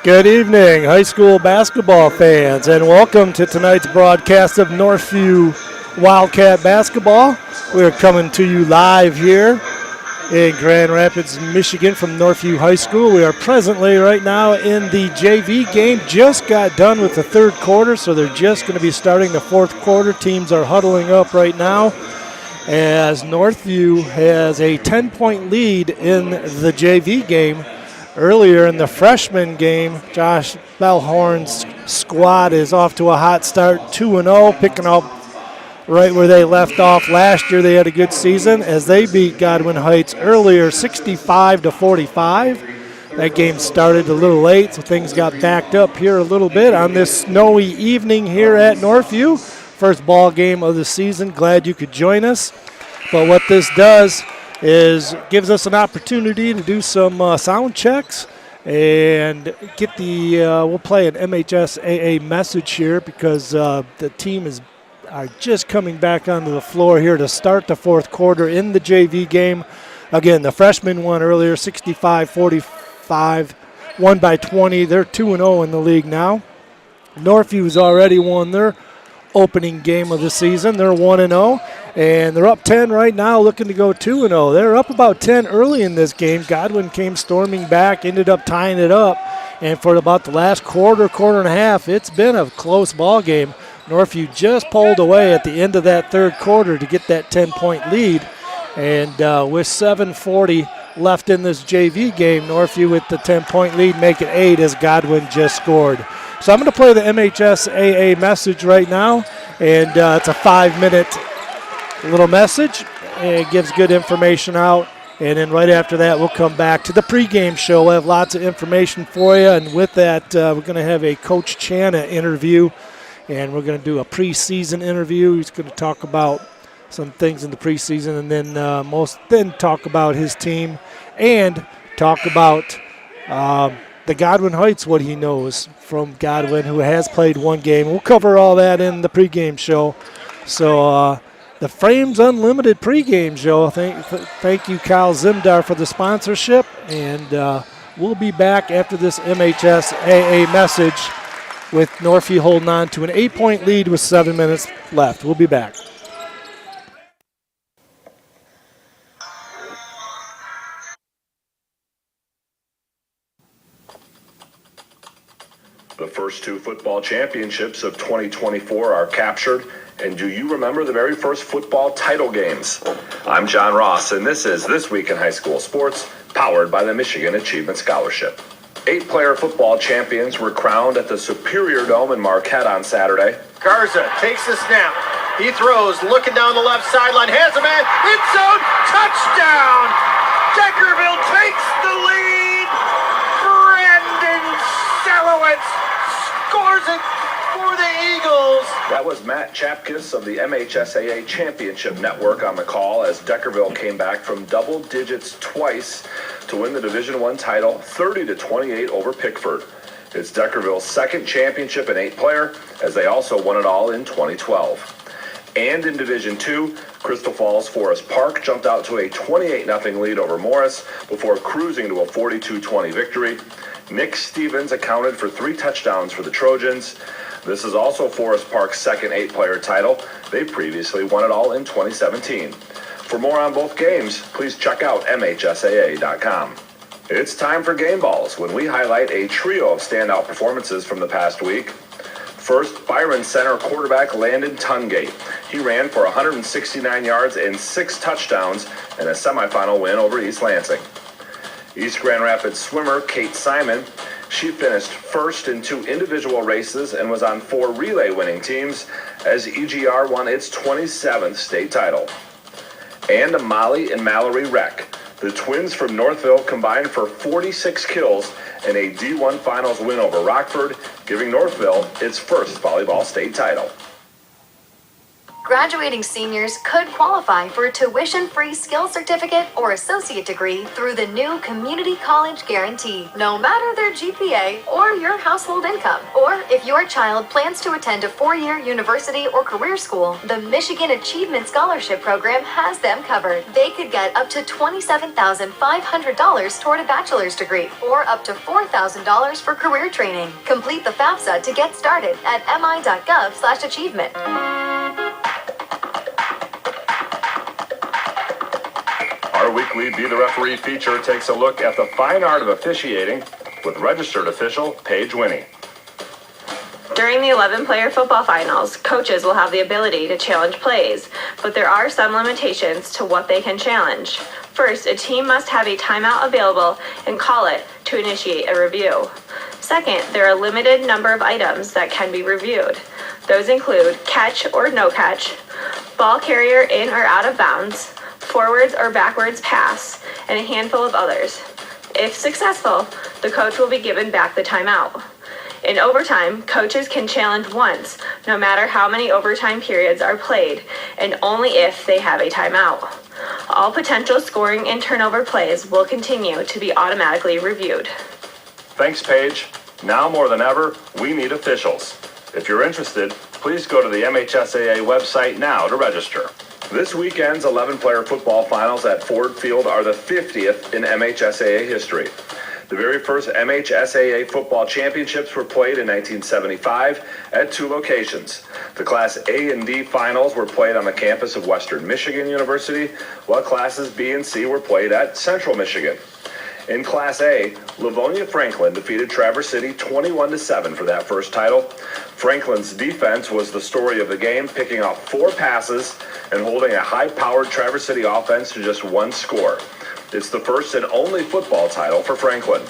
Good evening, high school basketball fans, and welcome to tonight's broadcast of Northview Wildcat Basketball. We're coming to you live here in Grand Rapids, Michigan from Northview High School. We are presently right now in the JV game. Just got done with the third quarter, so they're just going to be starting the fourth quarter. Teams are huddling up right now as Northview has a 10-point lead in the JV game. Earlier in the freshman game, Josh Bellhorn's squad is off to a hot start, 2-0, picking up right where they left off last year. They had a good season as they beat Godwin Heights earlier, 65-45. That game started a little late, so things got backed up here a little bit on this snowy evening here at Northview. First ball game of the season. Glad you could join us. But what this does is gives us an opportunity to do some sound checks and get we'll play an MHSAA message here because the team are just coming back onto the floor here to start the fourth quarter in the JV game. Again, the freshmen won earlier, 65-45, won by 20. They're 2-0 in the league now. Northview's already won their opening game of the season. They're 1-0, and they're up 10 right now, looking to go 2-0. They're up about 10 early in this game. Godwin came storming back, ended up tying it up, and for about the last quarter and a half, it's been a close ball game. Northview just pulled away at the end of that third quarter to get that 10-point lead, and with 7:40 left in this JV game, Northview with the 10-point lead make it 8 as Godwin just scored. So I'm going to play the MHSAA message right now, and it's a 5-minute little message. It gives good information out, and then right after that we'll come back to the pregame show. We'll have lots of information for you, and with that we're going to have a Coach Chana interview, and we're going to do a preseason interview. He's going to talk about some things in the preseason, and then talk about his team and talk about the Godwin Heights, what he knows from Godwin, who has played one game. We'll cover all that in the pregame show. So the Frames Unlimited pregame show. Thank you, Kyle Zimdar, for the sponsorship. And we'll be back after this MHSAA message with Northview holding on to an 8-point lead with 7 minutes left. We'll be back. The first two football championships of 2024 are captured, and do you remember the very first football title games? I'm John Ross, and this is This Week in High School Sports, powered by the Michigan Achievement Scholarship. 8-player football champions were crowned at the Superior Dome in Marquette on Saturday. Garza takes the snap. He throws, looking down the left sideline, has a man, end zone, touchdown! Deckerville takes the lead! Brandon Salowitz scores it for the Eagles. That was Matt Chapkus of the MHSAA Championship Network on the call as Deckerville came back from double digits twice to win the Division I title 30-28 over Pickford. It's Deckerville's second championship in 8-player, as they also won it all in 2012. And in Division II, Crystal Falls Forest Park jumped out to a 28-0 lead over Morris before cruising to a 42-20 victory. Nick Stevens accounted for 3 touchdowns for the Trojans. This is also Forest Park's second 8-player title. They previously won it all in 2017. For more on both games, please check out MHSAA.com. It's time for Game Balls, when we highlight a trio of standout performances from the past week. First, Byron Center quarterback Landon Tungate. He ran for 169 yards and 6 touchdowns in a semifinal win over East Lansing. East Grand Rapids swimmer Kate Simon, she finished first in 2 individual races and was on 4 relay winning teams as EGR won its 27th state title. And Molly and Mallory Reck. The twins from Northville combined for 46 kills in a D1 Finals win over Rockford, giving Northville its first volleyball state title. Graduating seniors could qualify for a tuition-free skills certificate or associate degree through the new Community College Guarantee, no matter their GPA or your household income. Or if your child plans to attend a 4-year university or career school, the Michigan Achievement Scholarship Program has them covered. They could get up to $27,500 toward a bachelor's degree or up to $4,000 for career training. Complete the FAFSA to get started at mi.gov/achievement. Our weekly Be the Referee feature takes a look at the fine art of officiating with registered official Paige Winnie. During the 11-player football finals, coaches will have the ability to challenge plays, but there are some limitations to what they can challenge. First, a team must have a timeout available and call it to initiate a review. Second, there are a limited number of items that can be reviewed. Those include catch or no catch, ball carrier in or out of bounds, forwards or backwards pass, and a handful of others. If successful, the coach will be given back the timeout. In overtime, coaches can challenge once, no matter how many overtime periods are played, and only if they have a timeout. All potential scoring and turnover plays will continue to be automatically reviewed. Thanks, Paige. Now more than ever, we need officials. If you're interested, please go to the MHSAA website now to register. This weekend's 11-player football finals at Ford Field are the 50th in MHSAA history. The very first MHSAA football championships were played in 1975 at 2 locations. The Class A and D finals were played on the campus of Western Michigan University, while Classes B and C were played at Central Michigan. In Class A, Livonia Franklin defeated Traverse City 21-7 for that first title. Franklin's defense was the story of the game, picking off 4 passes and holding a high-powered Traverse City offense to just 1 score. It's the first and only football title for Franklin.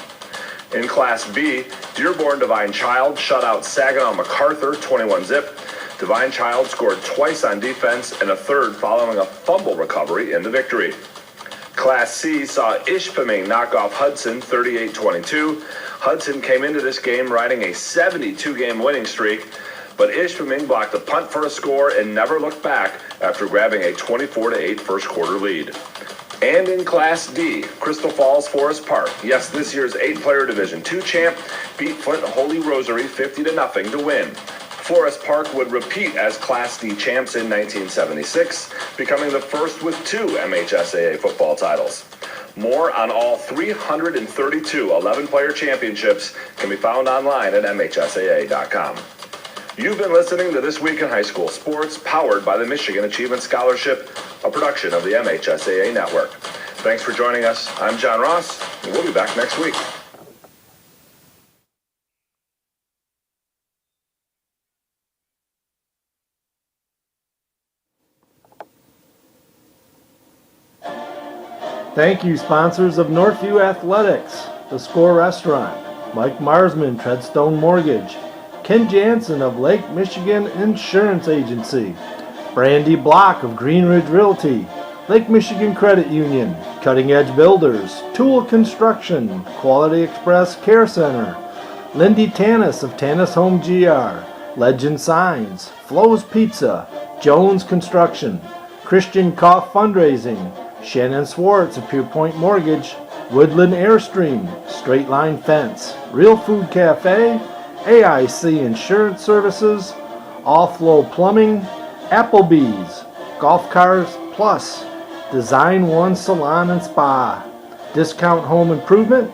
In Class B, Dearborn Divine Child shut out Saginaw MacArthur 21-zip. Divine Child scored twice on defense and a third following a fumble recovery in the victory. Class C saw Ishpeming knock off Hudson 38-22. Hudson came into this game riding a 72-game winning streak, but Ishpeming blocked a punt for a score and never looked back after grabbing a 24-8 first quarter lead. And in Class D, Crystal Falls Forest Park, yes, this year's 8-player Division II champ, beat Flint Holy Rosary 50-0 to win. Forest Park would repeat as Class D champs in 1976, becoming the first with 2 MHSAA football titles. More on all 332 11-player championships can be found online at MHSAA.com. You've been listening to This Week in High School Sports, powered by the Michigan Achievement Scholarship, a production of the MHSAA Network. Thanks for joining us. I'm John Ross, and we'll be back next week. Thank you, sponsors of Northview Athletics, The Score Restaurant, Mike Marsman, Treadstone Mortgage, Ken Jansen of Lake Michigan Insurance Agency, Brandy Block of Green Ridge Realty, Lake Michigan Credit Union, Cutting Edge Builders, Tool Construction, Quality Express Care Center, Lindy Tanis of Tanis Home GR, Legend Signs, Flo's Pizza, Jones Construction, Christian Koff Fundraising, Shannon Swartz of Pure Point Mortgage, Woodland Airstream, Straight Line Fence, Real Food Cafe, AIC Insurance Services, All Flow Plumbing, Applebee's, Golf Cars Plus, Design One Salon and Spa, Discount Home Improvement,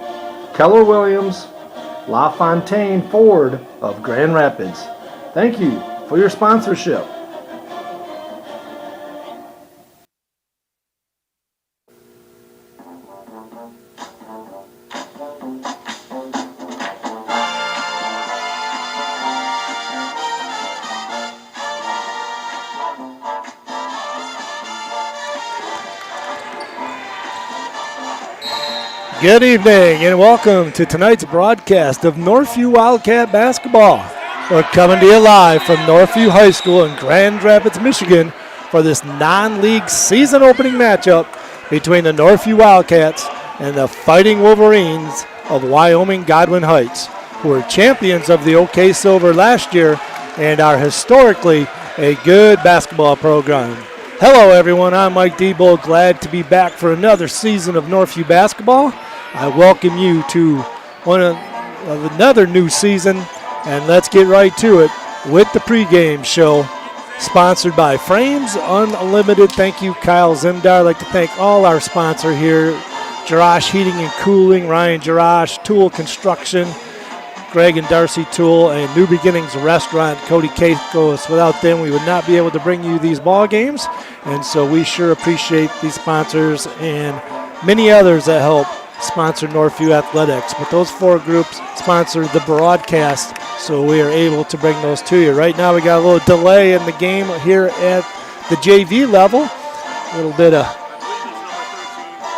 Keller Williams, La Fontaine Ford of Grand Rapids. Thank you for your sponsorship. Good evening and welcome to tonight's broadcast of Northview Wildcat Basketball. We're coming to you live from Northview High School in Grand Rapids, Michigan for this non-league season opening matchup between the Northview Wildcats and the Fighting Wolverines of Wyoming Godwin Heights, who were champions of the OK Silver last year and are historically a good basketball program. Hello, everyone. I'm Mike Debo. Glad to be back for another season of Northview basketball. I welcome you to another new season, and let's get right to it with the pregame show, sponsored by Frames Unlimited. Thank you, Kyle Zimdar. I'd like to thank all our sponsor here, Jarash Heating and Cooling, Ryan Jarash, Tool Construction, Greg and Darcy Tool, and New Beginnings Restaurant, Cody Caicos. Without them, we would not be able to bring you these ball games, and so we sure appreciate these sponsors and many others that help sponsor Northview Athletics. But those four groups sponsor the broadcast, so we are able to bring those to you. Right now we got a little delay in the game here at the JV level. A little bit of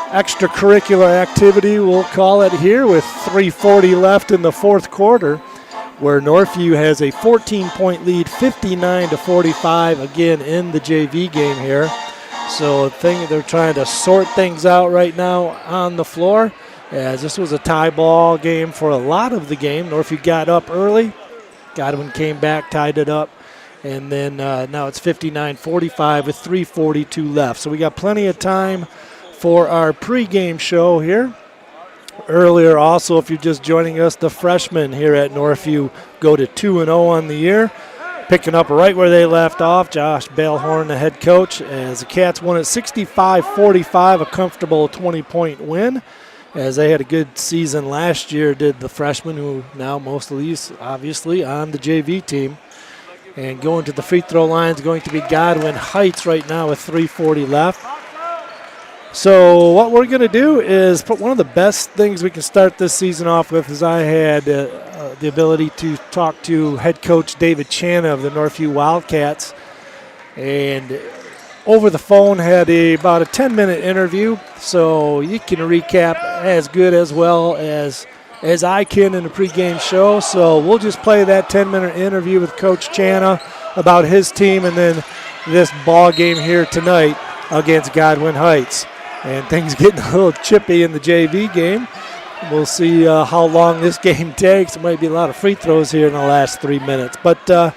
extracurricular activity, we'll call it here, with 3:40 left in the fourth quarter, where Northview has a 14-point lead, 59-45, again in the JV game here. So they're trying to sort things out right now on the floor, as this was a tie ball game for a lot of the game. Northview got up early. Godwin came back, tied it up, and then now it's 59-45 with 3:42 left. So we got plenty of time for our pregame show here. Earlier also, if you're just joining us, the freshmen here at Northview go to 2-0 on the year. Picking up right where they left off, Josh Balehorn, the head coach, as the Cats won at 65-45, a comfortable 20-point win, as they had a good season last year, did the freshmen, who now most of these obviously on the JV team. And going to the free throw line is going to be Godwin Heights right now with 3:40 left. So what we're going to do is put one of the best things we can start this season off with, is I had the ability to talk to head coach David Chana of the Northview Wildcats, and over the phone had about a 10-minute interview, so you can recap as good as well as I can in the pregame show. So we'll just play that 10-minute interview with Coach Chana about his team, and then this ball game here tonight against Godwin Heights. And things getting a little chippy in the JV game. We'll see how long this game takes. There might be a lot of free throws here in the last 3 minutes. But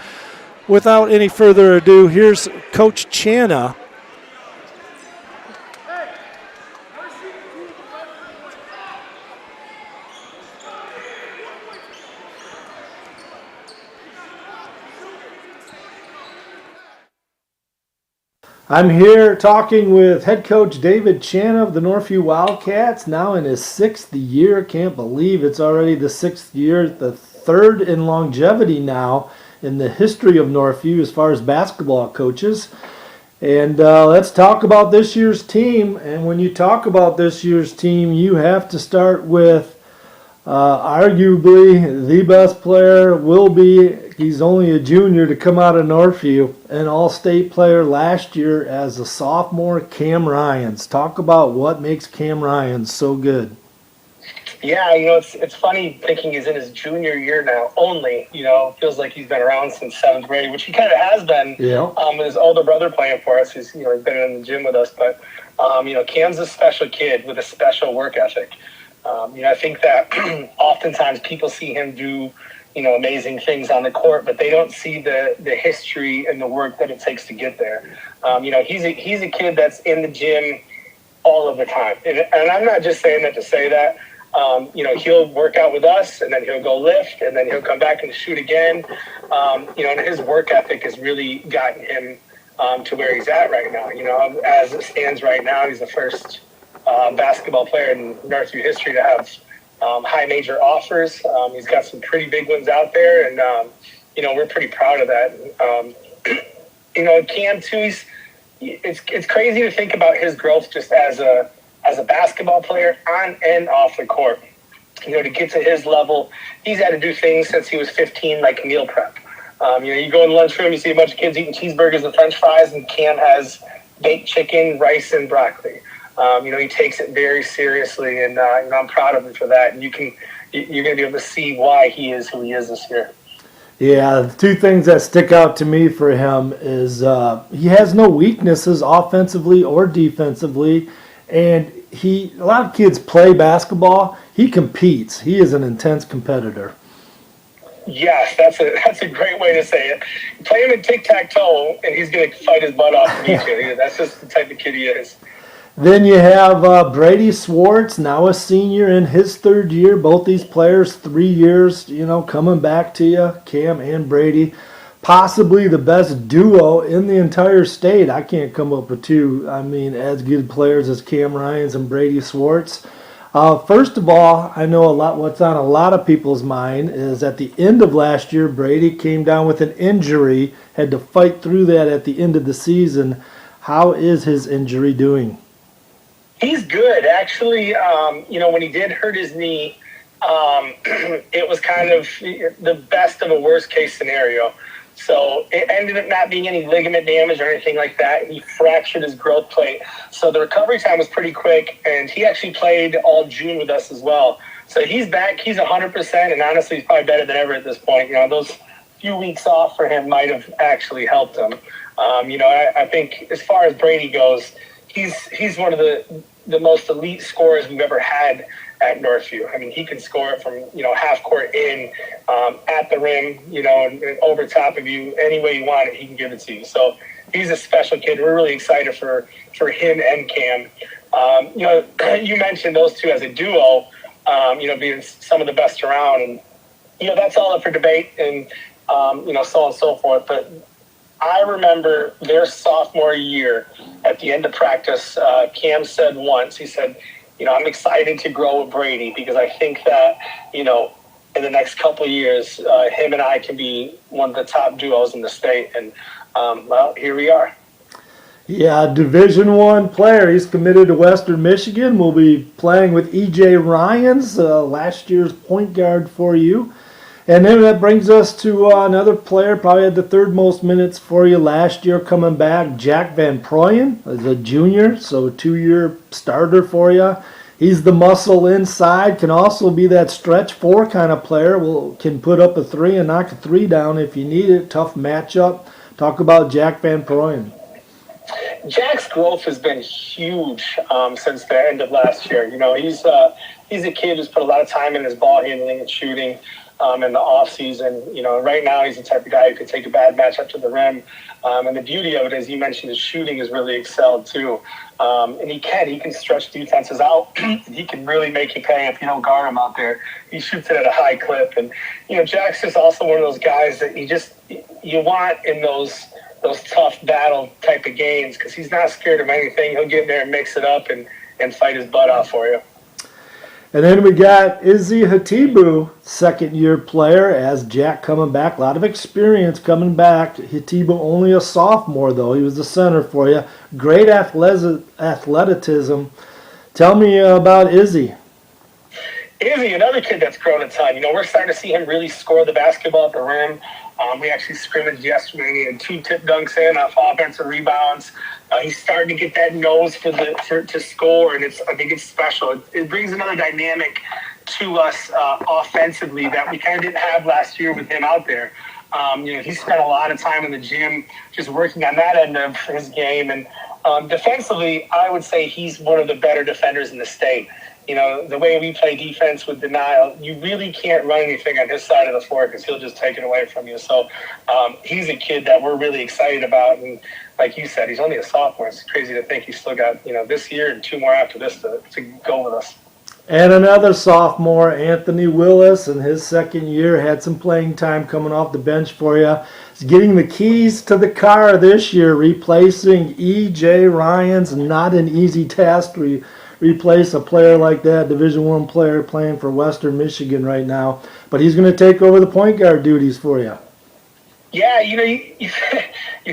without any further ado, here's Coach Chana. I'm here talking with head coach David Chana of the Northview Wildcats, now in his 6th year. Can't believe it's already the 6th year, the 3rd in longevity now in the history of Northview as far as basketball coaches. And let's talk about this year's team. And when you talk about this year's team, you have to start with arguably the best player will be, he's only a junior to come out of Northview, an all-state player last year as a sophomore, Cam Ryans. Talk about what makes Cam Ryans so good. Yeah, it's funny thinking he's in his junior year now only. Feels like he's been around since 7th grade, which he kind of has been. Yeah. With his older brother playing for us, who's he's been in the gym with us. But Cam's a special kid with a special work ethic. I think that oftentimes people see him do, amazing things on the court, but they don't see the history and the work that it takes to get there. He's a kid that's in the gym all of the time. And I'm not just saying that to say that. He'll work out with us, and then he'll go lift, and then he'll come back and shoot again. And his work ethic has really gotten him to where he's at right now. As it stands right now, he's the first basketball player in Northview history to have high major offers. He's got some pretty big ones out there, and we're pretty proud of that. Cam too, it's crazy to think about his growth just as a basketball player on and off the court. To get to his level, he's had to do things since he was 15, like meal prep. You go in the lunchroom, you see a bunch of kids eating cheeseburgers and French fries, and Cam has baked chicken, rice, and broccoli. He takes it very seriously, and I'm proud of him for that. And you're going to be able to see why he is who he is this year. Yeah, the two things that stick out to me for him is he has no weaknesses offensively or defensively, and a lot of kids play basketball. He competes. He is an intense competitor. Yes, that's a great way to say it. Play him in tic-tac-toe, and he's going to fight his butt off to beat you. That's just the type of kid he is. Then you have Brady Swartz, now a senior in his third year. Both these players, 3 years, coming back to you, Cam and Brady. Possibly the best duo in the entire state. I can't come up with two, as good players as Cam Ryans and Brady Swartz. First of all, I know what's on a lot of people's mind is at the end of last year, Brady came down with an injury, had to fight through that at the end of the season. How is his injury doing? He's good. Actually, when he did hurt his knee, it was kind of the best of a worst-case scenario. So it ended up not being any ligament damage or anything like that. He fractured his growth plate. So the recovery time was pretty quick, and he actually played all June with us as well. So he's back. He's 100%, and honestly, he's probably better than ever at this point. Those few weeks off for him might have actually helped him. I think as far as Brady goes, he's one of the most elite scorers we've ever had at Northview. He can score it from, half court in, at the rim, and over top of you, any way you want it, he can give it to you. So he's a special kid. We're really excited for him and Cam. You mentioned those two as a duo, being some of the best around, and, that's all up for debate and, so on and so forth. But I remember their sophomore year at the end of practice, Cam said once, he said, I'm excited to grow with Brady because I think that, in the next couple of years, him and I can be one of the top duos in the state. And, here we are. Yeah, Division I player. He's committed to Western Michigan. We'll be playing with E.J. Ryans, last year's point guard for you. And then that brings us to another player, probably had the third most minutes for you last year coming back, Jack Van Proyen as a junior, so a 2-year starter for you. He's the muscle inside, can also be that stretch 4 kind of player, can put up a 3 and knock a 3 down if you need it. Tough matchup. Talk about Jack Van Proyen. Jack's growth has been huge since the end of last year. He's a kid who's put a lot of time in his ball handling and shooting. In the off season, right now he's the type of guy who could take a bad match up to the rim. And the beauty of it, as you mentioned, his shooting is really excelled too. And he can stretch defenses out. He can really make you pay if you don't guard him out there. He shoots it at a high clip. And, Jack's just also one of those guys that you want in those tough battle type of games because he's not scared of anything. He'll get in there and mix it up and fight his butt off for you. And then we got Izzy Hatibu, second-year player, as Jack coming back. A lot of experience coming back. Hatibu only a sophomore, though. He was the center for you. Great athleticism. Tell me about Izzy. Izzy, another kid that's grown a ton. We're starting to see him really score the basketball at the rim. We actually scrimmaged yesterday. He had 2 tip dunks in off offensive rebounds. He's starting to get that nose to score, and I think it's special. It brings another dynamic to us offensively that we kind of didn't have last year with him out there. He spent a lot of time in the gym just working on that end of his game, and defensively, I would say he's one of the better defenders in the state. The way we play defense with denial, you really can't run anything on his side of the floor because he'll just take it away from you. So he's a kid that we're really excited about. And like you said, he's only a sophomore. It's crazy to think he's still got, this year and 2 more after this to go with us. And another sophomore, Anthony Willis, in his second year, had some playing time coming off the bench for you. He's getting the keys to the car this year, replacing E.J. Ryans. Not an easy task to replace a player like that, Division I player playing for Western Michigan right now. But he's going to take over the point guard duties for you. Yeah, you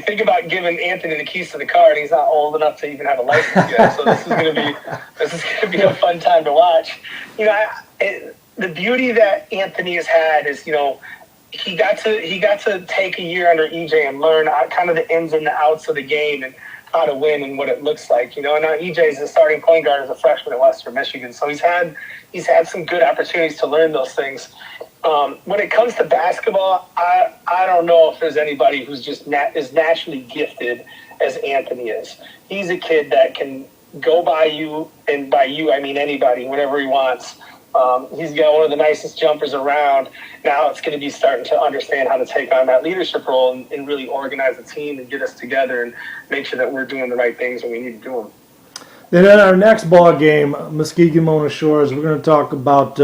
think about giving Anthony the keys to the car, and he's not old enough to even have a license yet. So this is going to be a fun time to watch. The beauty that Anthony has had is, he got to take a year under EJ and learn kind of the ins and the outs of the game and how to win and what it looks like. And now EJ is the starting point guard as a freshman at Western Michigan, so he's had some good opportunities to learn those things. When it comes to basketball, I don't know if there's anybody who's just is naturally gifted as Anthony is. He's a kid that can go by you, and by you I mean anybody, whenever he wants, He's got one of the nicest jumpers around. Now it's going to be starting to understand how to take on that leadership role and really organize the team and get us together and make sure that we're doing the right things when we need to do them. Then in our next ball game, Muskegon Mona Shores, we're going to talk about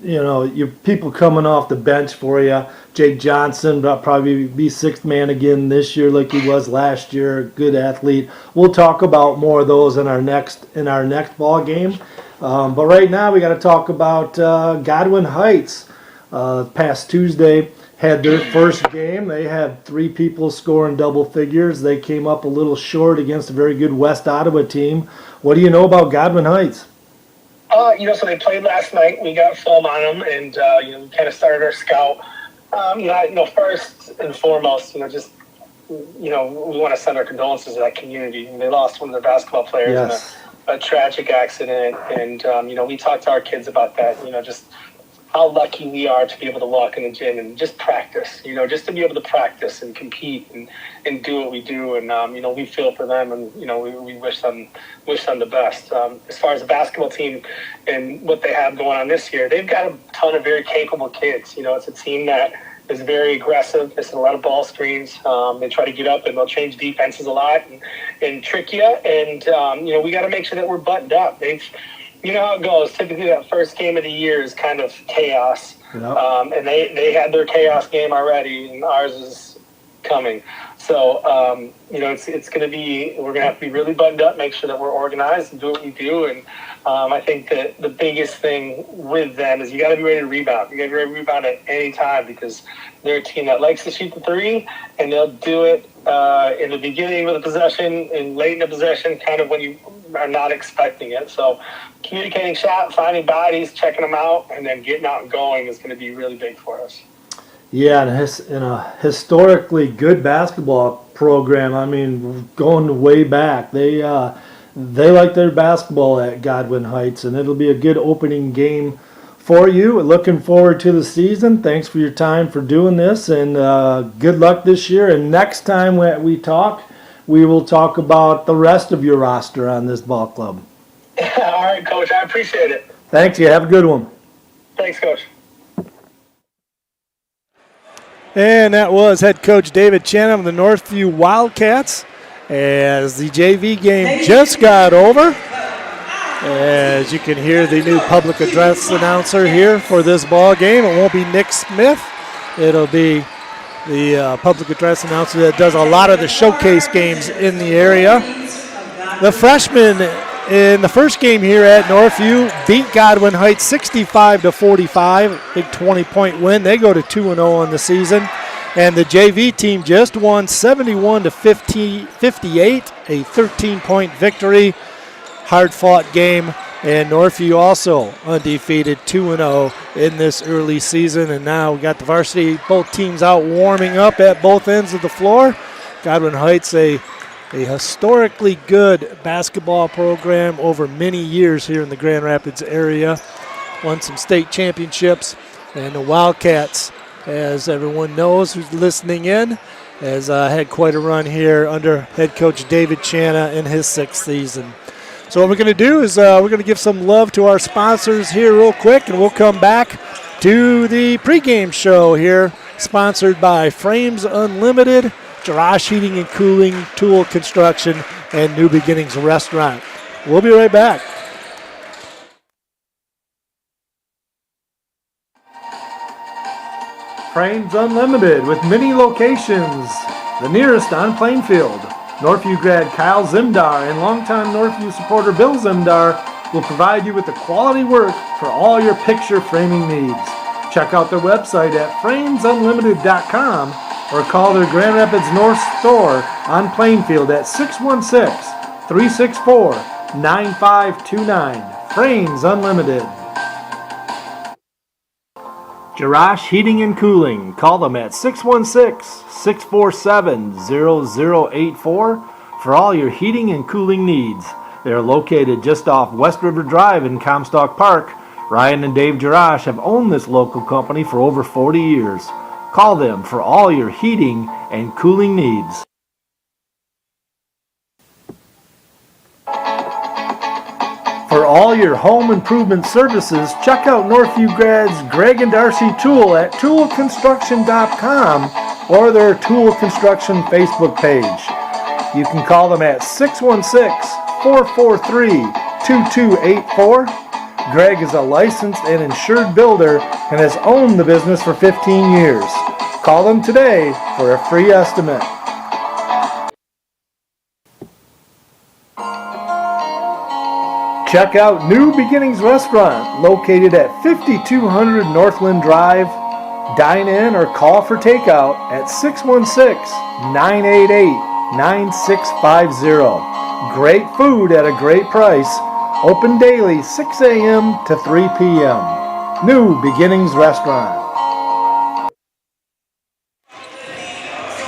your people coming off the bench for you. Jake Johnson will probably be sixth man again this year, like he was last year. Good athlete. We'll talk about more of those in our next ball game. But right now we got to talk about Godwin Heights. Past Tuesday had their first game. They had 3 people scoring double figures. They came up a little short against a very good West Ottawa team. What do you know about Godwin Heights? So they played last night. We got film on them, and we kind of started our scout. First and foremost, we want to send our condolences to that community. They lost one of their basketball players in a tragic accident, and we talked to our kids about that. Just how lucky we are to be able to walk in the gym and just practice. Just to be able to practice and compete and do what we do. And we feel for them, and we wish them the best. As far as the basketball team and what they have going on this year, they've got a ton of very capable kids. It's a team that is very aggressive. There's a lot of ball screens. They try to get up and they'll change defenses a lot and trick you. And we got to make sure that we're buttoned up. You know how it goes. Typically, that first game of the year is kind of chaos. Yep. And they had their chaos game already, and ours is coming. So, it's going to be, we're going to have to be really buttoned up, make sure that we're organized and do what we do. And I think that the biggest thing with them is you got to be ready to rebound. You got to be ready to rebound at any time because they're a team that likes to shoot the three, and they'll do it in the beginning of the possession and late in the possession, kind of when you are not expecting it. So communicating shot, finding bodies, checking them out, and then getting out and going is going to be really big for us. Yeah, and in a historically good basketball program, I mean, going way back, they like their basketball at Godwin Heights, and it'll be a good opening game for you. Looking forward to the season. Thanks for your time for doing this, and good luck this year. And next time we talk, we will talk about the rest of your roster on this ball club. All right, Coach. I appreciate it. Thanks. You have a good one. Thanks, Coach. And that was head coach David Chana of the Northview Wildcats as the JV game just got over. As you can hear the new public address announcer here for this ball game. It won't be Nick Smith. It'll be the public address announcer that does a lot of the showcase games in the area. The freshmen in the first game here at Northview beat Godwin Heights 65-45, big 20-point win. They go to 2-0 on the season. And the JV team just won 71-58, a 13-point victory. Hard-fought game. And Northview also undefeated 2-0 in this early season. And now we got the varsity, both teams out warming up at both ends of the floor. Godwin Heights, a historically good basketball program over many years here in the Grand Rapids area. Won some state championships. And the Wildcats, as everyone knows who's listening in, has had quite a run here under head coach David Chana in his 6th season. So what we're going to do is we're going to give some love to our sponsors here real quick, and we'll come back to the pregame show here, sponsored by Frames Unlimited, Jarash Heating and Cooling, Tool Construction, and New Beginnings Restaurant. We'll be right back. Frames Unlimited with many locations. The nearest on Plainfield. Northview grad Kyle Zimdar and longtime Northview supporter Bill Zimdar will provide you with the quality work for all your picture framing needs. Check out their website at framesunlimited.com or call their Grand Rapids North store on Plainfield at 616-364-9529. Frames Unlimited. Jarash Heating and Cooling. Call them at 616-647-0084 for all your heating and cooling needs. They are located just off West River Drive in Comstock Park. Ryan and Dave Jarash have owned this local company for over 40 years. Call them for all your heating and cooling needs. For all your home improvement services, check out Northview grads Greg and Darcy Tool at toolconstruction.com or their Tool Construction Facebook page. You can call them at 616-443-2284. Greg is a licensed and insured builder and has owned the business for 15 years. Call them today for a free estimate. Check out New Beginnings Restaurant, located at 5200 Northland Drive. Dine in or call for takeout at 616-988-9650. Great food at a great price. Open daily 6 a.m. to 3 p.m. New Beginnings Restaurant.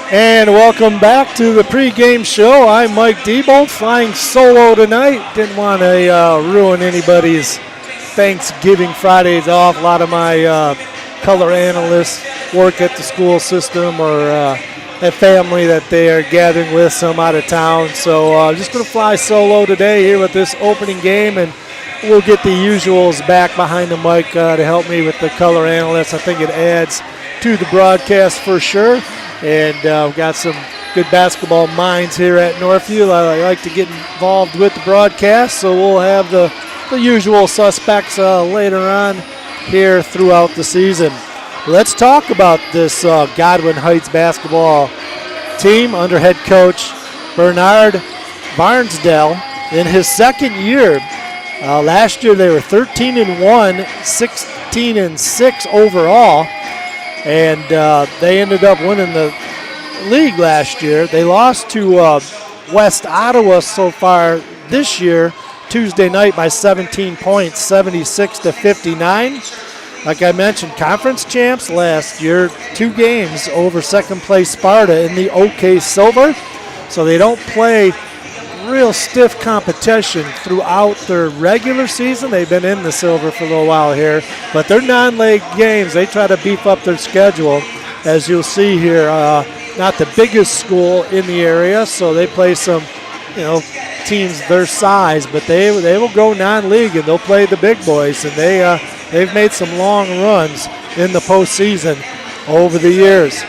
And welcome back to the pregame show. I'm Mike Diebold, flying solo tonight. Didn't want to ruin anybody's Thanksgiving Fridays off. A lot of my color analysts work at the school system or have family that they are gathering with, some out of town. So just going to fly solo today here with this opening game, and we'll get the usuals back behind the mic to help me with the color analysts. I think it adds to the broadcast for sure. And we've got some good basketball minds here at Northview. I like to get involved with the broadcast, so we'll have the usual suspects later on here throughout the season. Let's talk about this Godwin Heights basketball team under head coach Bernard Barnsdale in his second year. Last year they were 13-1, 16-6 overall. And they ended up winning the league last year. They lost to West Ottawa so far this year, Tuesday night by 17 points, 76-59. Like I mentioned, conference champs last year, 2 games over second place Sparta in the OK Silver. So they don't play real stiff competition throughout their regular season. They've been in the silver for a little while here, but their non-league games, they try to beef up their schedule. As you'll see here, not the biggest school in the area, so they play some, teams their size, but they will go non-league and they'll play the big boys, and they've made some long runs in the postseason over the years.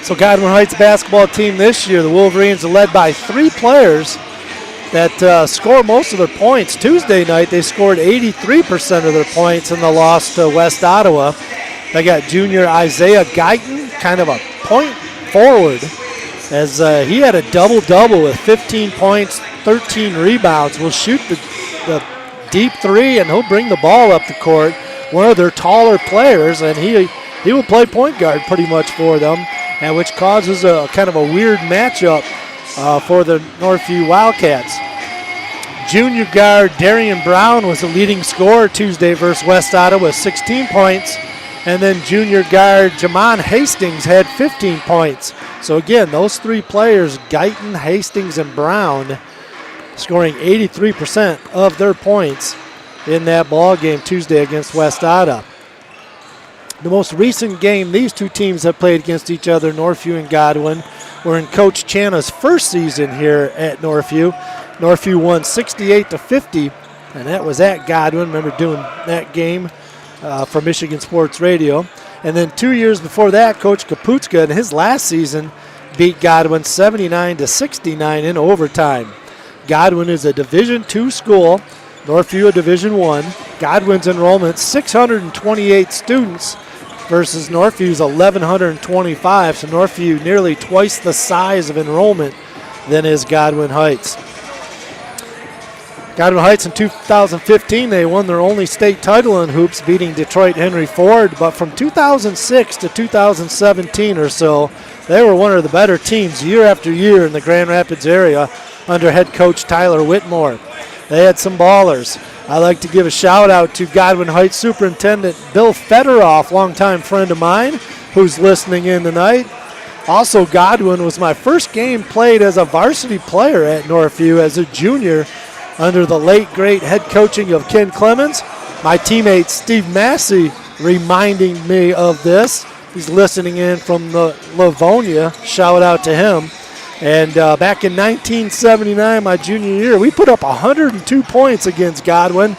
So Godwin Heights basketball team this year, the Wolverines are led by 3 players that score most of their points. Tuesday night, they scored 83% of their points in the loss to West Ottawa. They got junior Isaiah Guyton, kind of a point forward, as he had a double-double with 15 points, 13 rebounds. Will shoot the deep 3, and he'll bring the ball up the court. One of their taller players, and he will play point guard pretty much for them, and which causes a kind of a weird matchup for the Northview Wildcats. Junior guard Darian Brown was the leading scorer Tuesday versus West Ottawa with 16 points, and then junior guard Jamon Hastings had 15 points. So again, those 3 players, Guyton, Hastings, and Brown, scoring 83% of their points in that ball game Tuesday against West Ottawa. The most recent game these 2 teams have played against each other, Northview and Godwin, were in Coach Chana's first season here at Northview. Northview won 68-50, and that was at Godwin. Remember doing that game for Michigan Sports Radio. And then 2 years before that, Coach Kaputska in his last season beat Godwin 79-69 in overtime. Godwin is a Division II school, Northview a Division I. Godwin's enrollment, 628 students versus Northview's 1,125. So Northview nearly twice the size of enrollment than is Godwin Heights. Godwin Heights in 2015, they won their only state title in hoops, beating Detroit Henry Ford. But from 2006 to 2017 or so, they were one of the better teams year after year in the Grand Rapids area under head coach Tyler Whitmore. They had some ballers. I'd like to give a shout out to Godwin Heights Superintendent Bill Federoff, longtime friend of mine, who's listening in tonight. Also, Godwin was my first game played as a varsity player at Northview as a junior under the late, great head coaching of Ken Clemens. My teammate Steve Massey reminding me of this. He's listening in from the Livonia. Shout out to him. And back in 1979, my junior year, we put up 102 points against Godwin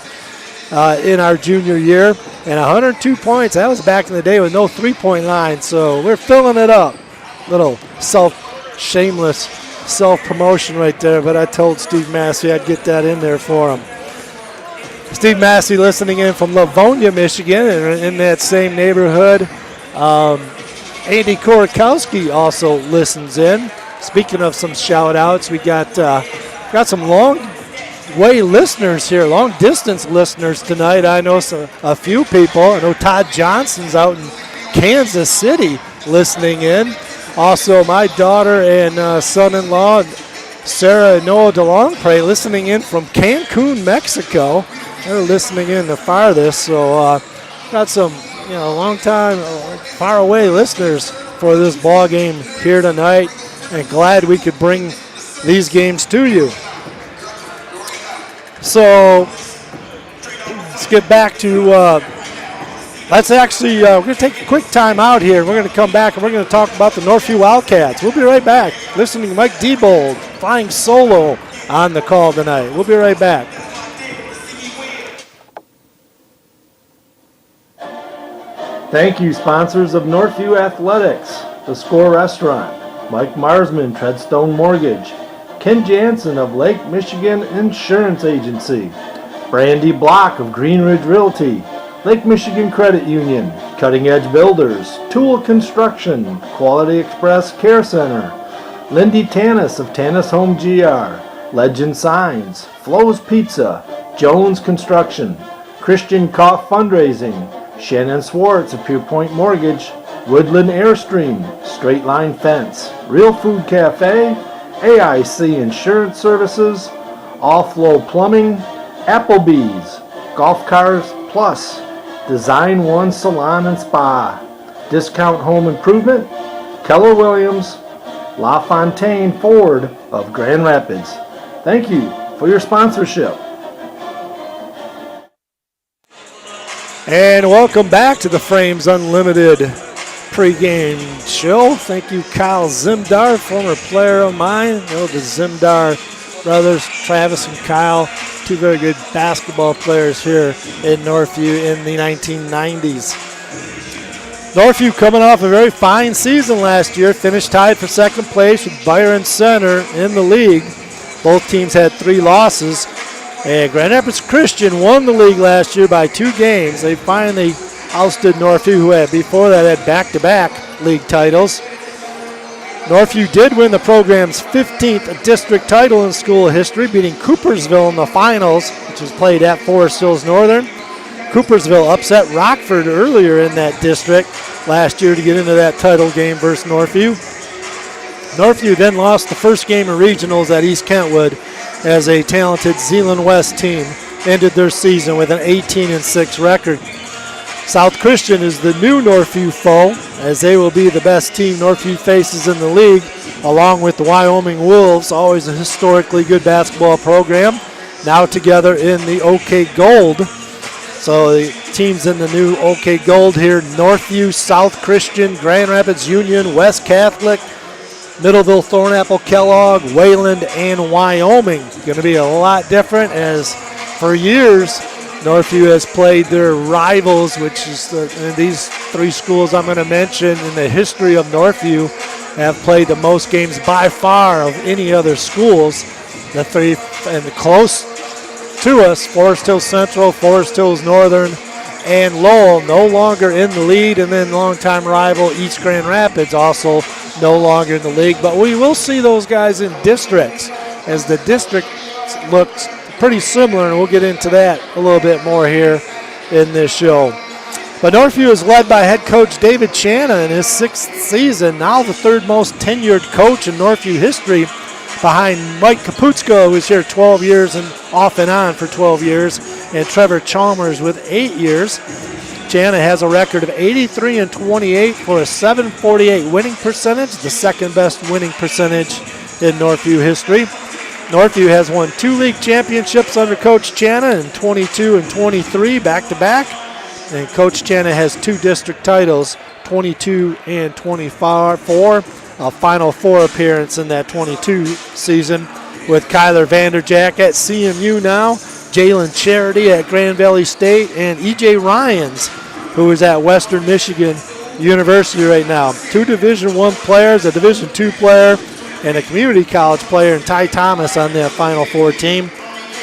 in our junior year. And 102 points, that was back in the day with no three-point line. So we're filling it up. Little shameless self-promotion right there. But I told Steve Massey I'd get that in there for him. Steve Massey listening in from Livonia, Michigan, and in that same neighborhood. Andy Korakowski also listens in. Speaking of some shout-outs, we got some long-way listeners here, long-distance listeners tonight. I know a few people. I know Todd Johnson's out in Kansas City listening in. Also, my daughter and son-in-law, Sarah and Noah DeLongpre, listening in from Cancun, Mexico. They're listening in the farthest, so got some long time, far away listeners for this ball game here tonight, and glad we could bring these games to you. So let's get back to, we're going to take a quick time out here. We're going to come back and we're going to talk about the Northview Wildcats. We'll be right back. Listening to Mike Diebold flying solo on the call tonight. We'll be right back. Thank you, sponsors of Northview Athletics, The Score Restaurant, Mike Marsman, Treadstone Mortgage, Ken Jansen of Lake Michigan Insurance Agency, Brandy Block of Green Ridge Realty, Lake Michigan Credit Union, Cutting Edge Builders, Tool Construction, Quality Express Care Center, Lindy Tanis of Tanis Home GR, Legend Signs, Flo's Pizza, Jones Construction, Christian Koff Fundraising, Shannon Swartz of Pure Point Mortgage, Woodland Airstream, Straight Line Fence, Real Food Cafe, AIC Insurance Services, All Flow Plumbing, Applebee's, Golf Cars Plus, Design One Salon and Spa, Discount Home Improvement, Keller Williams, La Fontaine Ford of Grand Rapids. Thank you for your sponsorship. And welcome back to the Frames Unlimited pregame show. Thank you, Kyle Zimdar, former player of mine. You know, the Zimdar brothers, Travis and Kyle, two very good basketball players here in Northview in the 1990s. Northview coming off a very fine season last year, finished tied for second place with Byron Center in the league. Both teams had 3 losses. And Grand Rapids Christian won the league last year by 2 games. They finally ousted Northview, who had before that had back-to-back league titles. Northview did win the program's 15th district title in school history, beating Coopersville in the finals, which was played at Forest Hills Northern. Coopersville upset Rockford earlier in that district last year to get into that title game versus Northview. Northview then lost the first game of regionals at East Kentwood as a talented Zeeland West team ended their season with an 18-6 record. South Christian is the new Northview foe, as they will be the best team Northview faces in the league, along with the Wyoming Wolves, always a historically good basketball program, now together in the OK Gold. So the teams in the new OK Gold here: Northview, South Christian, Grand Rapids Union, West Catholic, Middleville, Thornapple, Kellogg, Wayland, and Wyoming. Going to be a lot different, as for years Northview has played their rivals, which is these 3 schools I'm going to mention in the history of Northview have played the most games by far of any other schools. The 3 and close to us: Forest Hills Central, Forest Hills Northern, and Lowell, no longer in the lead. And then longtime rival East Grand Rapids also no longer in the league. But we will see those guys in districts, as the district looks pretty similar, and we'll get into that a little bit more here in this show. But Northview is led by head coach David Chana in his 6th season, now the 3rd most tenured coach in Northview history, behind Mike Kaputsko, who's here 12 years and off and on for 12 years, and Trevor Chalmers with 8 years. Chana has a record of 83-28 for a .748 winning percentage, the 2nd best winning percentage in Northview history. Northview has won 2 league championships under Coach Chana in 22 and 23 back-to-back. And Coach Chana has 2 district titles, 22 and 24. a Final Four appearance in that 22 season with Kyler Vanderjack at CMU now, Jalen Charity at Grand Valley State, and E.J. Ryans, who is at Western Michigan University right now. 2 Division I players, a Division II player, and a community college player, and Ty Thomas on that Final Four team.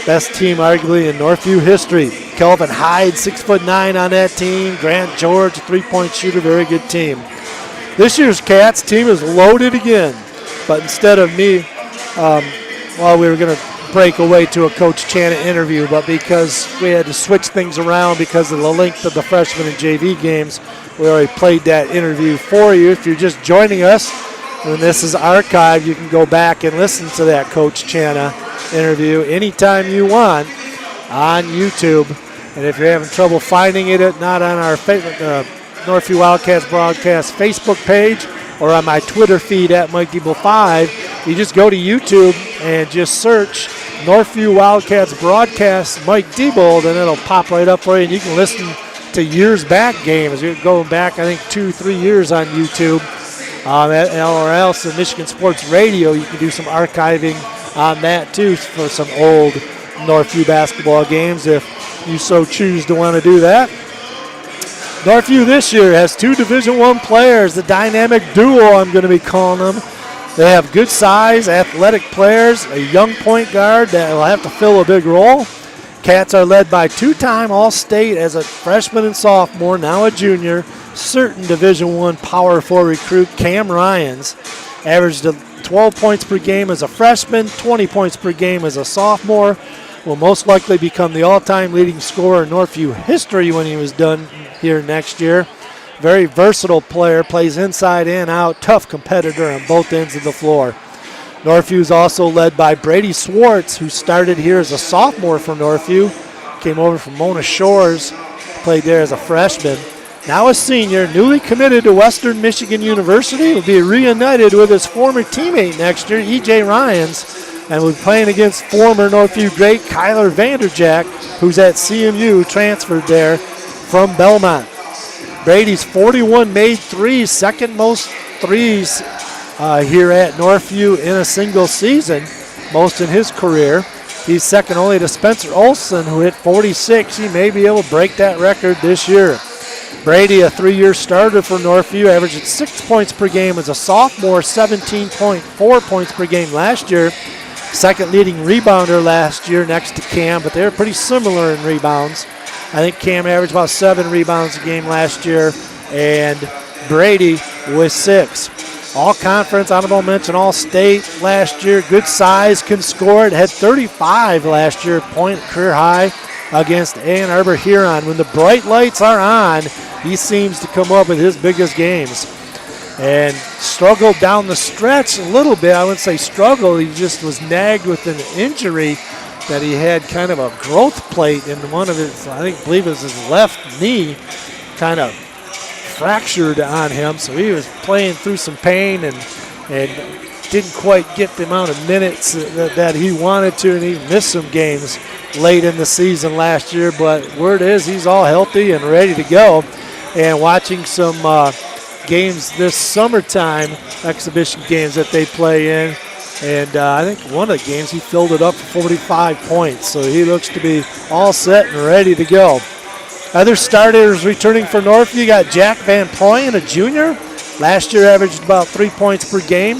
Best team arguably in Northview history. Kelvin Hyde, 6'9" on that team. Grant George, a three-point shooter, very good team. This year's Cats team is loaded again, but instead of me, we were going to break away to a Coach Chana interview, but because we had to switch things around because of the length of the freshman and JV games, we already played that interview for you. If you're just joining us, when this is archived, you can go back and listen to that Coach Chana interview anytime you want on YouTube. And if you're having trouble finding it, not on our Northview Wildcats broadcast Facebook page or on my Twitter feed at MikeDiebel5, you just go to YouTube and just search Northview Wildcats broadcast Mike Diebel, then it'll pop right up for you, and you can listen to years back games. You're going back, I think, 2-3 years on YouTube. Or else in Michigan Sports Radio, you can do some archiving on that too for some old Northview basketball games if you so choose to want to do that. Northview this year has 2 Division I players, the dynamic duo I'm going to be calling them. They have good size, athletic players, a young point guard that will have to fill a big role. Cats are led by 2-time All-State as a freshman and sophomore, now a junior, certain Division I Power 4 recruit Cam Ryans. Averaged 12 points per game as a freshman, 20 points per game as a sophomore. Will most likely become the all-time leading scorer in Northview history when he was done here next year. Very versatile player, plays inside and out, tough competitor on both ends of the floor. Northview is also led by Brady Swartz, who started here as a sophomore for Northview, came over from Mona Shores, played there as a freshman. Now a senior, newly committed to Western Michigan University, will be reunited with his former teammate next year, E.J. Ryans, and will be playing against former Northview great Kyler Vanderjack, who's at CMU, transferred there from Belmont. Brady's 41 made threes, second most threes here at Northview in a single season, most in his career. He's second only to Spencer Olson, who hit 46. He may be able to break that record this year. Brady, a 3-year starter for Northview, averaged 6 points per game as a sophomore, 17.4 points per game last year. Second leading rebounder last year next to Cam, but they were pretty similar in rebounds. I think Cam averaged about 7 rebounds a game last year, and Brady with 6. All-conference, honorable mention, all-state last year. Good size, can score it. Had 35 last year, point career high against Ann Arbor Huron. When the bright lights are on, he seems to come up with his biggest games. And struggled down the stretch a little bit. I wouldn't say struggle. He just was nagged with an injury that he had kind of a growth plate in one of his, believe it was his left knee, kind of fractured on him. So he was playing through some pain and didn't quite get the amount of minutes that he wanted to, and he missed some games late in the season last year. But word is he's all healthy and ready to go. And watching some games this summertime, exhibition games that they play in, and I think one of the games he filled it up for 45 points. So he looks to be all set and ready to go. Other starters returning for Northview, you got Jack Van Poyen, a junior. Last year averaged about 3 points per game.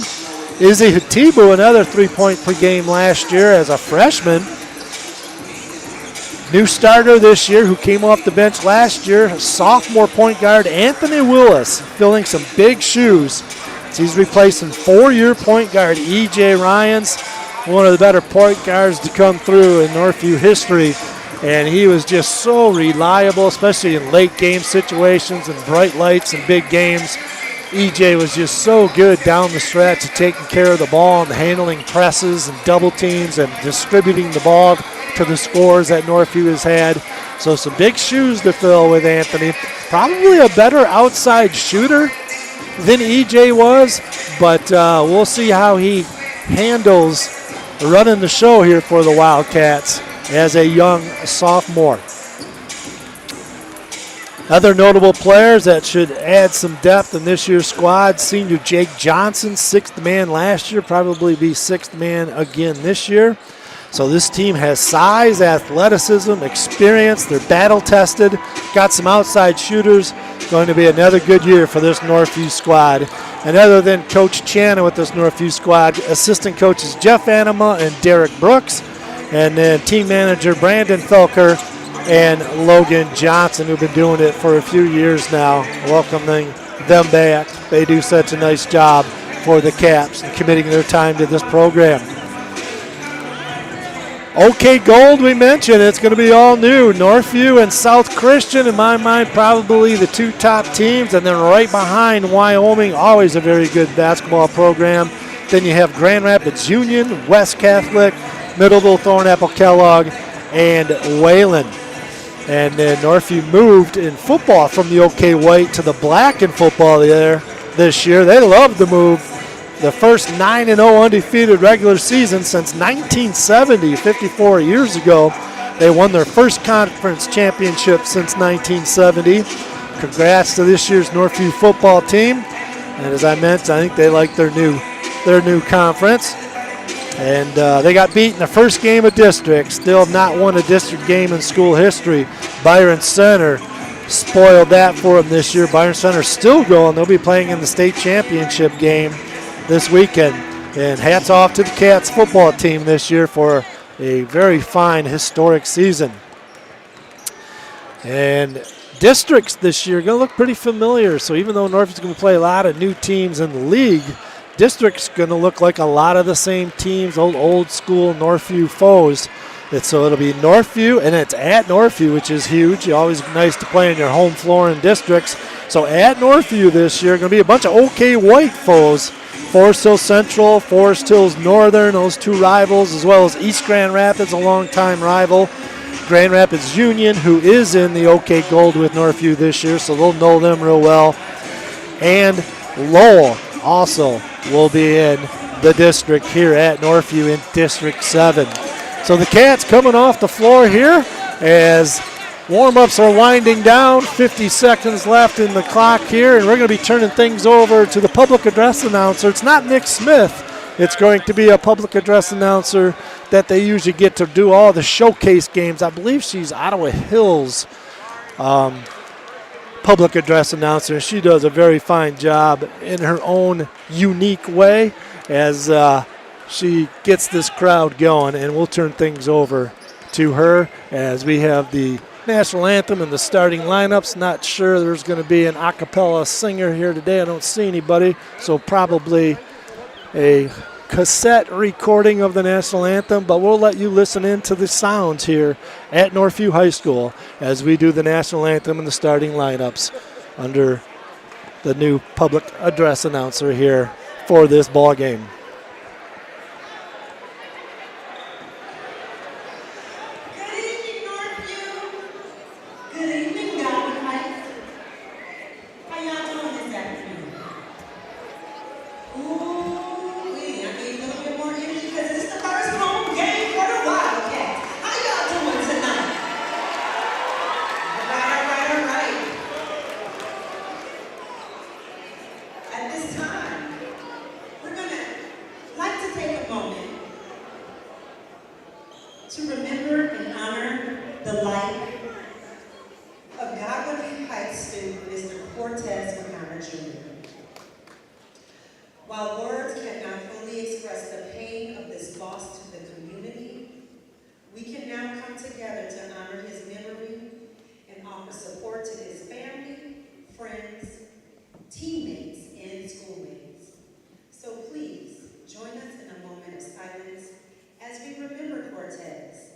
Izzy Hatibu, another 3-point per game last year as a freshman. New starter this year who came off the bench last year, sophomore point guard Anthony Willis, filling some big shoes. So he's replacing 4-year point guard E.J. Ryans, one of the better point guards to come through in Northview history. And he was just so reliable, especially in late game situations and bright lights and big games. E.J. was just so good down the stretch at taking care of the ball and handling presses and double teams and distributing the ball to the scores that Northview has had. So some big shoes to fill with Anthony. Probably a better outside shooter than E.J. was, but we'll see how he handles running the show here for the Wildcats as a young sophomore. Other notable players that should add some depth in this year's squad, senior Jake Johnson, sixth man last year, probably be sixth man again this year. So this team has size, athleticism, experience. They're battle-tested, got some outside shooters. Going to be another good year for this Northview squad. And other than Coach Chana with this Northview squad, assistant coaches Jeff Anima and Derek Brooks, and then team manager Brandon Felker and Logan Johnson, who've been doing it for a few years now, welcoming them back. They do such a nice job for the Caps and committing their time to this program. OK Gold, we mentioned, it's going to be all new. Northview and South Christian, in my mind, probably the two top teams. And then right behind Wyoming, always a very good basketball program. Then you have Grand Rapids Union, West Catholic, Middleville, Thornapple, Kellogg, and Wayland. And then Northview moved in football from the OK White to the black in football there this year. They love the move. The first 9-0 undefeated regular season since 1970, 54 years ago. They won their first conference championship since 1970. Congrats to this year's Northview football team. And as I mentioned, I think they like their new conference. And they got beat in the first game of district. Still have not won a district game in school history. Byron Center spoiled that for them this year. Byron Center still going. They'll be playing in the state championship game this weekend. And hats off to the Cats football team this year for a very fine historic season. And districts this year are going to look pretty familiar. So even though Northview's going to play a lot of new teams in the league, district's going to look like a lot of the same teams, old school Northview foes. So it'll be Northview, and it's at Northview, which is huge. Always nice to play in your home floor in districts. So at Northview this year, going to be a bunch of OK White foes. Forest Hills Central, Forest Hills Northern, those two rivals, as well as East Grand Rapids, a longtime rival. Grand Rapids Union, who is in the OK Gold with Northview this year, so they'll know them real well. And Lowell also will be in the district here at Northview in District 7. So the Cats coming off the floor here as warm-ups are winding down. 50 seconds left in the clock here, and we're going to be turning things over to the public address announcer. It's not Nick Smith. It's going to be a public address announcer that they usually get to do all the showcase games. I believe she's Ottawa Hills public address announcer. She does a very fine job in her own unique way as she gets this crowd going, and we'll turn things over to her as we have the national anthem and the starting lineups. Not sure there's going to be an a cappella singer here today. I don't see anybody, so probably a cassette recording of the national anthem, but we'll let you listen into the sounds here at Northview High School as we do the national anthem and the starting lineups under the new public address announcer here for this ball game. To remember and honor the life of Godwin High student Mr. Cortez McConnor Jr. While words cannot fully express the pain of this loss to the community, we can now come together to honor his memory and offer support to his family, friends, teammates, and schoolmates. So please, join us in a moment of silence as we remember Cortez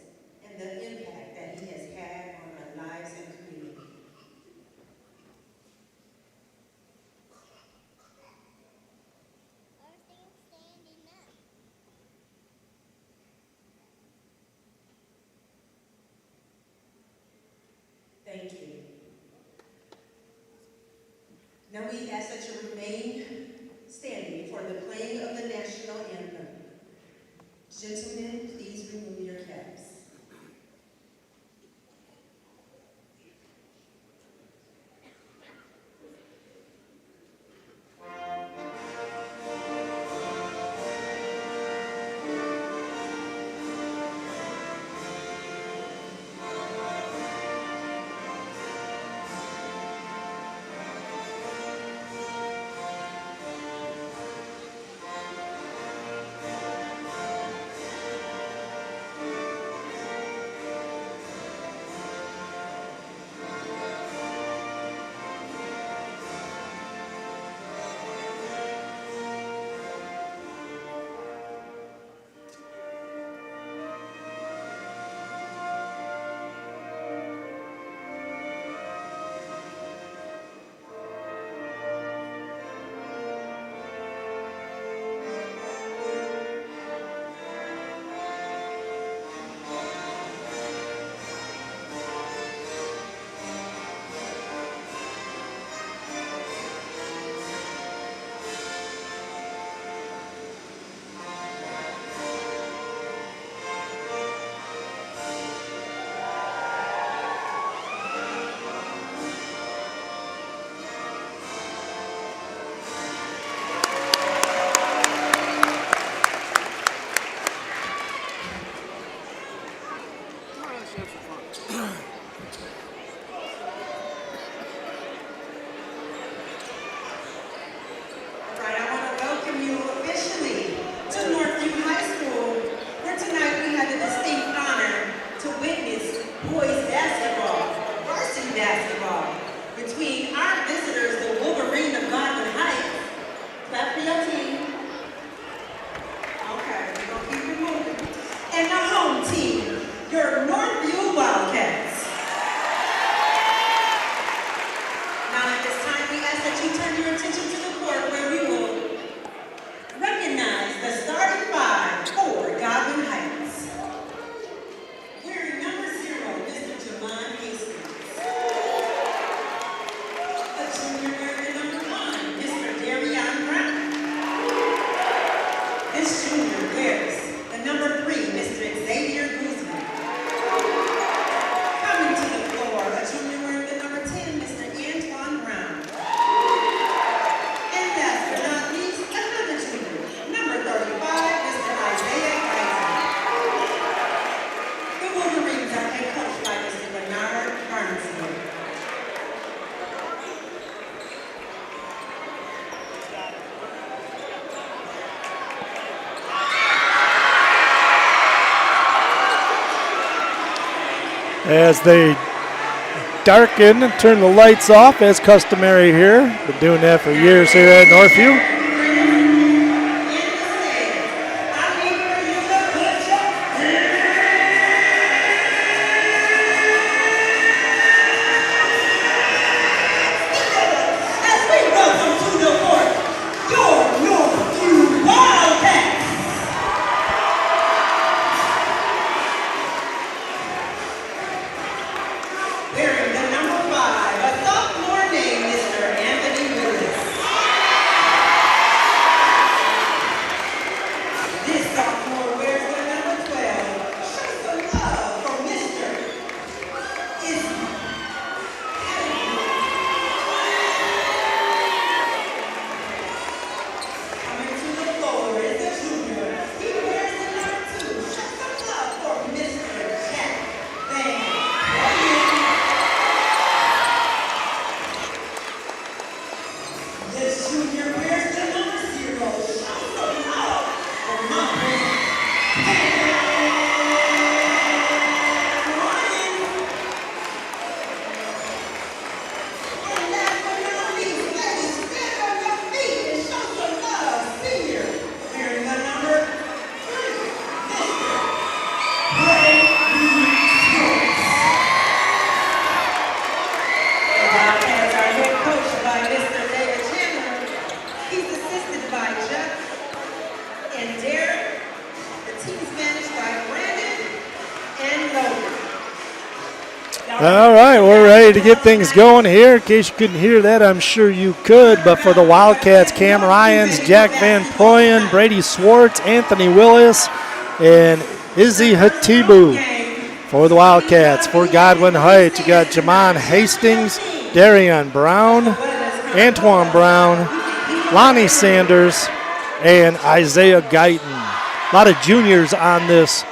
and the impact that he has had on our lives and community. Thank you. Now we ask that you remain standing for the playing of the national anthem. Gentlemen, please remove your caps. as they darken and turn the lights off as customary here. Been doing that for years here at Northview. All right, we're ready to get things going here. In case you couldn't hear that, I'm sure you could. But for the Wildcats, Cam Ryans, Jack Van Proyen, Brady Swartz, Anthony Willis, and Izzy Hatibu. For the Wildcats, for Godwin Heights, you got Jamon Hastings, Darian Brown, Antoine Brown, Lonnie Sanders, and Isaiah Guyton. A lot of juniors on this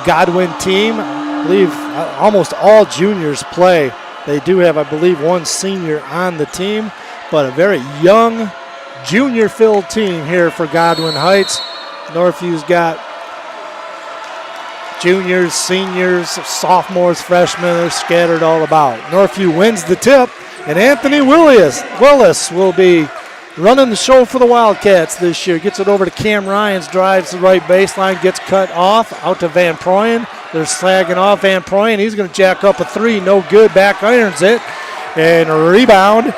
Godwin team. I believe almost all juniors play. They do have, I believe, one senior on the team, but a very young, junior-filled team here for Godwin Heights. Northview's got juniors, seniors, sophomores, freshmen. They're scattered all about. Northview wins the tip, and Anthony Willis will be running the show for the Wildcats this year. Gets it over to Cam Ryans, drives the right baseline, gets cut off, out to Van Proyen. They're slagging off Van Proyen. He's going to jack up a three. No good. Back irons it. And a rebound.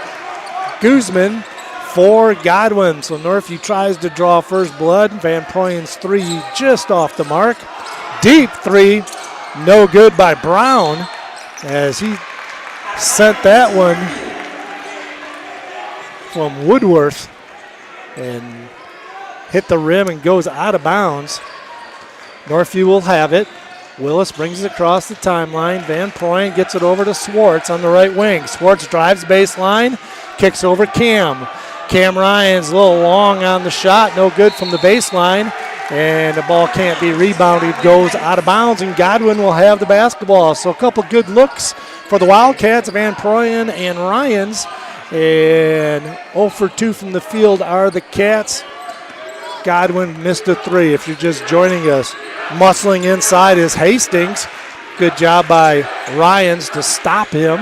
Guzman for Godwin. So Northview tries to draw first blood. Van Proyen's three just off the mark. Deep three. No good by Brown as he sent that one from Woodworth and hit the rim and goes out of bounds. Northview will have it. Willis brings it across the timeline. Van Proyen gets it over to Swartz on the right wing. Swartz drives baseline, kicks over Cam. Cam Ryan's a little long on the shot, no good from the baseline, and the ball can't be rebounded, goes out of bounds, and Godwin will have the basketball. So a couple good looks for the Wildcats, Van Proyen and Ryans, and 0 for 2 from the field are the Cats. Godwin missed a three if you're just joining us. Muscling inside is Hastings. Good job by Ryans to stop him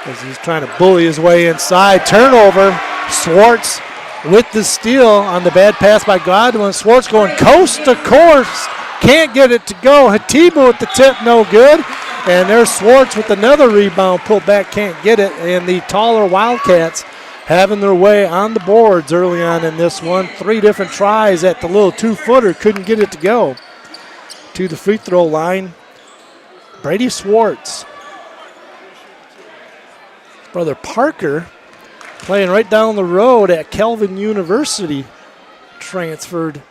as he's trying to bully his way inside. Turnover. Swartz with the steal on the bad pass by Godwin. Swartz going coast to coast. Can't get it to go. Hatibu with the tip, no good. And there's Swartz with another rebound. Pulled back, can't get it. And the taller Wildcats having their way on the boards early on in this one. 3 different tries at the little 2-footer. Couldn't get it to go. To the free throw line, Brady Swartz. His brother Parker playing right down the road at Kelvin University. Transferred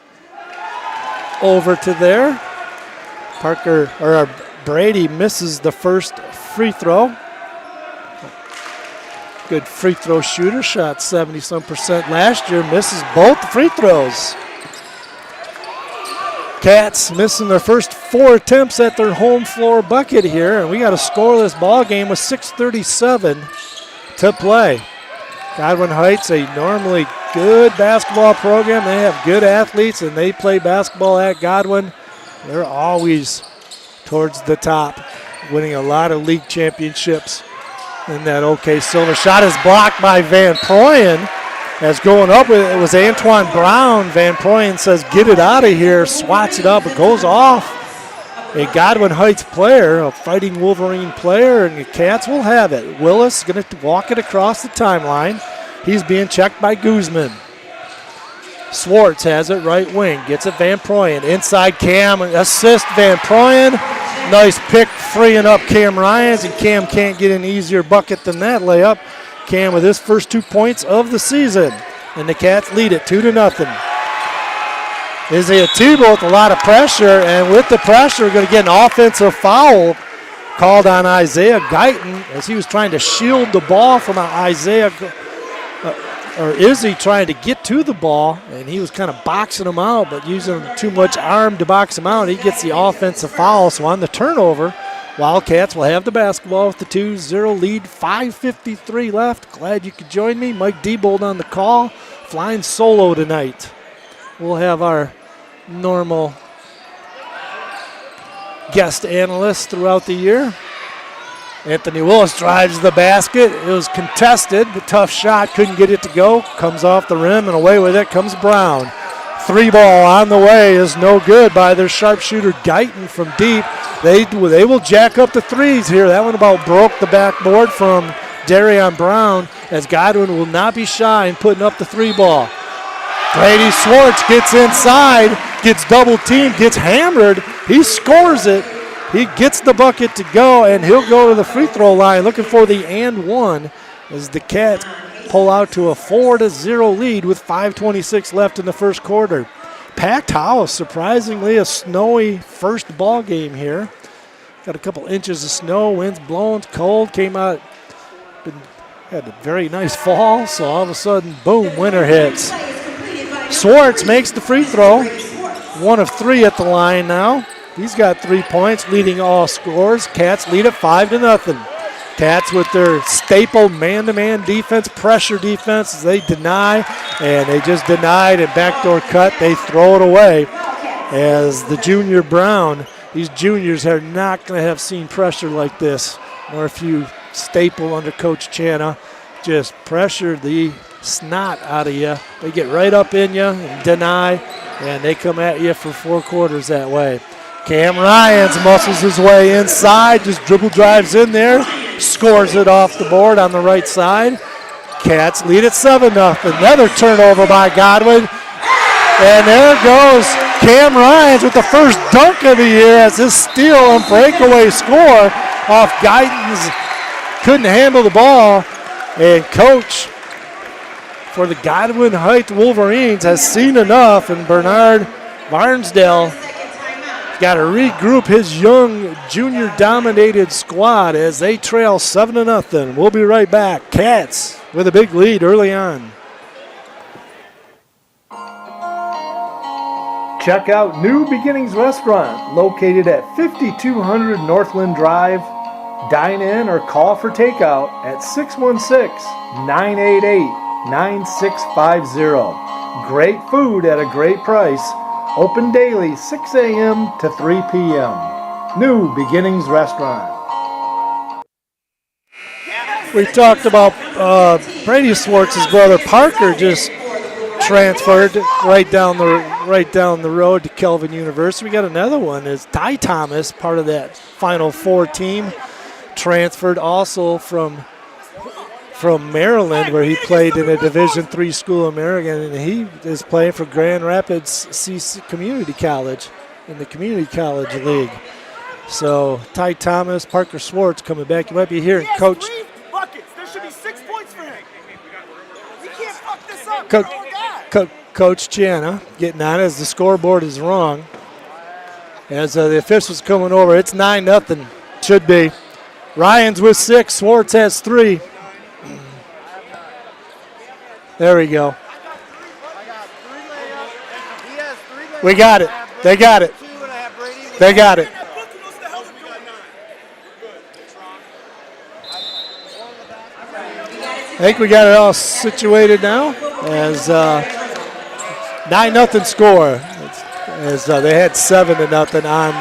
over to there. Brady misses the first free throw. Good free throw shooter, shot 70-some% last year, misses both free throws. Cats missing their first 4 attempts at their home floor bucket here, and we got a scoreless ball game with 6:37 to play. Godwin Heights, a normally good basketball program. They have good athletes, and they play basketball at Godwin. They're always towards the top winning a lot of league championships in that OK Silver. Shot is blocked by Van Proyen. As going up with it was Antoine Brown. Van Proyen says, get it out of here, swats it up. It goes off a Godwin Heights player, a Fighting Wolverine player, and the Cats will have it. Willis going to walk it across the timeline. He's being checked by Guzman. Swartz has it right wing, gets it Van Proyen. Inside Cam, assist Van Proyen. Nice pick, freeing up Cam Ryans, and Cam can't get an easier bucket than that layup. Cam with his first 2 points of the season, and the Cats lead it 2-0. Isaiah Tebow with a lot of pressure, and with the pressure, we're going to get an offensive foul called on Isaiah Guyton as he was trying to shield the ball from Isaiah, or Izzy trying to get to the ball, and he was kind of boxing him out, but using too much arm to box him out. He gets the offensive foul, so on the turnover, Wildcats will have the basketball with the 2-0 lead. 5:53 left. Glad you could join me. Mike Diebold on the call, flying solo tonight. We'll have our normal guest analysts throughout the year. Anthony Willis drives the basket. It was contested. The tough shot, couldn't get it to go. Comes off the rim, and away with it comes Brown. 3 ball on the way is no good by their sharpshooter Guyton from deep. They will jack up the threes here. That one about broke the backboard from Darian Brown, as Godwin will not be shy in putting up the 3 ball. Brady Swartz gets inside, gets double teamed, gets hammered. He scores it. He gets the bucket to go, and he'll go to the free throw line looking for the and one as the Cats pull out to a 4-0 lead with 5:26 left in the first quarter. Packed house, surprisingly a snowy first ball game here. Got a couple inches of snow, winds blowing, it's cold, came out, had a very nice fall, so all of a sudden, boom, winter hits. Swartz makes the free throw, 1 of 3 at the line now. He's got 3 points, leading all scores. Cats lead at 5-0. Cats with their staple man-to-man defense, pressure defense, as they deny, and they just denied and backdoor cut. They throw it away as the junior Brown. These juniors are not going to have seen pressure like this. Northview staple under Coach Chana. Just pressure the snot out of you. They get right up in you and deny, and they come at you for 4 quarters that way. Cam Ryans muscles his way inside, just dribble drives in there, scores it off the board on the right side. Cats lead at 7-0. Another turnover by Godwin. And there goes Cam Ryans with the first dunk of the year as his steal and breakaway score off Guyton's. Couldn't handle the ball. And coach for the Godwin Heights Wolverines has seen enough, and Bernard Varnsdale got to regroup his young junior-dominated squad as they trail 7-0. We'll be right back. Cats with a big lead early on. Check out New Beginnings Restaurant, located at 5200 Northland Drive. Dine in or call for takeout at 616-988-9650. Great food at a great price. Open daily 6 a.m. to 3 p.m. New Beginnings Restaurant. We talked about Brady Swartz's brother Parker just transferred right down the road to Kelvin University. We got another one. Is Ty Thomas, part of that Final Four team, transferred also from Maryland, where he played in a Division III school in Maryland, and he is playing for Grand Rapids Community College in the Community College League. So Ty Thomas, Parker Swartz coming back. You might be hearing Coach. There should be 6 points for him. We can't fuck this up. Coach Chana getting on as the scoreboard is wrong. As the officials coming over, it's 9-0. Should be. Ryans with 6. Swartz has 3. There we go. We got it. They got it. They got it. I think we got it all situated now as 9-0 score. As they had 7-0 on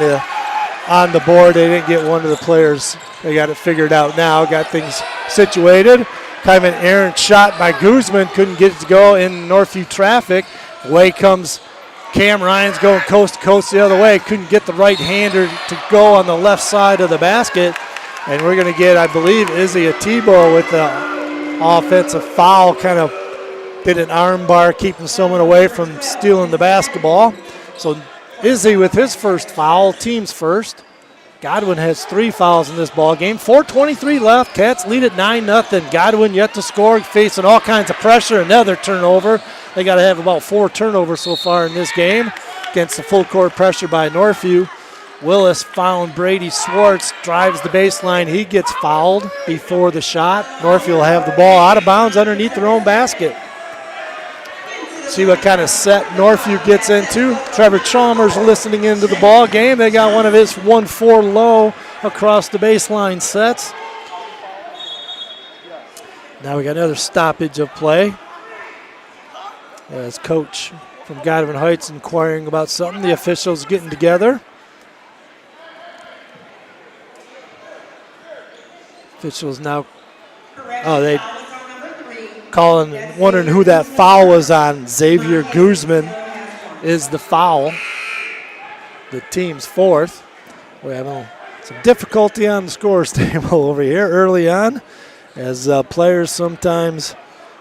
on the board. They didn't get one of the players. They got it figured out now, got things situated. Kind of an errant shot by Guzman. Couldn't get it to go in Northview traffic. Away comes Cam Ryan's going coast to coast the other way. Couldn't get the right-hander to go on the left side of the basket. And we're going to get, I believe, Izzy Atibo with the offensive foul. Kind of did an arm bar, keeping someone away from stealing the basketball. So Izzy with his first foul, team's first. Godwin has 3 fouls in this ball game. 4:23 left. Cats lead at 9-0. Godwin yet to score, facing all kinds of pressure. Another turnover. They got to have about 4 turnovers so far in this game against the full court pressure by Northview. Willis found Brady Swartz, drives the baseline. He gets fouled before the shot. Northview will have the ball out of bounds underneath their own basket. See what kind of set Northview gets into. Trevor Chalmers listening into the ball game. They got one of his 1-4 low across the baseline sets. Now we got another stoppage of play. As coach from Godwin Heights inquiring about something. The officials getting together. Officials now, they calling, wondering who that foul was on. Xavier Guzman is the foul. The team's 4th. We're having some difficulty on the scorer's table over here early on, as players sometimes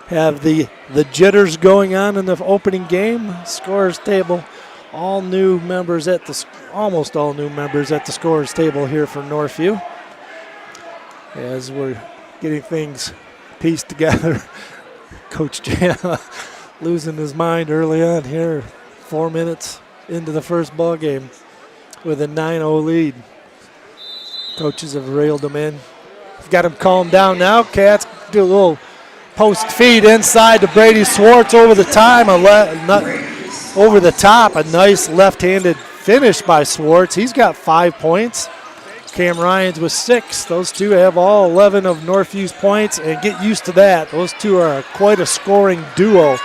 have the jitters going on in the opening game. Scorer's table, almost all new members at the scorer's table here for Northview. As we're getting things pieced together. Coach Chana losing his mind early on here, 4 minutes into the first ball game with a 9-0 lead. Coaches have railed him in. Got him calmed down now. Cats do a little post feed inside to Brady Swartz over the top. A nice left-handed finish by Swartz. He's got 5 points. Cam Ryans with 6. Those two have all 11 of Northview's points, and get used to that. Those two are quite a scoring duo.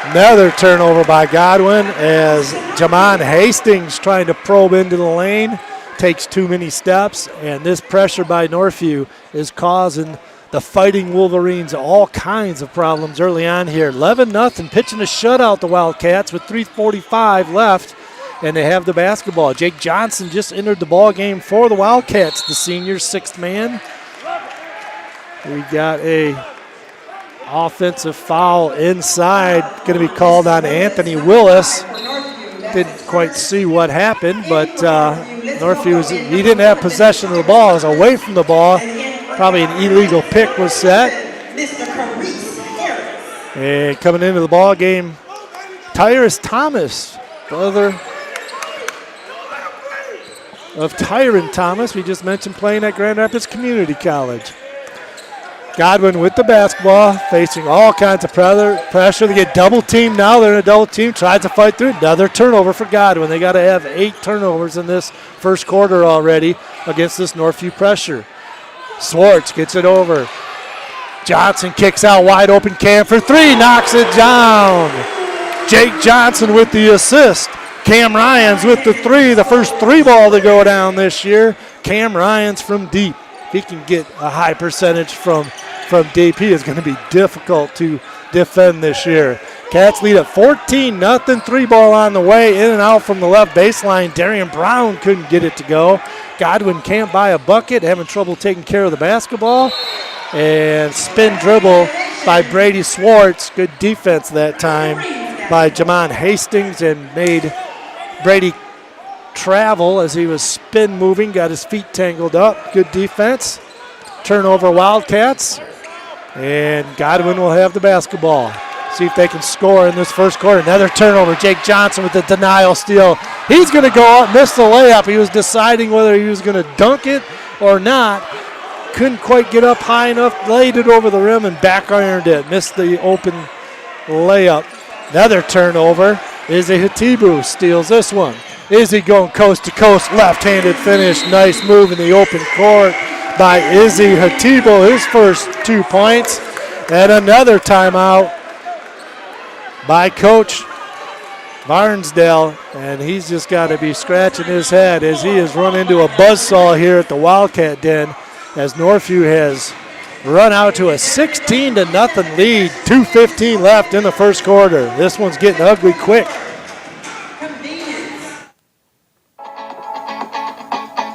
Another turnover by Godwin as Jamon Hastings trying to probe into the lane. Takes too many steps, and this pressure by Northview is causing the Fighting Wolverines all kinds of problems early on here. 11-0, pitching a shutout, the Wildcats, with 3:45 left. And they have the basketball. Jake Johnson just entered the ball game for the Wildcats, the senior 6th man. We got a offensive foul inside, going to be called on Anthony Willis. Didn't quite see what happened, but Northview, he didn't have possession of the ball. It was away from the ball. Probably an illegal pick was set. And coming into the ball game, Tyrus Thomas, brother of Tyron Thomas, we just mentioned, playing at Grand Rapids Community College. Godwin with the basketball, facing all kinds of pressure. They get double teamed now. They're in a double team, tries to fight through. Another turnover for Godwin. They got to have 8 turnovers in this first quarter already against this Northview pressure. Swartz gets it over. Johnson kicks out wide open. Cam for 3, knocks it down. Jake Johnson with the assist. Cam Ryans with the 3, the first 3 ball to go down this year. Cam Ryans from deep. If he can get a high percentage from deep, he is going to be difficult to defend this year. Cats lead at 14-0, 3 ball on the way, in and out from the left baseline. Darian Brown couldn't get it to go. Godwin can't buy a bucket, having trouble taking care of the basketball. And spin dribble by Brady Swartz. Good defense that time by Jamon Hastings, and made Brady travel as he was spin moving, got his feet tangled up. Good defense. Turnover Wildcats, and Godwin will have the basketball. See if they can score in this first quarter. Another turnover. Jake Johnson with the denial steal. He's going to go out, miss the layup. He was deciding whether he was going to dunk it or not. Couldn't quite get up high enough, laid it over the rim and back ironed it. Missed the open layup. Another turnover. Izzy Hatibu steals this one. Izzy going coast to coast, left-handed finish. Nice move in the open court by Izzy Hatibu, his first 2 points. And another timeout by Coach Varnsdale, and he's just got to be scratching his head as he has run into a buzzsaw here at the Wildcat Den as Northview has run out to a 16-0 lead. 2:15 left in the first quarter. This one's getting ugly quick.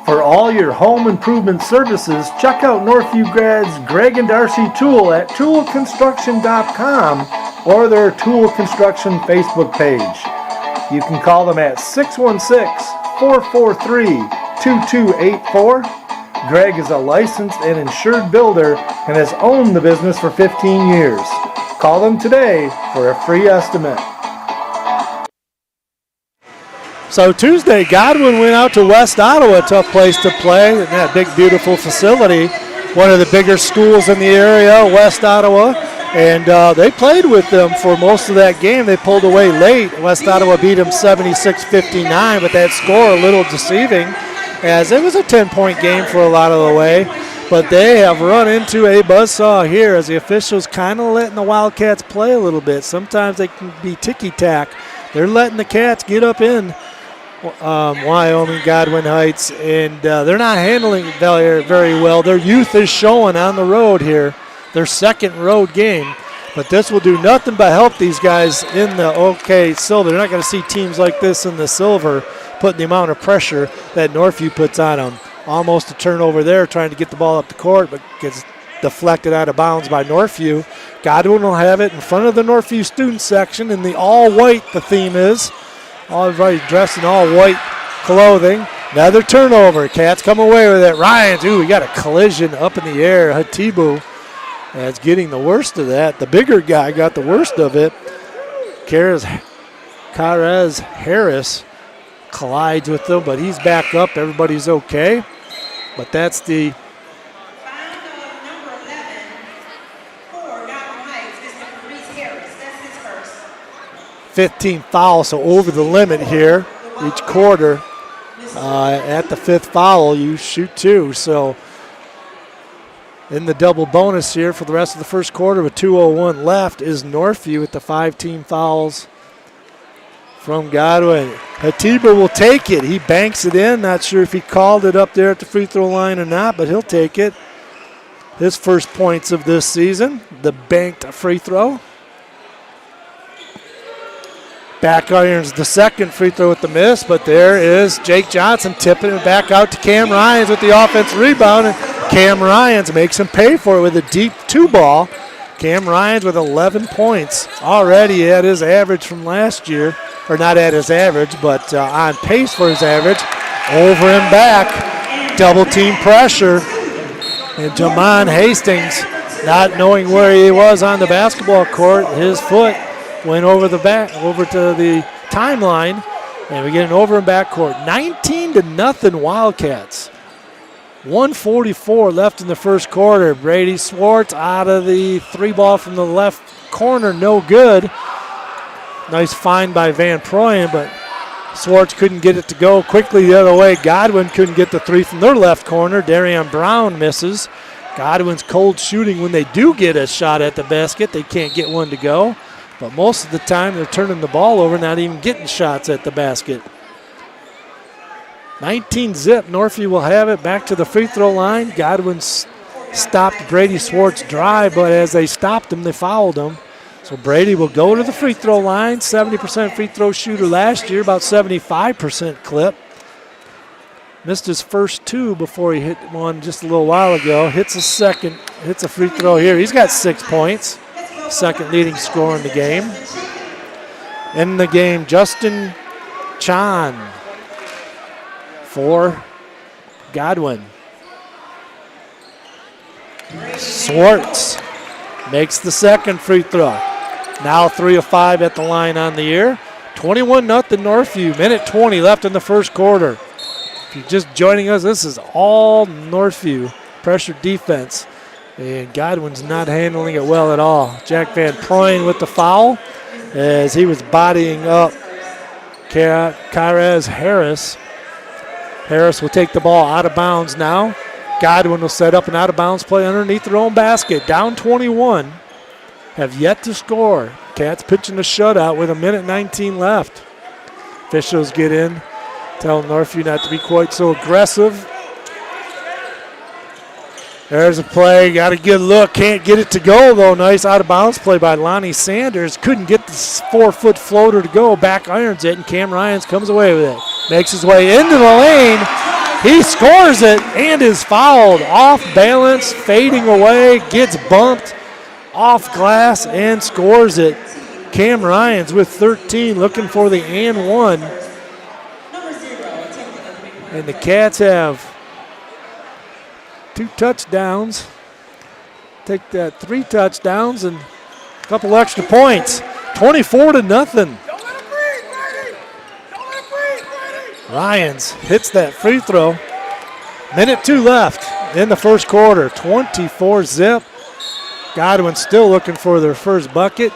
For all your home improvement services, check out Northview grads Greg and Darcy Tool at toolconstruction.com or their Tool Construction Facebook page. You can call them at 616-443-2284. Greg is a licensed and insured builder and has owned the business for 15 years. Call them today for a free estimate. So Tuesday, Godwin went out to West Ottawa, a tough place to play in that big, beautiful facility. One of the bigger schools in the area, West Ottawa. And they played with them for most of that game. They pulled away late. West Ottawa beat them 76-59, but that score a little deceiving as it was a 10-point game for a lot of the way. But they have run into a buzzsaw here as the officials kind of letting the Wildcats play a little bit. Sometimes they can be ticky-tack. They're letting the Cats get up in Wyoming, Godwin Heights, and they're not handling it very well. Their youth is showing on the road here. Their second road game, but this will do nothing but help these guys in the OK Silver. They're not going to see teams like this in the Silver putting the amount of pressure that Northview puts on them. Almost a turnover there trying to get the ball up the court, but gets deflected out of bounds by Northview. Godwin will have it in front of the Northview student section in the all-white, the theme is. Everybody dressed in all-white clothing. Another turnover. Cats come away with it. Ryans, we got a collision up in the air. Hatibu is getting the worst of that. The bigger guy got the worst of it. Karez Harris collides with them, but he's back up. Everybody's okay. But that's the Number 11 for Godwin Heights is Reese Harris. That's his first. 15th foul, so over the limit here each quarter. At the 5th foul, you shoot 2. So in the double bonus here for the rest of the first quarter with 2:01 left is Northview with the 5-team fouls from Godwin. Hatiba will take it. He banks it in. Not sure if he called it up there at the free throw line or not, but he'll take it. His first points of this season, the banked free throw. Back irons the second free throw with the miss, but there is Jake Johnson tipping it back out to Cam Ryans with the offensive rebound, and Cam Ryans makes him pay for it with a deep 2-ball. Cam Ryans with 11 points already at his average from last year, or not at his average, but on pace for his average. Over and back, double team pressure, and Jamon Hastings, not knowing where he was on the basketball court, his foot went over to the timeline, and we get an over and back court. 19-0 Wildcats. 1:44 left in the first quarter. Brady Swartz out of the 3-ball from the left corner, no good. Nice find by Van Proyen, but Swartz couldn't get it to go quickly the other way. Godwin couldn't get the 3 from their left corner. Darian Brown misses. Godwin's cold shooting when they do get a shot at the basket. They can't get one to go. But most of the time they're turning the ball over, not even getting shots at the basket. 19-zip, Northview will have it back to the free throw line. Godwin stopped Brady Swartz's drive, but as they stopped him, they fouled him. So Brady will go to the free throw line. 70% free throw shooter last year, about 75% clip. Missed his first 2 before he hit one just a little while ago. Hits a second, hits a free throw here. He's got 6 points. Second leading scorer in the game. In the game, Justin Chan for Godwin. Swartz makes the second free throw. Now 3 of 5 at the line on the year. 21-0 Northview. Minute 20 left in the first quarter. If you're just joining us, this is all Northview pressure defense. And Godwin's not handling it well at all. Jack Van Proyen with the foul as he was bodying up Karez Harris. Harris will take the ball out of bounds now. Godwin will set up an out-of-bounds play underneath their own basket. Down 21. Have yet to score. Cats pitching a shutout with a minute 19 left. Officials get in, tell Northview not to be quite so aggressive. There's a play, got a good look, can't get it to go though. Nice out of bounds play by Lonnie Sanders. Couldn't get the 4-foot floater to go, back irons it, and Cam Ryans comes away with it. Makes his way into the lane, he scores it and is fouled. Off balance, fading away, gets bumped off glass and scores it. Cam Ryans with 13, looking for the and one. And the Cats have 2 touchdowns. Take that, 3 touchdowns and a couple extra points. 24-0. Ryans hits that free throw. Minute 2 left in the first quarter. 24-zip. Godwin still looking for their first bucket.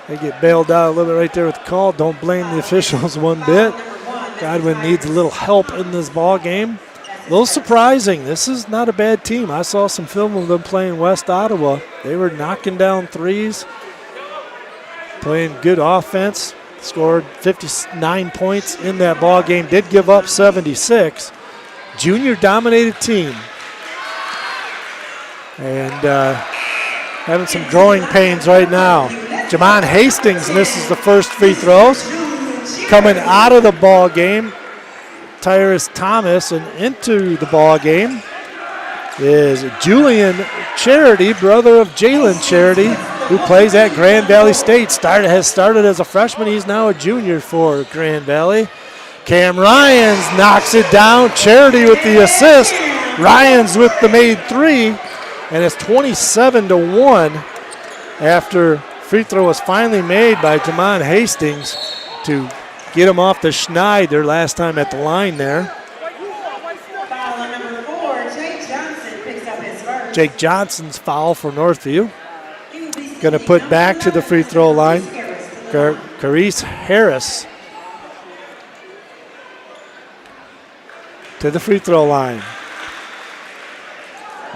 They get bailed out a little bit right there with the call. Don't blame the officials one bit. Godwin needs a little help in this ball game. A little surprising. This is not a bad team. I saw some film of them playing West Ottawa. They were knocking down threes, playing good offense. Scored 59 points in that ball game. Did give up 76. Junior-dominated team. And having some growing pains right now. Jamon Hastings misses the first free throws. Coming out of the ball game, Tyrus Thomas, and into the ball game is Julian Charity, brother of Jalen Charity, who plays at Grand Valley State. Has started as a freshman. He's now a junior for Grand Valley. Cam Ryans knocks it down. Charity with the assist. Ryans with the made 3, and it's 27-1 after free throw was finally made by Jamon Hastings to get him off the schneid their last time at the line there. Foul on number 4, Jake Johnson picks up his first. Jake Johnson's foul for Northview. Going to put back to the free throw line. Carice Harris to the free throw line.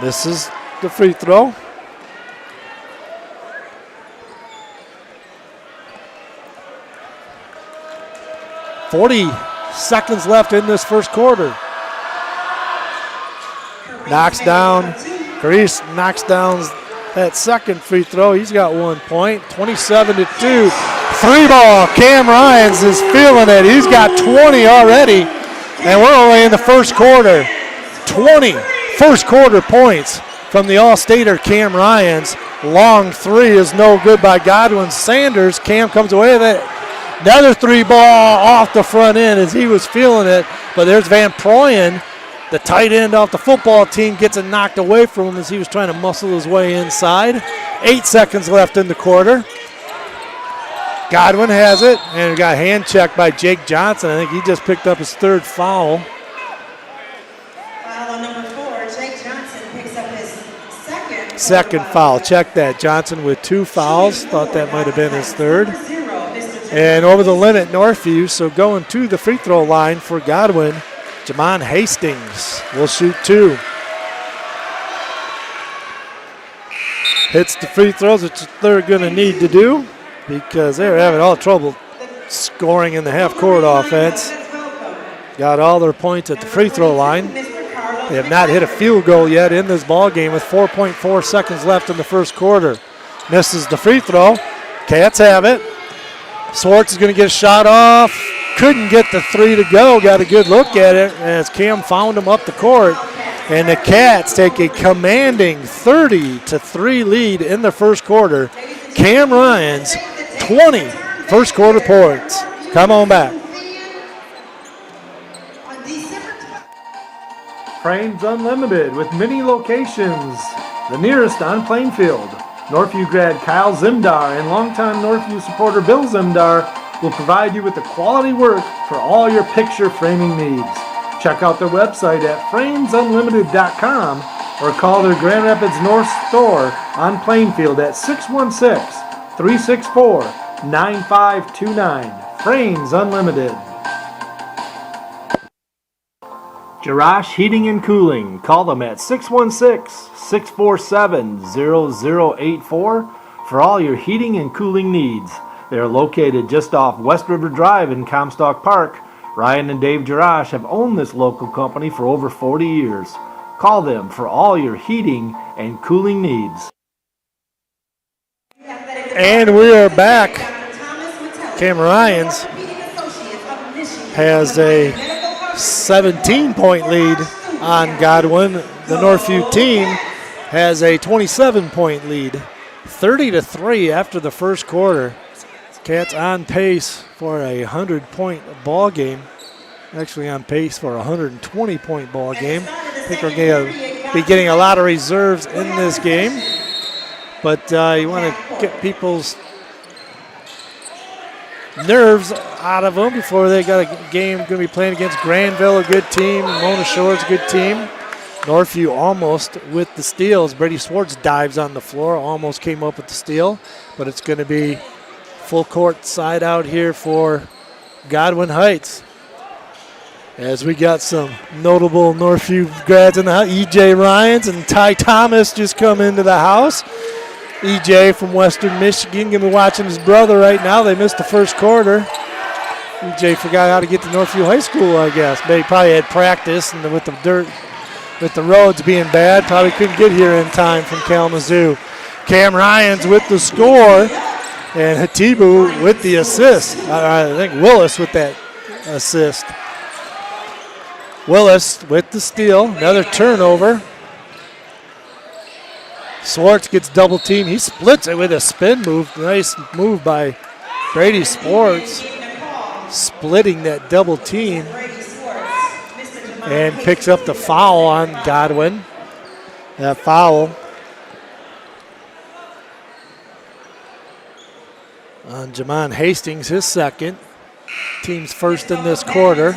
This is the free throw. .40 seconds left in this first quarter. Knocks down. Carice knocks down that second free throw. He's got 1 point. 27-2. 3-ball. Cam Ryans is feeling it. He's got 20 already. And we're only in the first quarter. 20 first quarter points from the All-Stater Cam Ryans. Long 3 is no good by Godwin Sanders. Cam comes away with it. Another 3-ball off the front end as he was feeling it. But there's Van Proyen, the tight end off the football team, gets it knocked away from him as he was trying to muscle his way inside. 8 seconds left in the quarter. Godwin has it, and we got hand checked by Jake Johnson. I think he just picked up his 3rd foul. Foul on number 4, Jake Johnson picks up his Second foul. Check that. Johnson with 2 fouls. Thought that might have been his 3rd. And over the limit, Northview, so going to the free throw line for Godwin, Jamon Hastings will shoot 2. Hits the free throws, which they're going to need to do because they're having all trouble scoring in the half-court offense. Got all their points at the free throw line. They have not hit a field goal yet in this ball game with 4.4 seconds left in the first quarter. Misses the free throw. Cats have it. Swartz is going to get a shot off. Couldn't get the 3 to go. Got a good look at it as Cam found him up the court. And the Cats take a commanding 30-3 lead in the first quarter. Cam Ryans, 20 first quarter points. Come on back. Frames Unlimited with many locations. The nearest on Plainfield. Northview grad Kyle Zimdar and longtime Northview supporter Bill Zimdar will provide you with the quality work for all your picture framing needs. Check out their website at framesunlimited.com or call their Grand Rapids North store on Plainfield at 616-364-9529. Frames Unlimited. Jarash Heating and Cooling. Call them at 616-647-0084 for all your heating and cooling needs. They are located just off West River Drive in Comstock Park. Ryan and Dave Jarash have owned this local company for over 40 years. Call them for all your heating and cooling needs. And we are back. Cam Ryans has a 17-point lead on Godwin. The Northview team has a 27-point lead, 30-3 after the first quarter. Cats on pace for a 100-point ball game. Actually on pace for a 120-point ball game. I think we're going to be getting a lot of reserves in this game. But you want to get people's nerves out of them before they got a game going to be playing against Granville, a good team. Mona Shore's a good team. Northview almost with the steals. Brady Swartz dives on the floor, almost came up with the steal. But it's going to be full court side out here for Godwin Heights. As we got some notable Northview grads in the house. E.J. Ryans and Ty Thomas just come into the house. E.J. from Western Michigan going to be watching his brother right now. They missed the first quarter. E.J. forgot how to get to Northview High School, I guess. Maybe probably had practice, and with the dirt, with the roads being bad, probably couldn't get here in time from Kalamazoo. Cam Ryans with the score, and Hatibu with the assist. I think Willis with that assist. Willis with the steal, another turnover. Swartz gets double teamed. He splits it with a spin move. Nice move by Brady Swartz, splitting that double team, and picks up the foul on Godwin. That foul on Jamon Hastings, his second. Team's first in this quarter.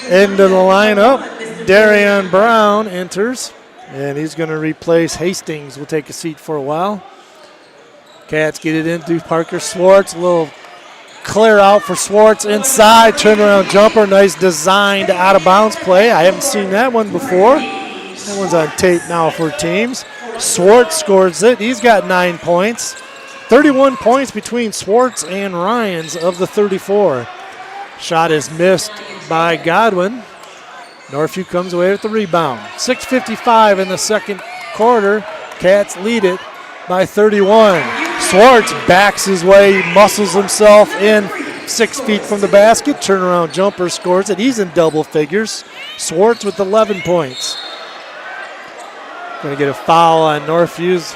Into the lineup, Darian Brown enters. And he's going to replace Hastings. We'll take a seat for a while. Cats get it into Parker Swartz. A little clear out for Swartz inside. Turnaround jumper. Nice designed out-of-bounds play. I haven't seen that one before. That one's on tape now for teams. Swartz scores it. He's got 9 points. 31 points between Swartz and Ryans of the 34. Shot is missed by Godwin. Northview comes away with the rebound. 6:55 in the second quarter. Cats lead it by 31. Swartz backs his way, muscles himself in 6 feet from the basket. Turnaround jumper scores it. He's in double figures. Swartz with 11 points. Going to get a foul on Northview's.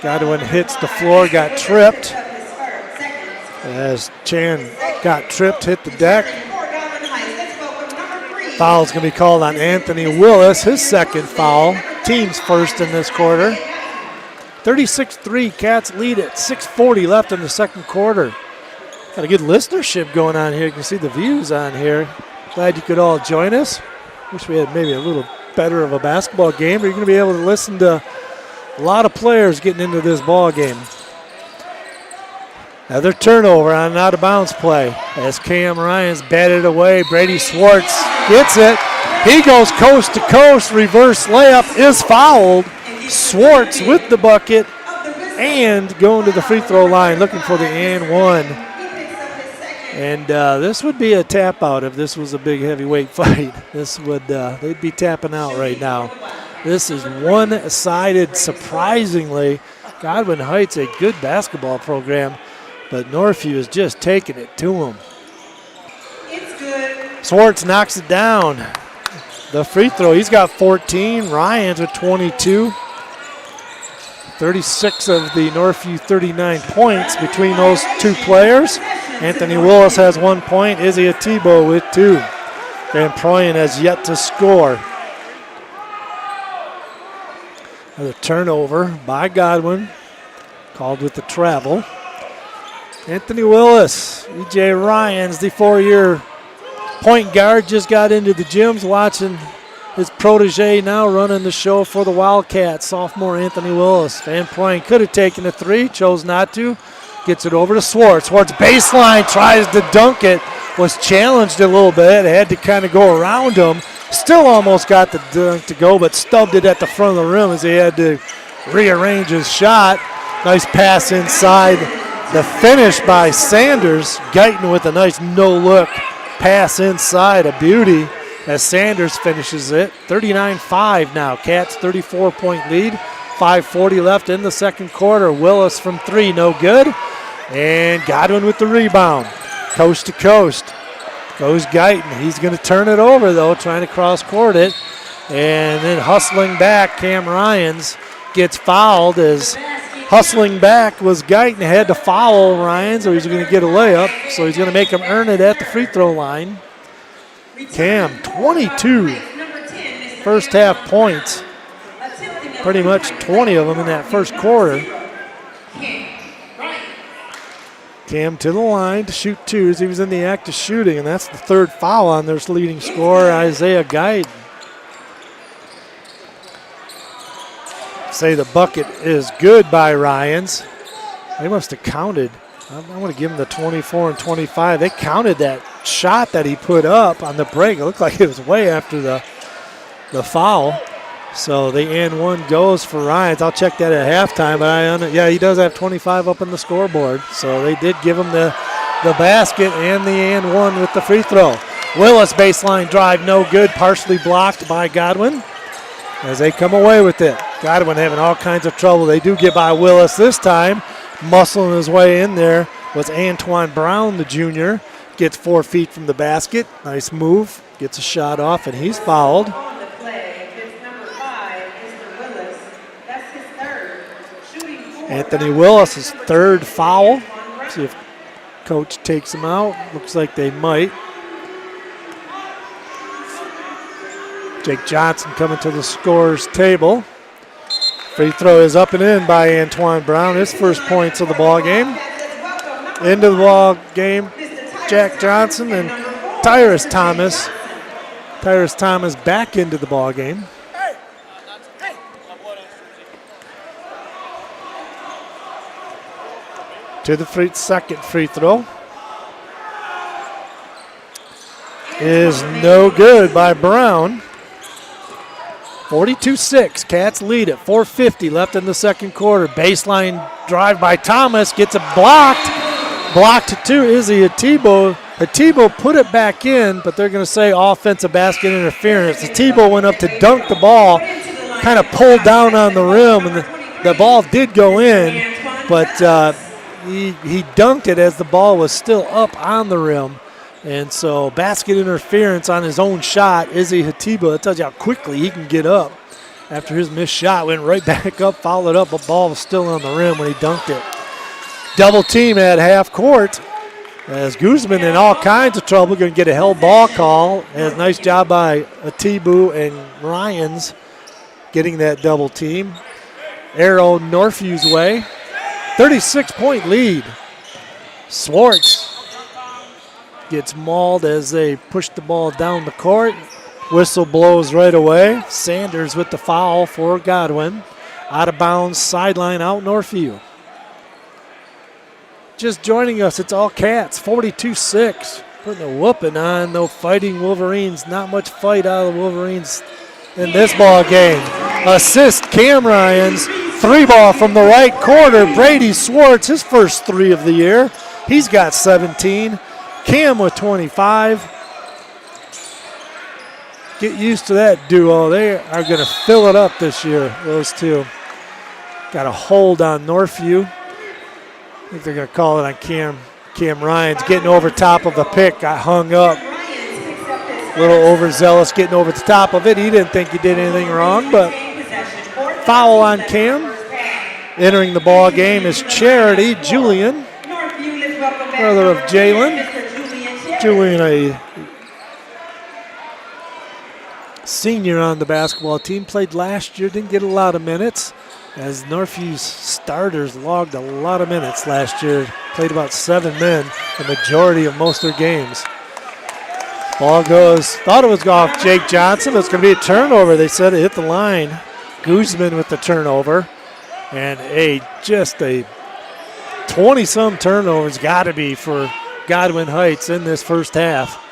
Godwin hits the floor, got tripped. As Chan got tripped, hit the deck. Foul's going to be called on Anthony Willis, his second foul. Team's first in this quarter. 36-3, Cats lead it. 6:40 left in the second quarter. Got a good listenership going on here. You can see the views on here. Glad you could all join us. Wish we had maybe a little better of a basketball game, but you're going to be able to listen to a lot of players getting into this ball game. Another turnover on an out-of-bounds play as Cam Ryans batted away. Brady Swartz gets it. He goes coast to coast. Reverse layup is fouled. Swartz with the bucket and going to the free throw line looking for the and one. And this would be a tap out if this was a big heavyweight fight. This would they'd be tapping out right now. This is one-sided, surprisingly. Godwin Heights, a good basketball program, but Northview is just taking it to him. Swartz knocks it down. The free throw, he's got 14. Ryans with 22. 36 of the Northview 39 points between those two players. Anthony Willis has 1 point. Izzy Atibo with 2. Van Proyen has yet to score. Another turnover by Godwin. Called with the travel. Anthony Willis, E.J. Ryans, the 4-year point guard, just got into the gyms watching his protege now running the show for the Wildcats. Sophomore Anthony Willis. Van Proyen could have taken a 3, chose not to. Gets it over to Swartz. Swartz baseline, tries to dunk it. Was challenged a little bit. Had to kind of go around him. Still almost got the dunk to go, but stubbed it at the front of the rim as he had to rearrange his shot. Nice pass inside The finish by Sanders. Guyton with a nice no-look pass inside, a beauty as Sanders finishes it. 39-5 now. Cats 34-point lead. 5:40 left in the second quarter. Willis from three, no good. And Godwin with the rebound. Coast to coast. Goes Guyton. He's going to turn it over, though, trying to cross-court it. And then hustling back, Cam Ryans gets fouled as hustling back was Guyton. Had to foul Ryans or he's going to get a layup. So he's going to make him earn it at the free throw line. Cam, 22 first half points. Pretty much 20 of them in that first quarter. Cam to the line to shoot twos. He was in the act of shooting, and that's the third foul on their leading scorer, Isaiah Guyton. Say the bucket is good by Ryans. They must have counted. I'm going to give him the 24 and 25. They counted that shot that he put up on the break. It looked like it was way after the foul. So the and one goes for Ryans. I'll check that at halftime, but he does have 25 up on the scoreboard. So they did give him the basket and the and one with the free throw. Willis baseline drive, no good, partially blocked by Godwin as they come away with it. Godwin having all kinds of trouble. They do get by Willis this time. Muscling his way in there was Antoine Brown, the junior. Gets 4 feet from the basket. Nice move. Gets a shot off, and he's fouled. Anthony Willis' third foul. See if coach takes him out. Looks like they might. Jake Johnson coming to the scorer's table. Free throw is up and in by Antoine Brown. His first points of the ball game. Into the ball game, Jack Johnson and Tyrus Thomas. Tyrus Thomas back into the ball game. To the second free throw. Is no good by Brown. 42-6. Cats lead at 4:50 left in the second quarter. Baseline drive by Thomas. Gets it blocked. Blocked to Izzy Hatibo. Hatibo put it back in, but they're going to say offensive basket interference. Hatibo went up to dunk the ball, kind of pulled down on the rim, and the ball did go in, but he dunked it as the ball was still up on the rim. And so basket interference on his own shot. Izzy Hatiba, that tells you how quickly he can get up. After his missed shot, went right back up, fouled it up, but ball was still on the rim when he dunked it. Double team at half court as Guzman in all kinds of trouble. Going to get a held ball call. And nice job by Atibu and Ryans getting that double team. Arrow Northview's way. 36-point lead. Swartz gets mauled as they push the ball down the court. Whistle blows right away. Sanders with the foul for Godwin. Out of bounds, sideline out Northview. Just joining us, it's all Cats, 42-6. Putting a whooping on the Fighting Wolverines. Not much fight out of the Wolverines in this ball game. Assist Cam Ryans. 3-ball from the right corner. Brady Swartz, his first 3 of the year. He's got 17. Cam with 25. Get used to that duo. They are going to fill it up this year, those two. Got a hold on Northview. I think they're going to call it on Cam Ryans. Getting over top of a pick, got hung up. A little overzealous getting over the top of it. He didn't think he did anything wrong, but foul on Cam. Entering the ball game is Charity Julian, brother of Jalen. Julian, a senior on the basketball team, played last year, didn't get a lot of minutes, as Northview's starters logged a lot of minutes last year, played about 7 men, the majority of most of their games. Ball goes, thought it was off Jake Johnson, but it's going to be a turnover. They said it hit the line. Guzman with the turnover, and just a 20-some turnovers got to be for Godwin Heights in this first half,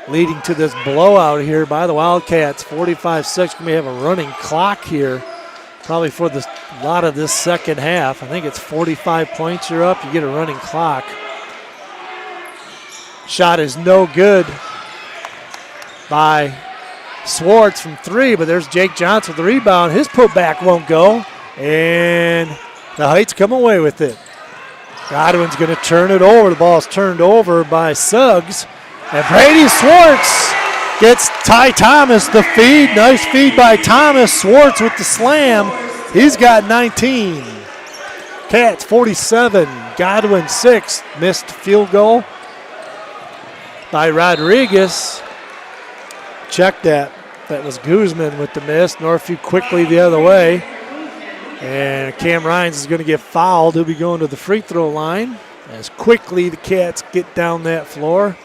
leading to this blowout here by the Wildcats. 45-6. We have a running clock here probably for a lot of this second half. I think it's 45 points you're up. You get a running clock. Shot is no good by Swartz from 3, but there's Jake Johnson with the rebound. His putback won't go, and the Heights come away with it. Godwin's going to turn it over. The ball's turned over by Suggs, and Brady Swartz gets Ty Thomas the feed. Nice feed by Thomas. Swartz with the slam. He's got 19. Cats 47, Godwin 6. Missed field goal by Rodriguez. Check that. That was Guzman with the miss. Northview quickly the other way. And Cam Ryans is going to get fouled. He'll be going to the free throw line as quickly the Cats get down that floor.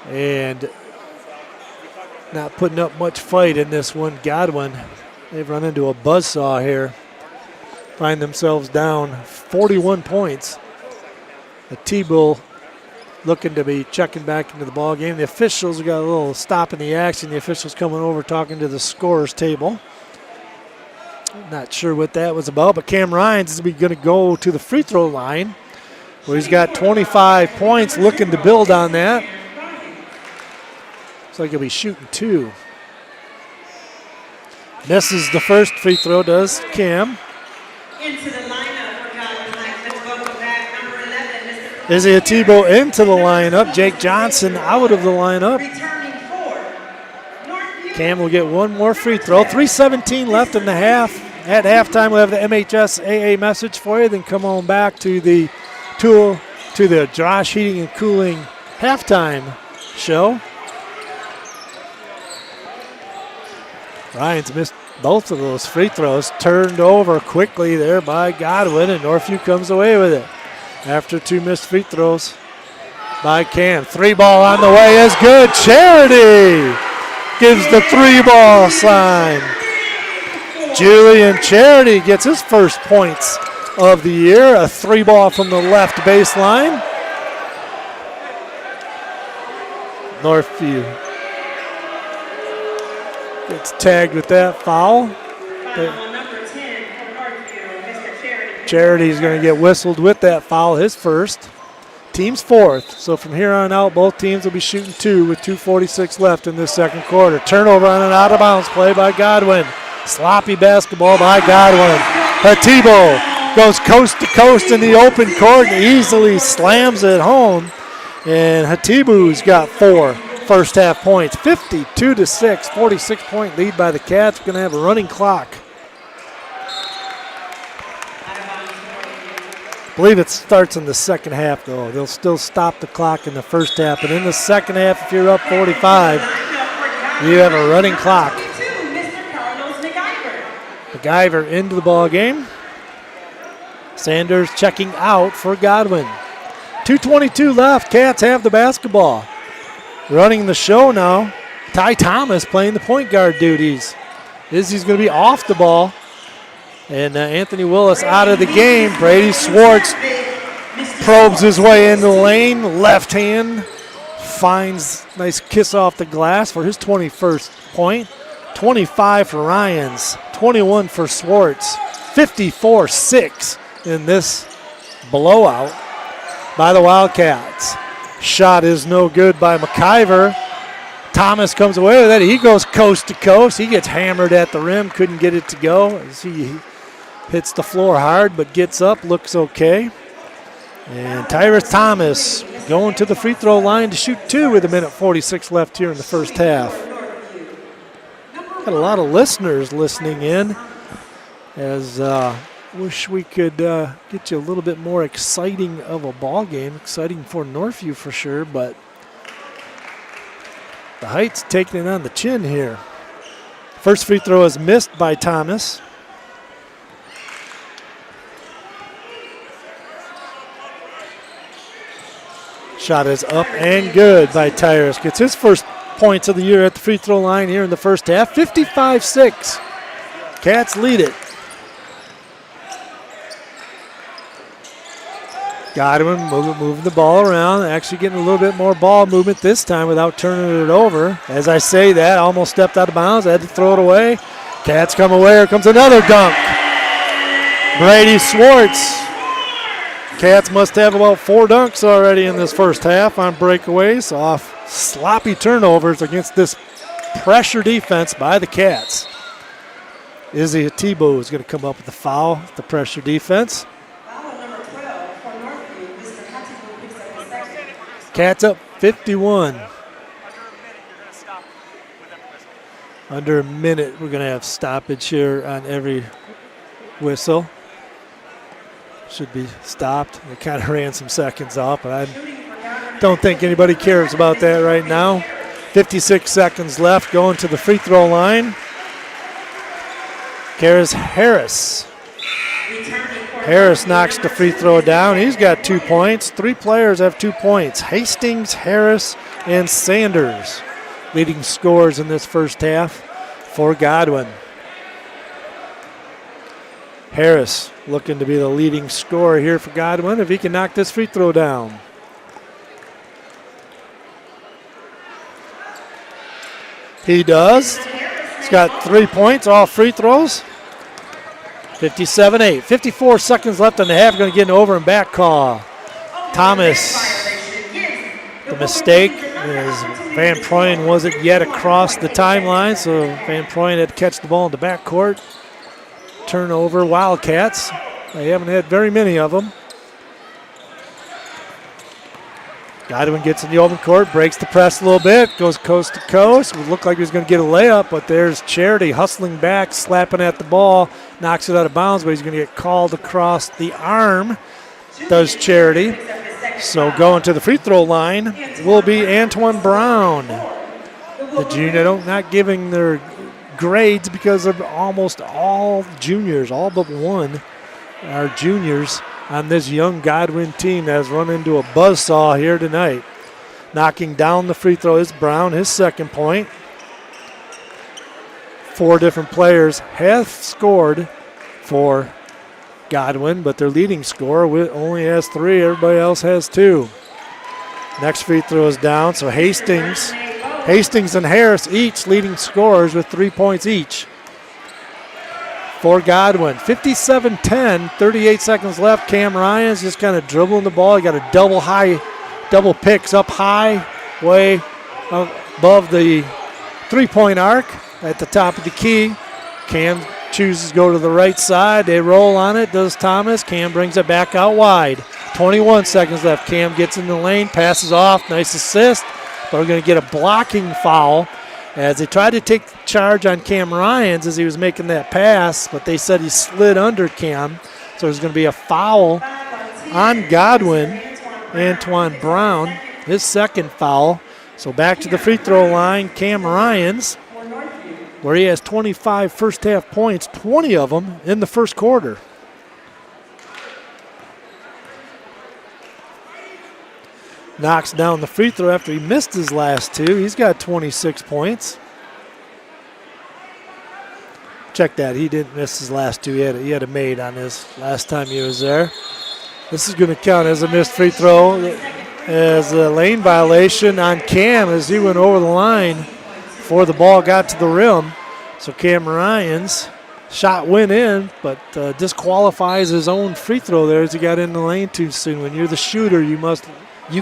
And not putting up much fight in this one. Godwin, they've run into a buzzsaw here. Find themselves down 41 points. The T-Bull looking to be checking back into the ball game. The officials got a little stop in the action. The officials coming over talking to the scorers table. Not sure what that was about, but Cam Ryans is going to go to the free throw line where he's got 25 points, looking to build on that. Looks like he'll be shooting 2. Misses the first free throw, does Cam. Into the lineup for Godwin. Let's welcome back number 11, Mr. Izzy Atibo into the lineup. Jake Johnson out of the lineup. Returning for Northview. Cam will get one more free throw. 3:17 left in the half. At halftime, we'll have the MHSAA message for you. Then come on back to the Josh Heating and Cooling halftime show. Ryans missed both of those free throws. Turned over quickly there by Godwin, and Northview comes away with it after 2 missed free throws by Cam. 3-ball on the way is good. Charity gives the 3-ball sign. Julian Charity gets his first points of the year. A 3-ball from the left baseline. Northview gets tagged with that foul. Number 10 for Northview, Mr. Charity. Charity's going to get whistled with that foul, his first. Team's 4th. So from here on out, both teams will be shooting 2 with 2:46 left in this second quarter. Turnover on an out-of-bounds play by Godwin. Sloppy basketball by Godwin. Atibo goes coast to coast in the open court and easily slams it home. And Hatibu's got 4 first half points. 52-6, 46-point lead by the Cats. Going to have a running clock. I believe it starts in the second half, though. They'll still stop the clock in the first half. But in the second half, if you're up 45, you have a running clock. McIver into the ball game. Sanders checking out for Godwin. 2:22 left. Cats have the basketball. Running the show now. Ty Thomas playing the point guard duties. Izzy's going to be off the ball. And Anthony Willis out of the game. Brady Swartz probes his way into the lane. Left hand finds nice kiss off the glass for his 21st point. 25 for Ryans. 21 for Swartz. 54-6 in this blowout by the Wildcats. Shot is no good by McIver. Thomas comes away with it. He goes coast to coast. He gets hammered at the rim. Couldn't get it to go as he hits the floor hard, but gets up, looks okay. And Tyrus Thomas going to the free throw line to shoot 2 with 1:46 left here in the first half. Got a lot of listeners listening in, as wish we could get you a little bit more exciting of a ball game. Exciting for Northview for sure, but the Heights taking it on the chin here. First free throw is missed by Thomas. Shot is up and good by Tyrus. Gets his first points of the year at the free throw line here in the first half. 55-6. Cats lead it. Godwin moving the ball around. Actually getting a little bit more ball movement this time without turning it over. As I say that, almost stepped out of bounds. I had to throw it away. Cats come away. Here comes another dunk. Brady Swartz. Cats must have about 4 dunks already in this first half on breakaways off sloppy turnovers against this pressure defense by the Cats. Izzy Atibo is going to come up with the foul, the pressure defense. Foul number 12 for Northview. Mr. Hatibu picks up his second. Cats up 51. Under a minute, we're going to have stoppage here on every whistle. Should be stopped. They kind of ran some seconds off, but I don't think anybody cares about that right now. 56 seconds left, going to the free throw line. Here's Harris. Harris knocks the free throw down. He's got 2 points. 3 players have 2 points. Hastings, Harris, and Sanders leading scorers in this first half for Godwin. Harris looking to be the leading scorer here for Godwin if he can knock this free throw down. He does. He's got 3 points, all free throws. 57-8. 54 seconds left in the half. Going to get an over and back call. Thomas. The mistake is Van Proyen wasn't yet across the timeline, so Van Proyen had to catch the ball in the backcourt. Turnover, Wildcats. They haven't had very many of them. Godwin gets in the open court, breaks the press a little bit, goes coast to coast. It looked like he was going to get a layup, but there's Charity hustling back, slapping at the ball, knocks it out of bounds, but he's going to get called across the arm, does Charity. So going to the free throw line will be Antoine Brown. The junior not giving their grades because they're almost all juniors, all but one are juniors on this young Godwin team that has run into a buzzsaw here tonight. Knocking down the free throw is Brown, his second point. 4 different players have scored for Godwin, but their leading scorer only has 3. Everybody else has 2. Next free throw is down, so Hastings and Harris each leading scorers with 3 points each for Godwin. 57-10, 38 seconds left. Cam Ryan's just kind of dribbling the ball. He got a double picks up high, way above the 3-point arc at the top of the key. Cam chooses to go to the right side. They roll on it, does Thomas. Cam brings it back out wide. 21 seconds left. Cam gets in the lane, passes off. Nice assist. But we're going to get a blocking foul as they tried to take charge on Cam Ryans as he was making that pass, but they said he slid under Cam. So there's going to be a foul on Godwin. Antoine Brown, his second foul. So back to the free throw line, Cam Ryans, where he has 25 first half points, 20 of them in the first quarter. Knocks down the free throw after he missed his last 2. He's got 26 points. Check that. He didn't miss his last 2. He had a made on his last time he was there. This is going to count as a missed free throw, as a lane violation on Cam as he went over the line before the ball got to the rim. So Cam Ryan's shot went in, but disqualifies his own free throw there as he got in the lane too soon. When you're the shooter, you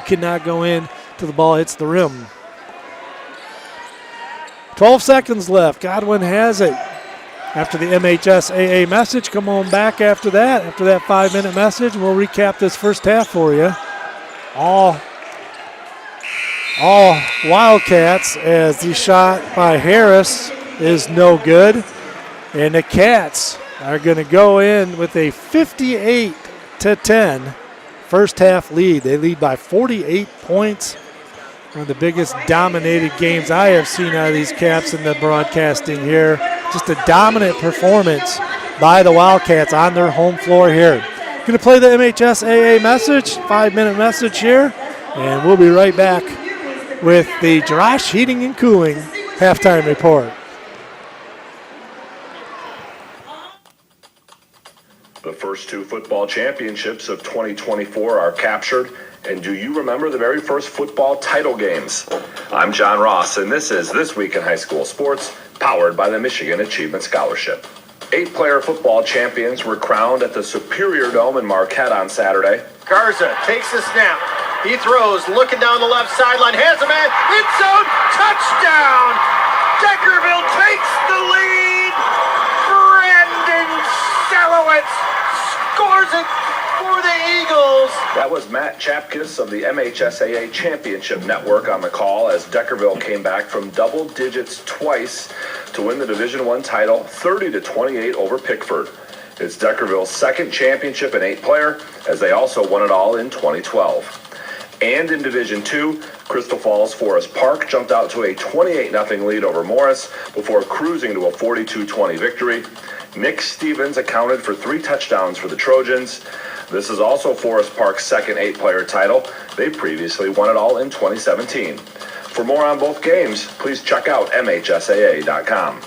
cannot go in till the ball hits the rim. 12 seconds left. Godwin has it. After the MHSAA message, come on back after that 5-minute message, and we'll recap this first half for you. All Wildcats, as the shot by Harris is no good. And the Cats are going to go in with a 58-10 first half lead. They lead by 48 points. One of the biggest dominated games I have seen out of these Caps in the broadcasting here. Just a dominant performance by the Wildcats on their home floor here. Going to play the MHSAA message, 5-minute message here, and we'll be right back with the Jerash Heating and Cooling halftime report. The first 2 football championships of 2024 are captured. And do you remember the very first football title games? I'm John Ross, and this is This Week in High School Sports, powered by the Michigan Achievement Scholarship. 8-player football champions were crowned at the Superior Dome in Marquette on Saturday. Garza takes the snap. He throws, looking down the left sideline, has a man, end zone, touchdown! Deckerville takes the lead. Brandon Salowitz scores it for the Eagles. That was Matt Chapkus of the MHSAA Championship Network on the call as Deckerville came back from double digits twice to win the Division I title 30-28 over Pickford. It's Deckerville's second championship in 8-player, as they also won it all in 2012. And in Division II, Crystal Falls Forest Park jumped out to a 28-0 lead over Morris before cruising to a 42-20 victory. Nick Stevens accounted for 3 touchdowns for the Trojans. This is also Forest Park's second 8-player title. They previously won it all in 2017. For more on both games, please check out MHSAA.com.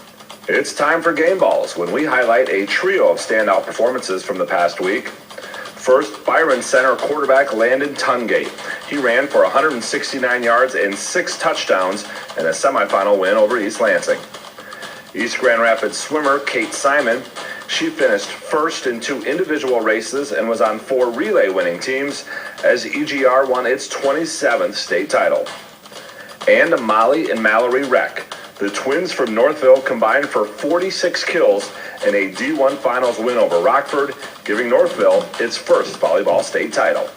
It's time for Game Balls, when we highlight a trio of standout performances from the past week. First, Byron Center quarterback Landon Tungate. He ran for 169 yards and 6 touchdowns in a semifinal win over East Lansing. East Grand Rapids swimmer Kate Simon, she finished first in 2 individual races and was on 4 relay winning teams as EGR won its 27th state title. And Molly and Mallory Reck. The twins from Northview combined for 46 kills in a D1 Finals win over Rockford, giving Northview its first volleyball state title.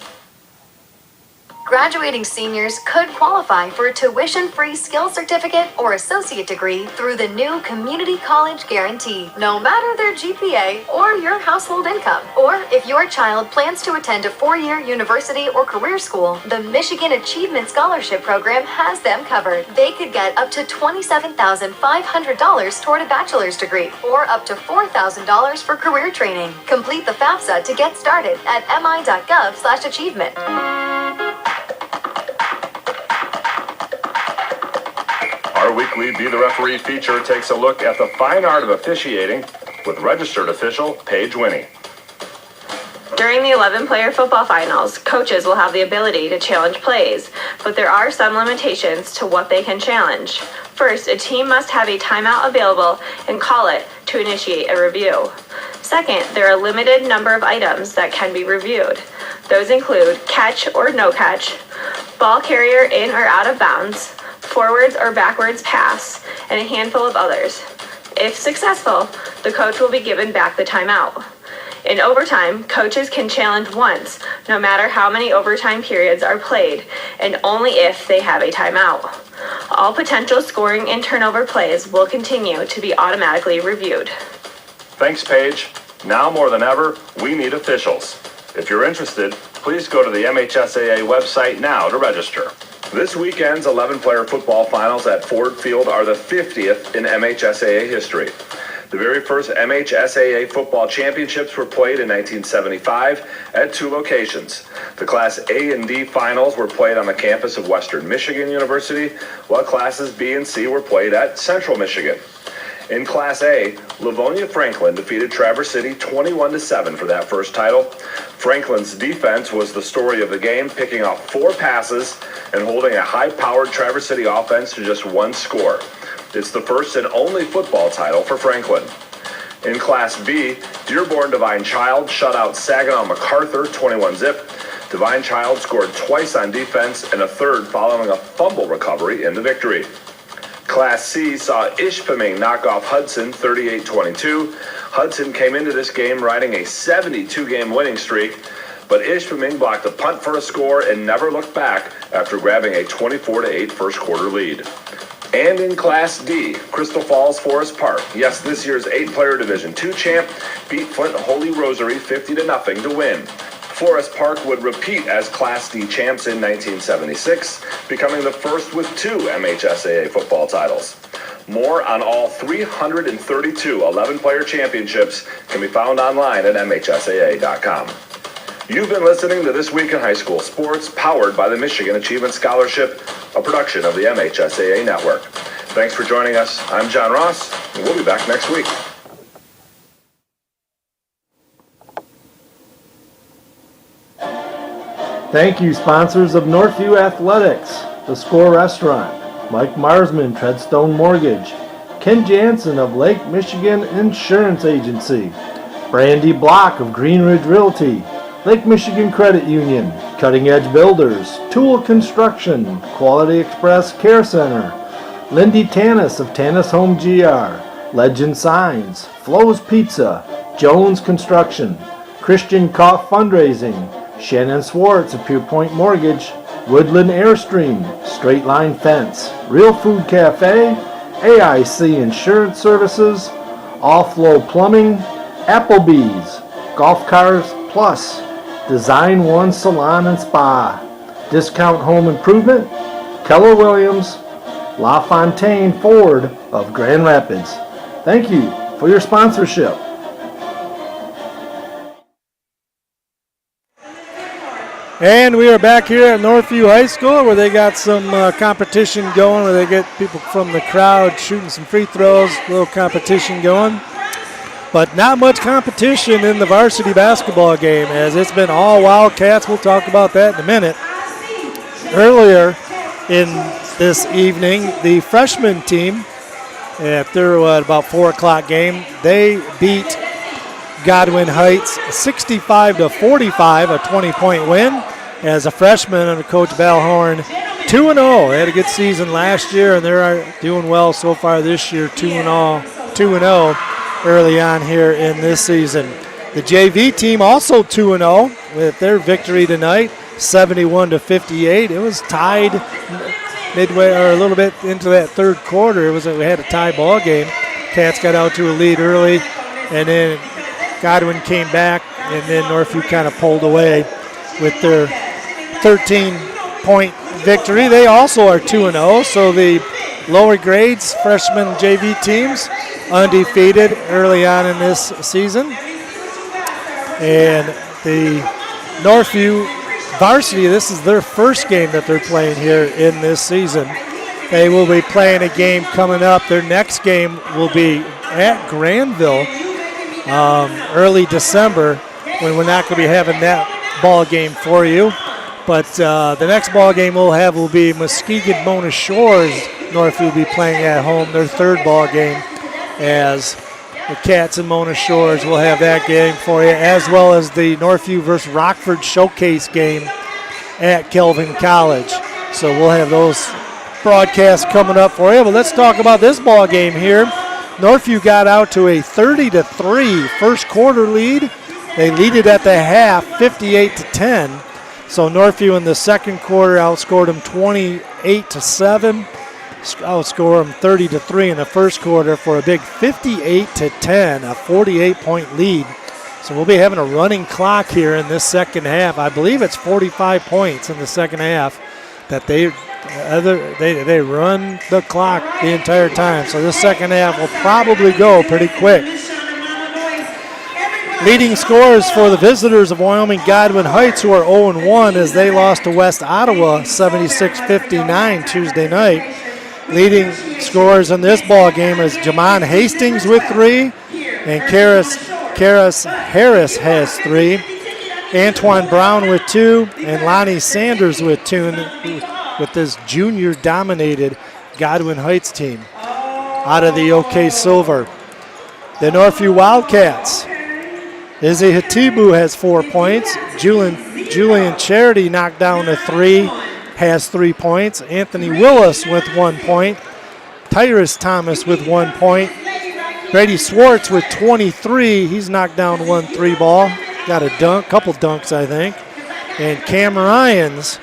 Graduating seniors could qualify for a tuition-free skills certificate or associate degree through the new Community College Guarantee, no matter their GPA or your household income. Or if your child plans to attend a 4-year university or career school, the Michigan Achievement Scholarship Program has them covered. They could get up to $27,500 toward a bachelor's degree or up to $4,000 for career training. Complete the FAFSA to get started at mi.gov/achievement. Our weekly Be the Referee feature takes a look at the fine art of officiating with registered official Paige Winnie. During the 11-player football finals, coaches will have the ability to challenge plays, but there are some limitations to what they can challenge. First, a team must have a timeout available and call it to initiate a review. Second, there are a limited number of items that can be reviewed. Those include catch or no catch, ball carrier in or out of bounds, forwards or backwards pass, and a handful of others. If successful, the coach will be given back the timeout. In overtime, coaches can challenge once, no matter how many overtime periods are played, and only if they have a timeout. All potential scoring and turnover plays will continue to be automatically reviewed. Thanks, Paige. Now more than ever, we need officials. If you're interested, please go to the MHSAA website now to register. This weekend's 11-player football finals at Ford Field are the 50th in MHSAA history. The very first MHSAA football championships were played in 1975 at 2 locations. The Class A and D finals were played on the campus of Western Michigan University, while Classes B and C were played at Central Michigan. In Class A, Livonia Franklin defeated Traverse City 21-7 for that first title. Franklin's defense was the story of the game, picking off 4 passes and holding a high-powered Traverse City offense to just 1 score. It's the first and only football title for Franklin. In Class B, Dearborn Divine Child shut out Saginaw MacArthur 21-zip. Divine Child scored twice on defense and a third following a fumble recovery in the victory. Class C saw Ishpeming knock off Hudson 38-22. Hudson came into this game riding a 72-game winning streak, but Ishpeming blocked a punt for a score and never looked back after grabbing a 24-8 first quarter lead. And in Class D, Crystal Falls Forest Park, yes, this year's 8-player Division II champ, beat Flint Holy Rosary 50-0 to win. Forest Park would repeat as Class D champs in 1976, becoming the first with 2 MHSAA football titles. More on all 332 11-player championships can be found online at MHSAA.com. You've been listening to This Week in High School Sports, powered by the Michigan Achievement Scholarship, a production of the MHSAA Network. Thanks for joining us. I'm John Ross, and we'll be back next week. Thank you, sponsors of Northview Athletics, The Score Restaurant, Mike Marsman, Treadstone Mortgage, Ken Jansen of Lake Michigan Insurance Agency, Brandy Block of Green Ridge Realty, Lake Michigan Credit Union, Cutting Edge Builders, Tool Construction, Quality Express Care Center, Lindy Tanis of Tanis Home GR, Legend Signs, Flo's Pizza, Jones Construction, Christian Koff Fundraising, Shannon Swartz of Pure Point Mortgage, Woodland Airstream, Straight Line Fence, Real Food Cafe, AIC Insurance Services, All Flow Plumbing, Applebee's, Golf Cars Plus, Design One Salon and Spa, Discount Home Improvement, Keller Williams, LaFontaine Ford of Grand Rapids. Thank you for your sponsorship. And we are back here at Northview High School where they got some competition going, where they get people from the crowd shooting some free throws, a little competition going. But not much competition in the varsity basketball game, as it's been all Wildcats. We'll talk about that in a minute. Earlier in this evening, the freshman team, after about 4 o'clock game, they beat Godwin Heights 65-45, a 20-point win. As a freshman under Coach Balhorn, 2-0. They had a good season last year, and they're doing well so far this year, 2-0 early on here in this season. The JV team also 2-0 with their victory tonight, 71-58. It was tied midway or a little bit into that third quarter. We had a tie ball game. Cats got out to a lead early, and then Godwin came back, and then Northview kind of pulled away with their 13-point victory. They also are 2-0, so the lower grades freshman JV teams undefeated early on in this season. And the Northview varsity, this is their first game that they're playing here in this season. They will be playing a game coming up. Their next game will be at Granville early December, when we're not going to be having that ball game for you. But the next ball game we'll have will be Muskegon Mona Shores. Northview will be playing at home, their third ball game, as the Cats and Mona Shores will have that game for you, as well as the Northview versus Rockford showcase game at Kelvin College. So we'll have those broadcasts coming up for you. But let's talk about this ball game here. Northview got out to a 30-3 first quarter lead. They lead it at the half, 58-10. So Northview in the second quarter outscored them 28-7. Outscored them 30-3 in the first quarter for a big 58-10, a 48-point lead. So we'll be having a running clock here in this second half. I believe it's 45 points in the second half that they run the clock the entire time. So this second half will probably go pretty quick. Leading scorers for the visitors of Wyoming Godwin Heights, who are 0-1 as they lost to West Ottawa 76-59 Tuesday night. Leading scorers in this ball game is Jamon Hastings with 3, and Karis Harris has 3. Antoine Brown with 2, and Lonnie Sanders with 2, with this junior-dominated Godwin Heights team out of the OK Silver. The Northview Wildcats. Izzy Hatibu has 4 points. Julian Charity knocked down a 3, has 3 points. Anthony Willis with 1 point. Tyrus Thomas with 1 point. Brady Swartz with 23. He's knocked down 1 3-ball. Got a couple dunks, I think. And Cam Ryans,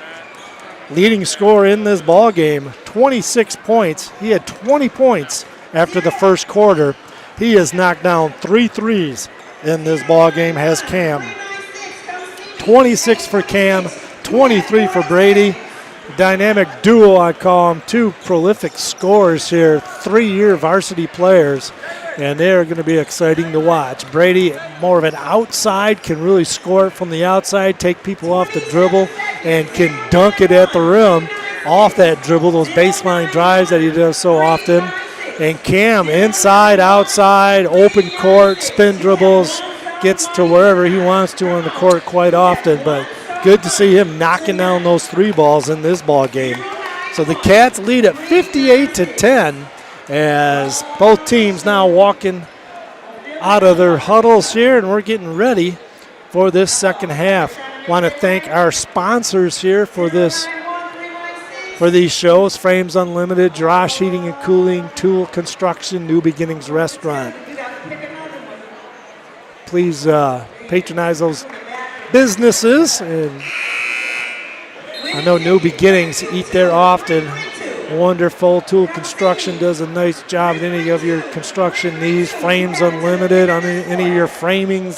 leading scorer in this ball game, 26 points. He had 20 points after the first quarter. He has knocked down 3 threes in this ball game, has Cam. 26 for Cam, 23 for Brady. Dynamic duo, I call them. 2 prolific scorers here, 3-year varsity players, and they're going to be exciting to watch. Brady, more of an outside, can really score it from the outside, take people off the dribble, and can dunk it at the rim off that dribble, those baseline drives that he does so often. And Cam, inside, outside, open court, spin dribbles, gets to wherever he wants to on the court quite often. But good to see him knocking down those 3 balls in this ball game. So the Cats lead at 58-10 as both teams now walking out of their huddles here, and we're getting ready for this second half. Want to thank our sponsors here for these shows: Frames Unlimited, Jerash Heating and Cooling, Tool Construction, New Beginnings Restaurant. Please patronize those businesses, and I know New Beginnings eat there often. Wonderful. Tool Construction does a nice job with any of your construction needs. Frames Unlimited on any of your framing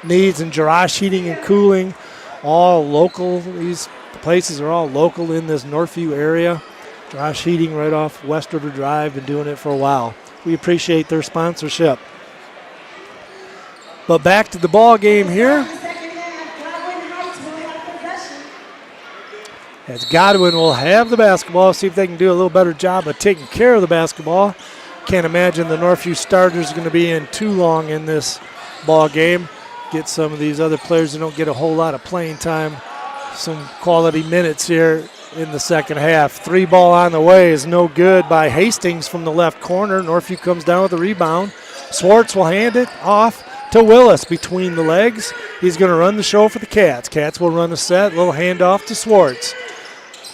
needs, and Jerash Heating and Cooling, all local. These places are all local in this Northview area. Jerash Heating right off West River Drive, been doing it for a while. We appreciate their sponsorship. But back to the ball game here. As Godwin will have the basketball, see if they can do a little better job of taking care of the basketball. Can't imagine the Northview starters are going to be in too long in this ball game. Get some of these other players who don't get a whole lot of playing time, some quality minutes here in the second half. 3 ball on the way is no good by Hastings from the left corner. Northview comes down with the rebound. Swartz will hand it off to Willis between the legs. He's going to run the show for the Cats. Cats will run a set, little handoff to Swartz.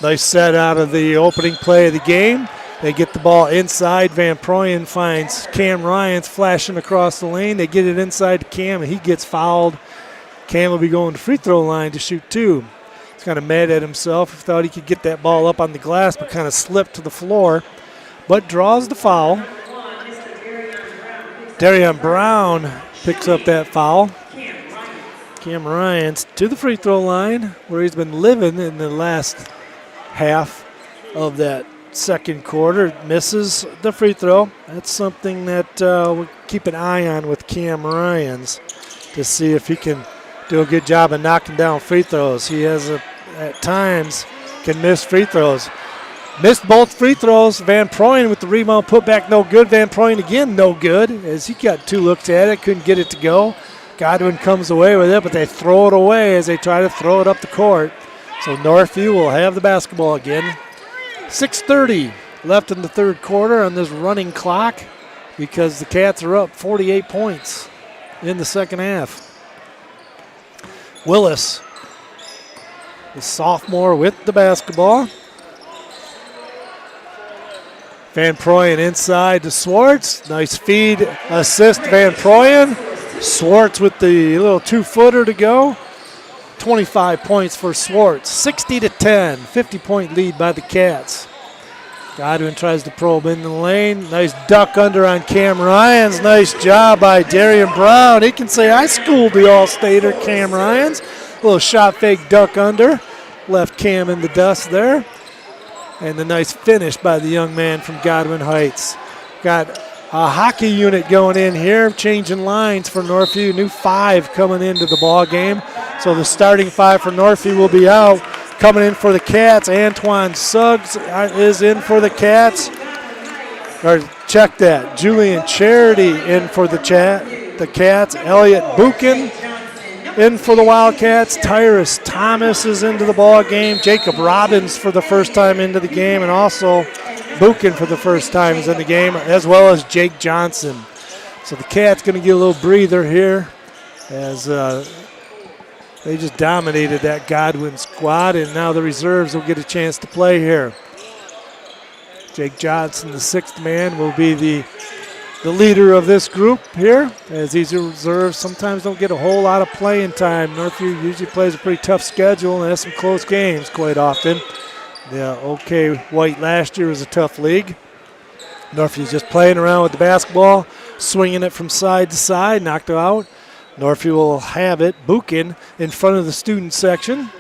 Nice set out of the opening play of the game. They get the ball inside. Van Proyen finds Cam Ryans flashing across the lane. They get it inside to Cam, and he gets fouled. Cam will be going to free throw line to shoot 2. He's kind of mad at himself. He thought he could get that ball up on the glass, but kind of slipped to the floor. But draws the foul. Darian Brown picks up that foul. Cam Ryans to the free throw line, where he's been living in the last half of that second quarter. Misses the free throw. That's something that we'll keep an eye on with Cam Ryans to see if he can do a good job of knocking down free throws. He has at times can miss free throws. Missed both free throws. Van Proyen with the rebound, put back, no good. Van Proyen again, no good, as he got 2 looks at it, couldn't get it to go. Godwin comes away with it, but they throw it away as they try to throw it up the court. So Northview will have the basketball again. 6:30 left in the third quarter on this running clock because the Cats are up 48 points in the second half. Willis, the sophomore, with the basketball. Van Proyen inside to Swartz. Nice feed, assist Van Proyen. Swartz with the little 2-footer to go. 25 points for Swartz. 60-10, 50-point lead by the Cats. Godwin tries to probe in the lane. Nice duck under on Cam Ryans. Nice job by Darian Brown. He can say, I schooled the All-Stater, Cam Ryans. Little shot fake duck under. Left Cam in the dust there. And the nice finish by the young man from Godwin Heights. Got a hockey unit going in here, changing lines for Northview. New 5 coming into the ball game. So the starting 5 for Northview will be out. Coming in for the Cats, Antoine Suggs is in for the Cats. Or check that. Julian Charity in for the Cats. Elliot Buchan in for the Wildcats. Tyrus Thomas is into the ball game. Jacob Robbins for the first time into the game, and also Buchan for the first time is in the game, as well as Jake Johnson. So the Cats going to get a little breather here as they just dominated that Godwin squad, and now the reserves will get a chance to play here. Jake Johnson, the 6th man, will be the leader of this group here, as these reserves sometimes don't get a whole lot of playing time. Northview usually plays a pretty tough schedule and has some close games quite often. The OK White last year was a tough league. Northview's just playing around with the basketball, swinging it from side to side, knocked it out. Northview will have it. Buchan in front of the student section,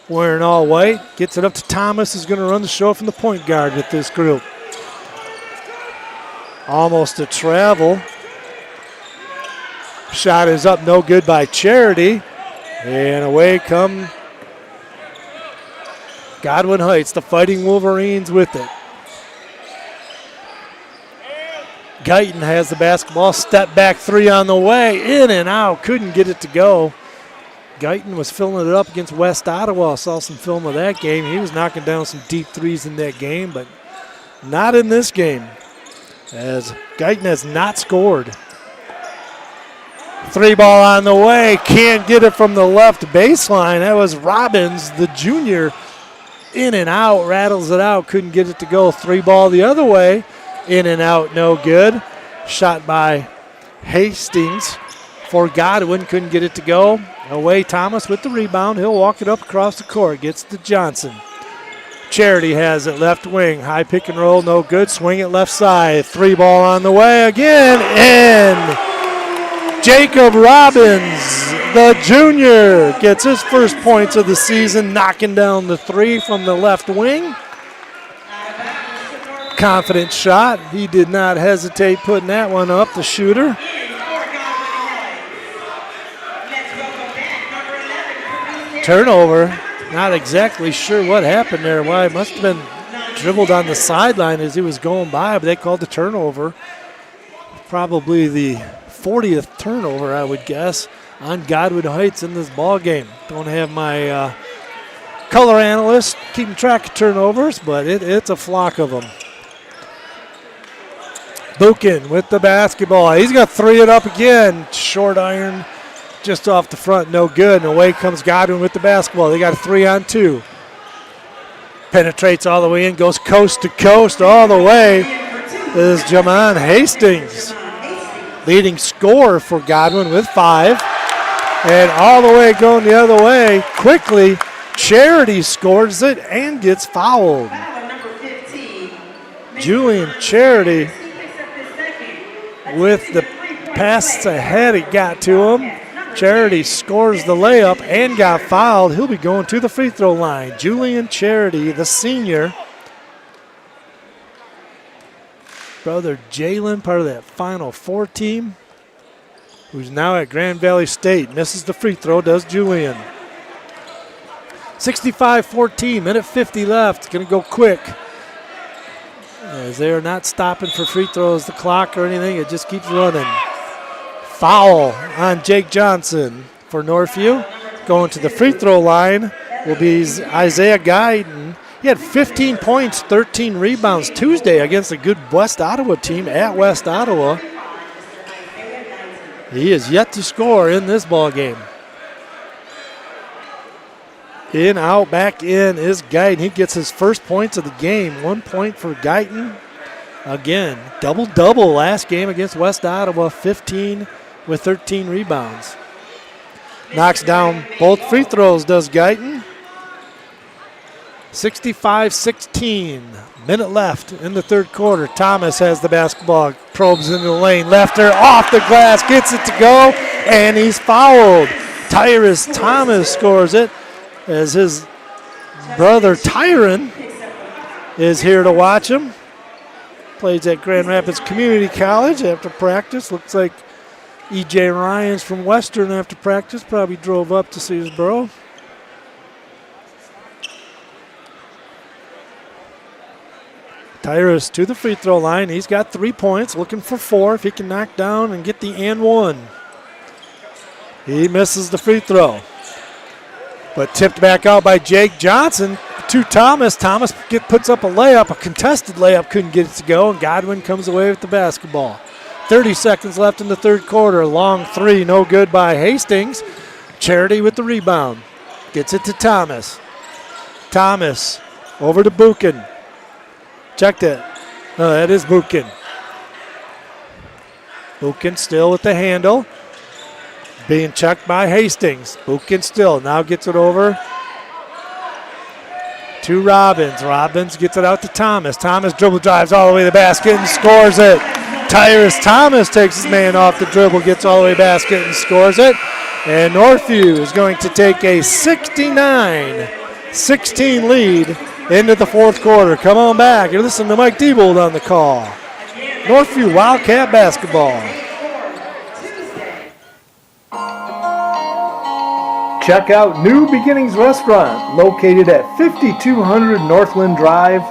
wearing all white. Gets it up to Thomas, who's going to run the show from the point guard with this group. Almost a travel. Shot is up, no good by Charity. And away come Godwin Heights, the Fighting Wolverines with it. Guyton has the basketball, step back 3 on the way, in and out, couldn't get it to go. Guyton was filling it up against West Ottawa. I saw some film of that game. He was knocking down some deep threes in that game, but not in this game. as Guyton has not scored. 3 ball on the way. Can't get it from the left baseline. That was Robbins, the junior. In and out, rattles it out. Couldn't get it to go. 3 ball the other way. In and out, no good. Shot by Hastings for Godwin. Couldn't get it to go. Away Thomas with the rebound. He'll walk it up across the court. Gets to Johnson. Charity has it left wing. High pick and roll, no good. Swing it left side. 3 ball on the way again. In. Jacob Robbins, the junior, gets his first points of the season, knocking down the 3 from the left wing. Confident shot. He did not hesitate putting that one up, the shooter. Turnover. Not exactly sure what happened there. Why, it must have been dribbled on the sideline as he was going by, but they called the turnover. Probably the 40th turnover, I would guess, on Godwin Heights in this ball game. Don't have my color analyst keeping track of turnovers, but it's a flock of them. Buchan with the basketball. He's going to 3 it up again. Short iron just off the front, no good. And away comes Godwin with the basketball. They got a 3-on-2. Penetrates all the way in, goes coast to coast all the way. Is Jamon Hastings. Leading scorer for Godwin with 5. And all the way going the other way, quickly, Charity scores it and gets fouled. Julian Charity with the pass ahead, it got to him. Charity scores the layup and got fouled. He'll be going to the free throw line. Julian Charity, the senior. Brother Jalen, part of that Final Four team, who's now at Grand Valley State. Misses the free throw, does Julian. 65-14, minute 50 left. Going to go quick. As they are not stopping for free throws, the clock or anything, it just keeps running. Foul on Jake Johnson for Northview. Going to the free throw line will be Isaiah Guyton. He had 15 points, 13 rebounds Tuesday against a good West Ottawa team at West Ottawa. He is yet to score in this ball game. In, out, back in is Guyton. He gets his first points of the game. 1 point for Guyton. Again, double-double last game against West Ottawa, 15 with 13 rebounds. Knocks down both free throws, does Guyton. 65-16, minute left in the third quarter. Thomas has the basketball, probes into the lane, lefter off the glass, gets it to go, and he's fouled. Tyrus Thomas scores it as his brother Tyron is here to watch him. Plays at Grand Rapids Community College after practice. Looks like E.J. Ryans from Western after practice probably drove up to see his bro. Tyrus to the free throw line. He's got 3 points, looking for 4 if he can knock down and get the and 1. He misses the free throw. But tipped back out by Jake Johnson to Thomas. Thomas puts up a layup, a contested layup, couldn't get it to go, and Godwin comes away with the basketball. 30 seconds left in the third quarter. Long 3, no good by Hastings. Charity with the rebound. Gets it to Thomas. Thomas over to Buchan. Checked it. No, that is Buchan. Buchan still with the handle. Being checked by Hastings. Buchan still now gets it over to Robbins. Robbins gets it out to Thomas. Thomas dribble drives all the way to the basket and scores it. Tyrus Thomas takes his man off the dribble, gets all the way to the basket and scores it. And Northview is going to take a 69-16 lead into the fourth quarter. Come on back. You're listening to Mike Diebold on the call. Northview Wildcat Basketball. Check out New Beginnings Restaurant, located at 5200 Northland Drive.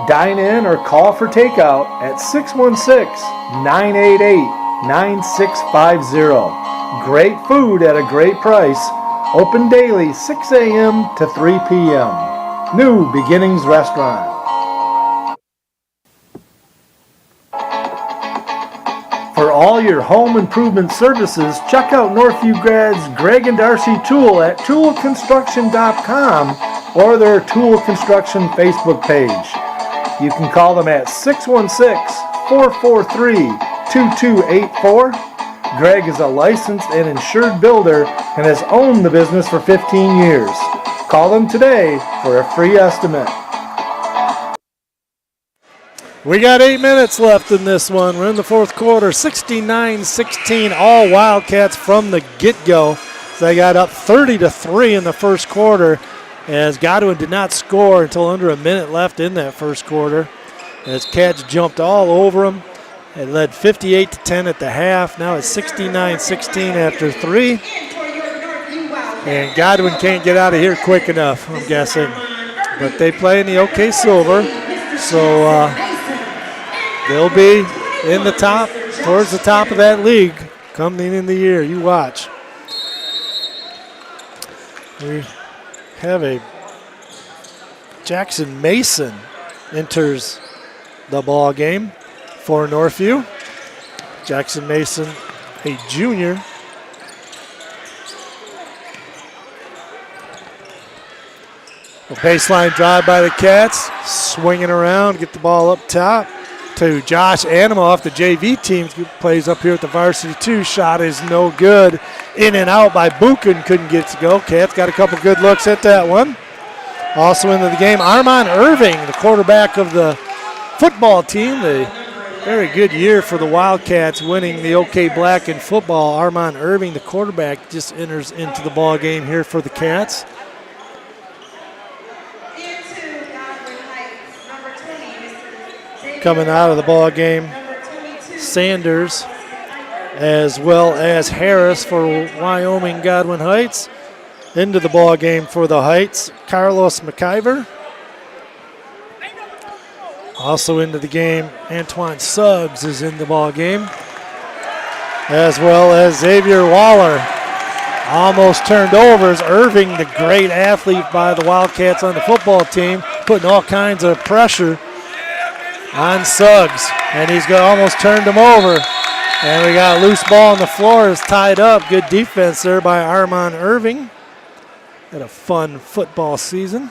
Dine in or call for takeout at 616-988-9650. Great food at a great price. Open daily 6 a.m. to 3 p.m. New Beginnings Restaurant. your home improvement services, check out Northview grads Greg and Darcy Tool at toolconstruction.com or their Tool Construction Facebook page. You can call them at 616-443-2284. Greg is a licensed and insured builder and has owned the business for 15 years. Call them today for a free estimate. We got 8 minutes left in this one. We're in the fourth quarter, 69-16, all Wildcats from the get-go. So they got up 30-3 in the first quarter, as Godwin did not score until under a minute left in that first quarter, as Cats jumped all over them. It led 58-10 at the half. Now it's 69-16 after 3. And Godwin can't get out of here quick enough, I'm guessing. But they play in the OK Silver, so they'll be in the top, towards the top of that league coming in the year. You watch. We have a Jackson Mason enters the ball game for Northview. Jackson Mason, a junior. A baseline drive by the Cats, swinging around, get the ball up top to Josh Anima off the JV team. Plays up here at the Varsity 2. Shot is no good. In and out by Buchan, couldn't get it to go. Cats got a couple good looks at that one. Also into the game, Armand Irving, the quarterback of the football team. A very good year for the Wildcats, winning the OK Black in football. Armand Irving, the quarterback, just enters into the ball game here for the Cats. Coming out of the ball game, Sanders as well as Harris for Wyoming Godwin Heights. Into the ball game for the Heights, Carlos McIver. Also into the game, Antoine Suggs is in the ball game, as well as Xavier Waller. Almost turned over as Irving, the great athlete by the Wildcats on the football team, putting all kinds of pressure on Suggs, and he's almost turned him over. And we got a loose ball on the floor. It's tied up. Good defense there by Armand Irving. Had a fun football season.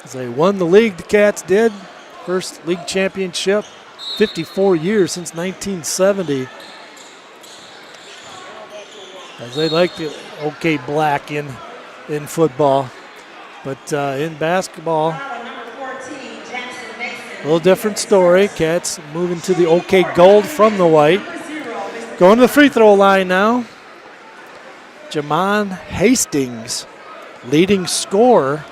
As they won the league, the Cats did. First league championship, 54 years since 1970. As they like the OK Black in football. But in basketball, a little different story. Cats moving to the OK Gold from the white. Going to the free throw line now. Jamon Hastings, leading scorer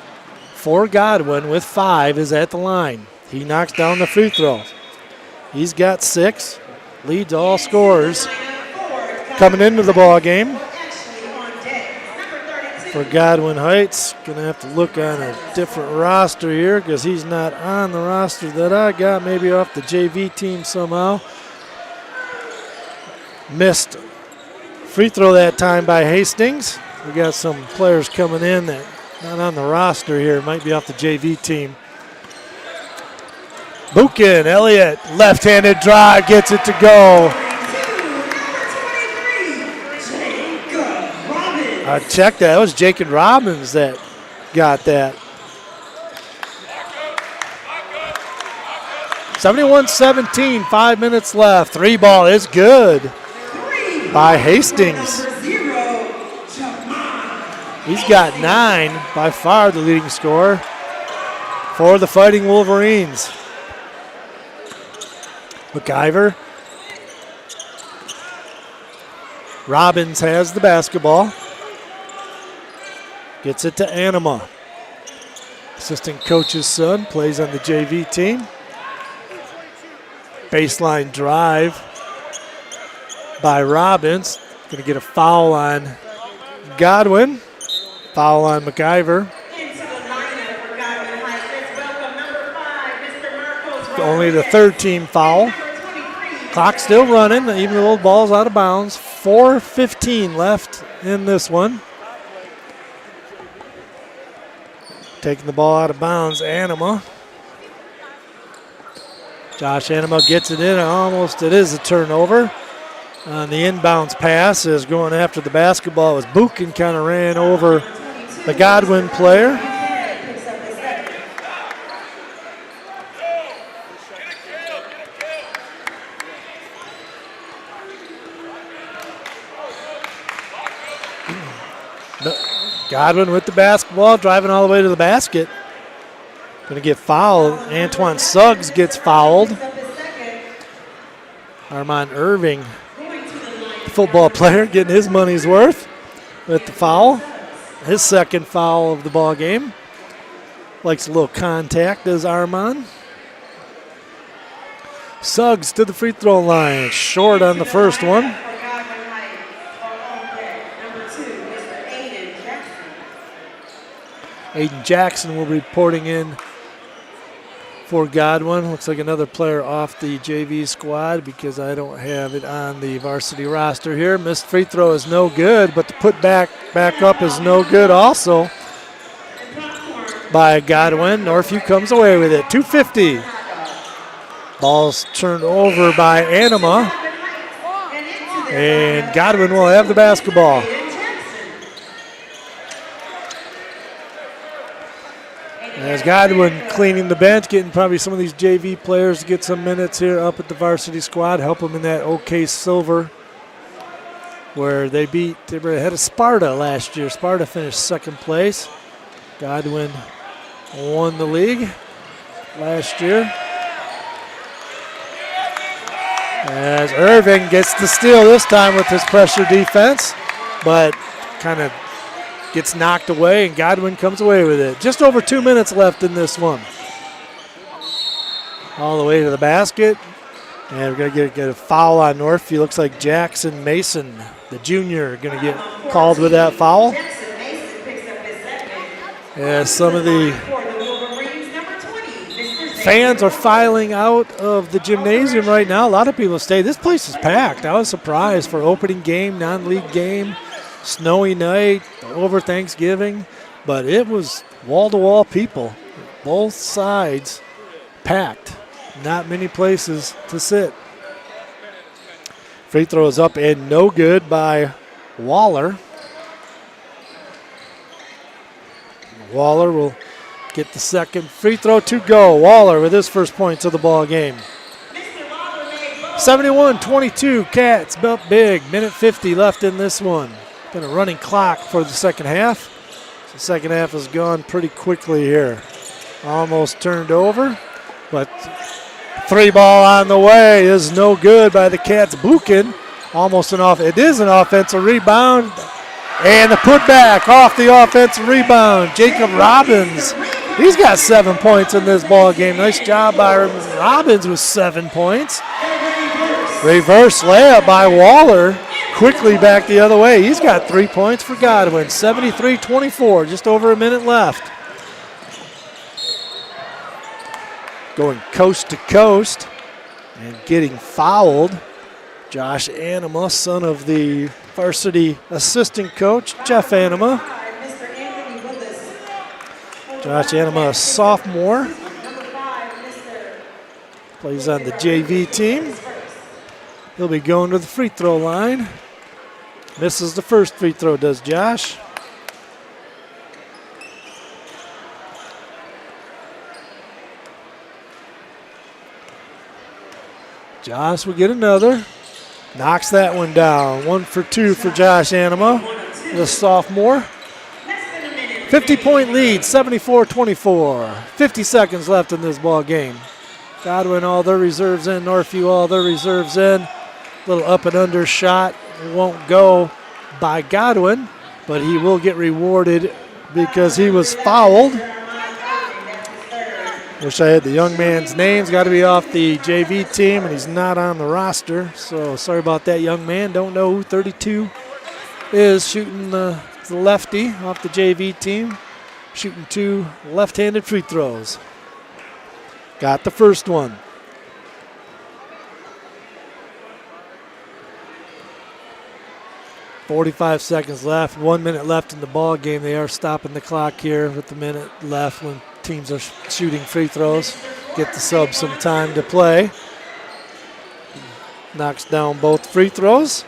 for Godwin with 5, is at the line. He knocks down the free throw. He's got 6, leads all scorers. Coming into the ball game for Godwin Heights. Going to have to look on a different roster here because he's not on the roster that I got, maybe off the JV team somehow. Missed free throw that time by Hastings. We got some players coming in that not on the roster here, might be off the JV team. Buchan, Elliott, left-handed drive, gets it to go. I checked that. It was Jacob Robbins that got that. 71-17, 5 minutes left. 3 ball is good by Hastings. He's got 9, by far the leading scorer for the Fighting Wolverines. McIver. Robbins has the basketball. Gets it to Anima. Assistant coach's son, plays on the JV team. Baseline drive by Robbins. Going to get a foul on Godwin. Foul on McIver. Only the third team foul. Clock still running, even though the ball's out of bounds. 4:15 left in this one. Taking the ball out of bounds, Anima. Josh Anima gets it in. Almost it is a turnover. On the inbounds pass is going after the basketball. It was Buchan kind of ran over the Godwin player. Godwin with the basketball, driving all the way to the basket. Going to get fouled. Antoine Suggs gets fouled. Armand Irving, the football player, getting his money's worth with the foul. His second foul of the ball game. Likes a little contact, does Armand. Suggs to the free throw line. Short on the first one. Aiden Jackson will be reporting in for Godwin. Looks like another player off the JV squad because I don't have it on the varsity roster here. Missed free throw is no good, but the put back up is no good also by Godwin. Northview comes away with it. 2:50. Ball's turned over by Anima. And Godwin will have the basketball. As Godwin cleaning the bench, getting probably some of these JV players to get some minutes here up at the varsity squad, help them in that OK Silver, where they were ahead of Sparta last year. Sparta finished second place. Godwin won the league last year. As Irving gets the steal this time with his pressure defense, but kind of gets knocked away, and Godwin comes away with it. Just over 2 minutes left in this one. All the way to the basket. And we're going to get a foul on Northview. Looks like Jackson Mason, the junior, going to get called with that foul. As some of the fans are filing out of the gymnasium right now. A lot of people stay. This place is packed. I was surprised for opening game, non-league game. Snowy night over Thanksgiving, but it was wall-to-wall people, both sides packed. Not many places to sit. Free throw is up and no good by Waller. Waller will get the second free throw to go. Waller with his first points of the ball game. 71-22, Cats up big. Minute 50 left in this one. Been a running clock for the second half. The second half has gone pretty quickly here. Almost turned over, but three ball on the way is no good by the Cats. Buchan, almost it is an offensive rebound, and the putback off the offensive rebound. Jacob Robbins, he's got 7 points in this ball game. Nice job by Robbins with 7 points. Reverse layup by Waller. Quickly back the other way. He's got 3 points for Godwin. 73-24, just over a minute left. Going coast to coast and getting fouled. Josh Anima, son of the varsity assistant coach, Jeff Anima. Josh Anima, a sophomore. Plays on the JV team. He'll be going to the free throw line. Misses the first free throw, does Josh. Josh will get another. Knocks that one down. 1 for 2 for Josh Anima, the sophomore. 50-point lead, 74-24. 50 seconds left in this ball game. Godwin all their reserves in. Northview all their reserves in. Little up and under shot won't go by Godwin, but he will get rewarded because he was fouled. Wish I had the young man's name. He's got to be off the JV team, and he's not on the roster. So sorry about that, young man. Don't know who 32 is shooting the lefty off the JV team. Shooting 2 left-handed free throws. Got the first one. .45 seconds left. 1 minute left in the ball game. They are stopping the clock here with the minute left when teams are shooting free throws. get the sub some time to play. Knocks down both free throws.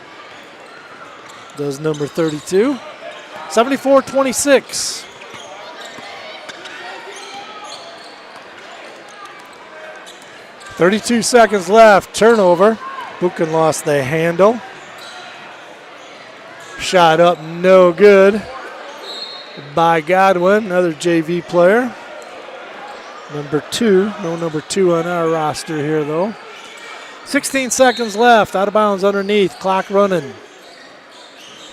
Does number 32. 74-26. 32 seconds left. Turnover. Buchan lost the handle. Shot up, no good by Godwin, another JV player. Number 2. No number 2 on our roster here, though. 16 seconds left. Out of bounds underneath. Clock running.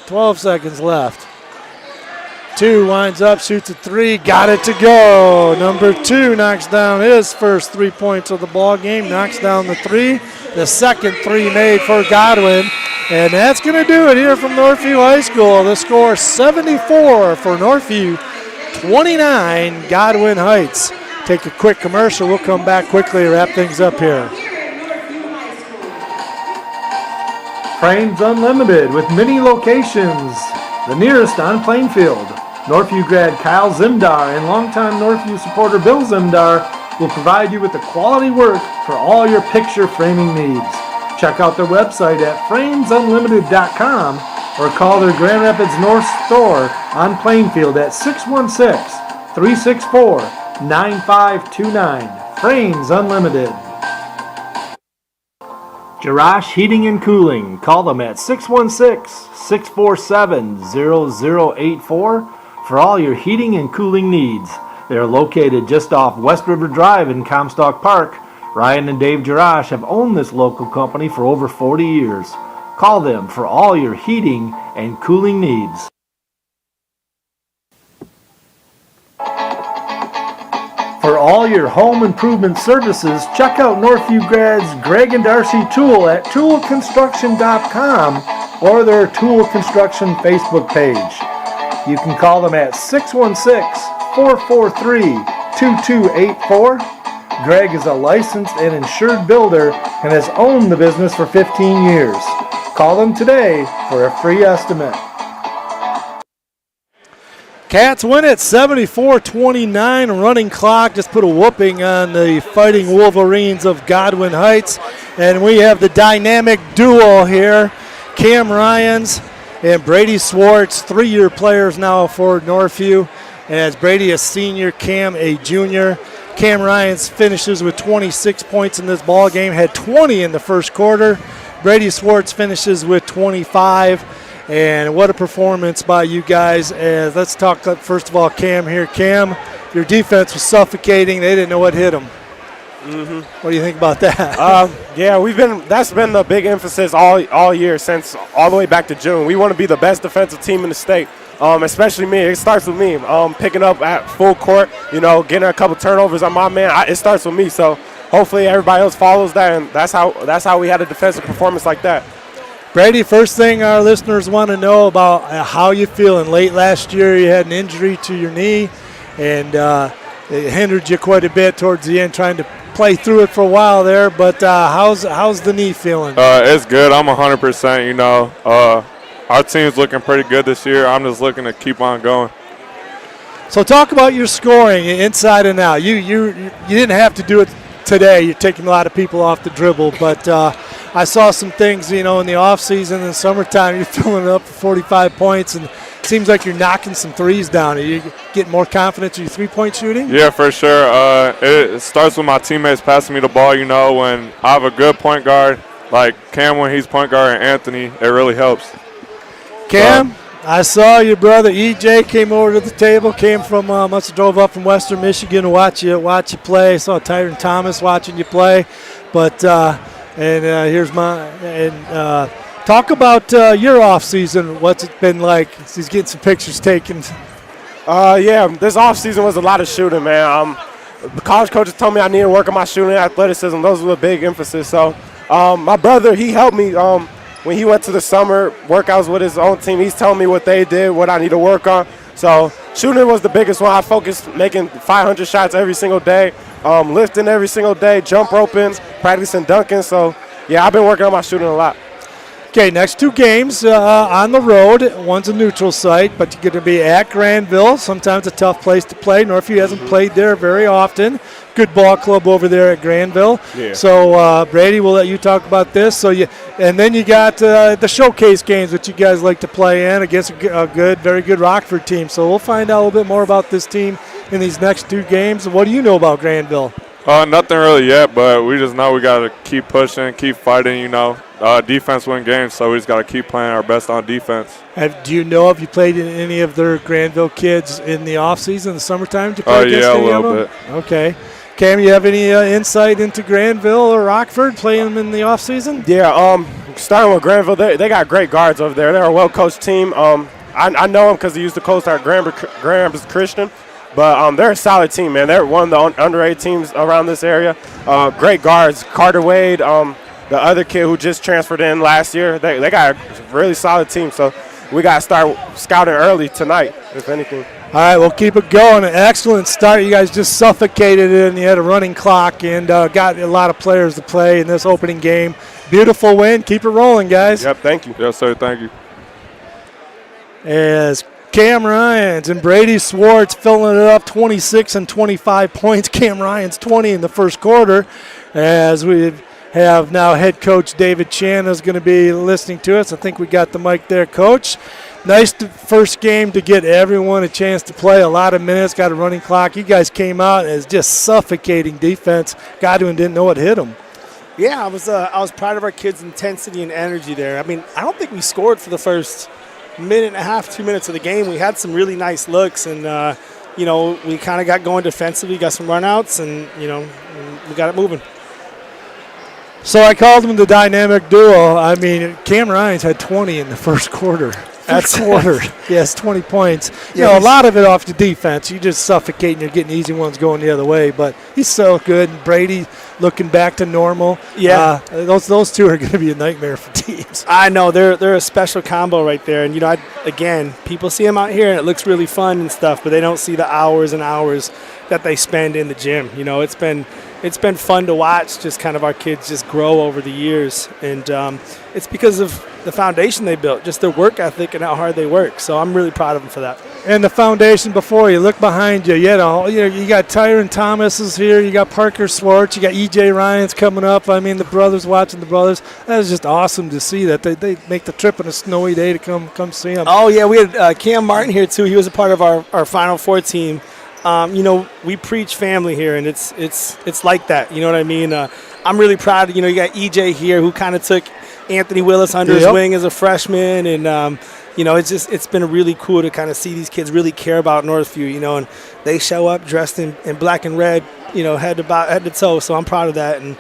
12 seconds left. 2 winds up, shoots a 3, got it to go. Number 2 knocks down his first 3 points of the ball game, knocks down the 3. The second 3 made for Godwin. And that's going to do it here from Northview High School. The score 74 for Northview, 29 Godwin Heights. Take a quick commercial. We'll come back quickly to wrap things up here. Frames Unlimited with many locations. The nearest on Plainfield. Northview grad Kyle Zimdar and longtime Northview supporter Bill Zimdar will provide you with the quality work for all your picture framing needs. Check out their website at framesunlimited.com or call their Grand Rapids North store on Plainfield at 616-364-9529. Frames Unlimited. Jarash Heating and Cooling. Call them at 616-647-0084 for all your heating and cooling needs. They are located just off West River Drive in Comstock Park. Ryan and Dave Jarash have owned this local company for over 40 years. Call them for all your heating and cooling needs. For all your home improvement services, check out Northview grads Greg and Darcy Tool at toolconstruction.com or their Tool Construction Facebook page. You can call them at 616-443-2284. Greg is a licensed and insured builder and has owned the business for 15 years. Call them today for a free estimate. Cats win it 74-29. Running clock just put a whooping on the Fighting Wolverines of Godwin Heights. And we have the dynamic duo here, Cam Ryans and Brady Swartz, 3-year players now for Northview. As Brady a senior, Cam a junior. Cam Ryans finishes with 26 points in this ball game, had 20 in the first quarter. Brady Swartz finishes with 25. And what a performance by you guys. Let's talk first of all Cam here. Cam, your defense was suffocating. They didn't know what hit them. Mm-hmm. What do you think about that? Yeah, that's been the big emphasis all year since all the way back to June. We want to be the best defensive team in the state. Especially me. It starts with me. Picking up at full court, getting a couple turnovers on my man. It starts with me. So hopefully everybody else follows that, and that's how we had a defensive performance like that. Brady, first thing our listeners want to know about how you feeling. Late last year you had an injury to your knee, and it hindered you quite a bit towards the end, trying to play through it for a while there. But how's the knee feeling? It's good. I'm 100%. Our team's looking pretty good this year. I'm just looking to keep on going. So talk about your scoring inside and out. You didn't have to do it today. You're taking a lot of people off the dribble, but I saw some things, in the offseason and summertime. You're filling it up for 45 points, and it seems like you're knocking some threes down. Are you getting more confidence in your three-point shooting? Yeah, for sure. It starts with my teammates passing me the ball. When I have a good point guard, like Cam when he's point guard and Anthony, it really helps. Cam, I saw your brother EJ came over to the table, came from, must have drove up from Western Michigan to watch you play. I saw Tyron Thomas watching you play. But, here's talk about your off season. What's it been like? He's getting some pictures taken. Yeah, this off season was a lot of shooting, man. The college coaches told me I need to work on my shooting and athleticism. Those were a big emphasis. So my brother, he helped me when he went to the summer workouts with his own team. He's telling me what they did, what I need to work on. So shooting was the biggest one. I focused making 500 shots every single day, lifting every single day, jump roping, practicing dunking. So, yeah, I've been working on my shooting a lot. Okay, next 2 games on the road. One's a neutral site, but you're going to be at Granville. Sometimes a tough place to play. Northview hasn't played there very often. Good ball club over there at Granville. Yeah. So, Brady, we'll let you talk about this. And then you got the showcase games, which you guys like to play in against a very good Rockford team. So we'll find out a little bit more about this team in these next 2 games. What do you know about Granville? Nothing really yet, but we just know we got to keep pushing, keep fighting, Defense win games, so we just got to keep playing our best on defense. Do you know if you played in any of their Granville kids in the offseason, in the summertime? Did you play against any a of them? little bit. Okay. Cam, you have any insight into Granville or Rockford playing them in the offseason? Yeah, starting with Granville, they got great guards over there. They're a well-coached team. I know them because they used to coach our Graham's Christian. But they're a solid team, man. They're one of the underrated teams around this area. Great guards. Carter Wade, the other kid who just transferred in last year, they got a really solid team. So we got to start scouting early tonight, if anything. All right, we'll keep it going. An excellent start. You guys just suffocated it, and you had a running clock and got a lot of players to play in this opening game. Beautiful win. Keep it rolling, guys. Yep, thank you. Yes, sir, thank you. As Cam Ryans and Brady Swartz filling it up, 26 and 25 points. Cam Ryans 20 in the first quarter. As we have now head coach David Chana is going to be listening to us. I think we got the mic there, Coach. Nice first game to get everyone a chance to play. A lot of minutes, got a running clock. You guys came out as just suffocating defense. Godwin didn't know what hit him. Yeah, I was proud of our kids' intensity and energy there. I mean, I don't think we scored for the first minute and a half, 2 minutes of the game. We had some really nice looks, and we kind of got going defensively, got some runouts, and we got it moving. So I called them the dynamic duo. I mean, Cam Ryans had 20 in the first quarter. First quarter, yes, 20 points. A lot of it off the defense. You just suffocate and you're getting easy ones going the other way. But he's so good. And Brady looking back to normal. Yeah, those two are going to be a nightmare for teams. I know they're a special combo right there. And again, people see them out here and it looks really fun and stuff, but they don't see the hours and hours that they spend in the gym. It's been fun to watch, just kind of our kids just grow over the years, and it's because of the foundation they built, just their work ethic and how hard they work. So I'm really proud of them for that. And the foundation before you, look behind you. You got Tyron Thomas is here. You got Parker Swartz. You got E.J. Ryans coming up. I mean, the brothers watching the brothers. That is just awesome to see that they make the trip on a snowy day to come see them. Oh yeah, we had Cam Martin here too. He was a part of our Final Four team. We preach family here, and it's like that. You know what I mean? I'm really proud. You got EJ here, who kind of took Anthony Willis under his wing as a freshman, and it's been really cool to kind of see these kids really care about Northview. And they show up dressed in black and red, head to toe. So I'm proud of that, and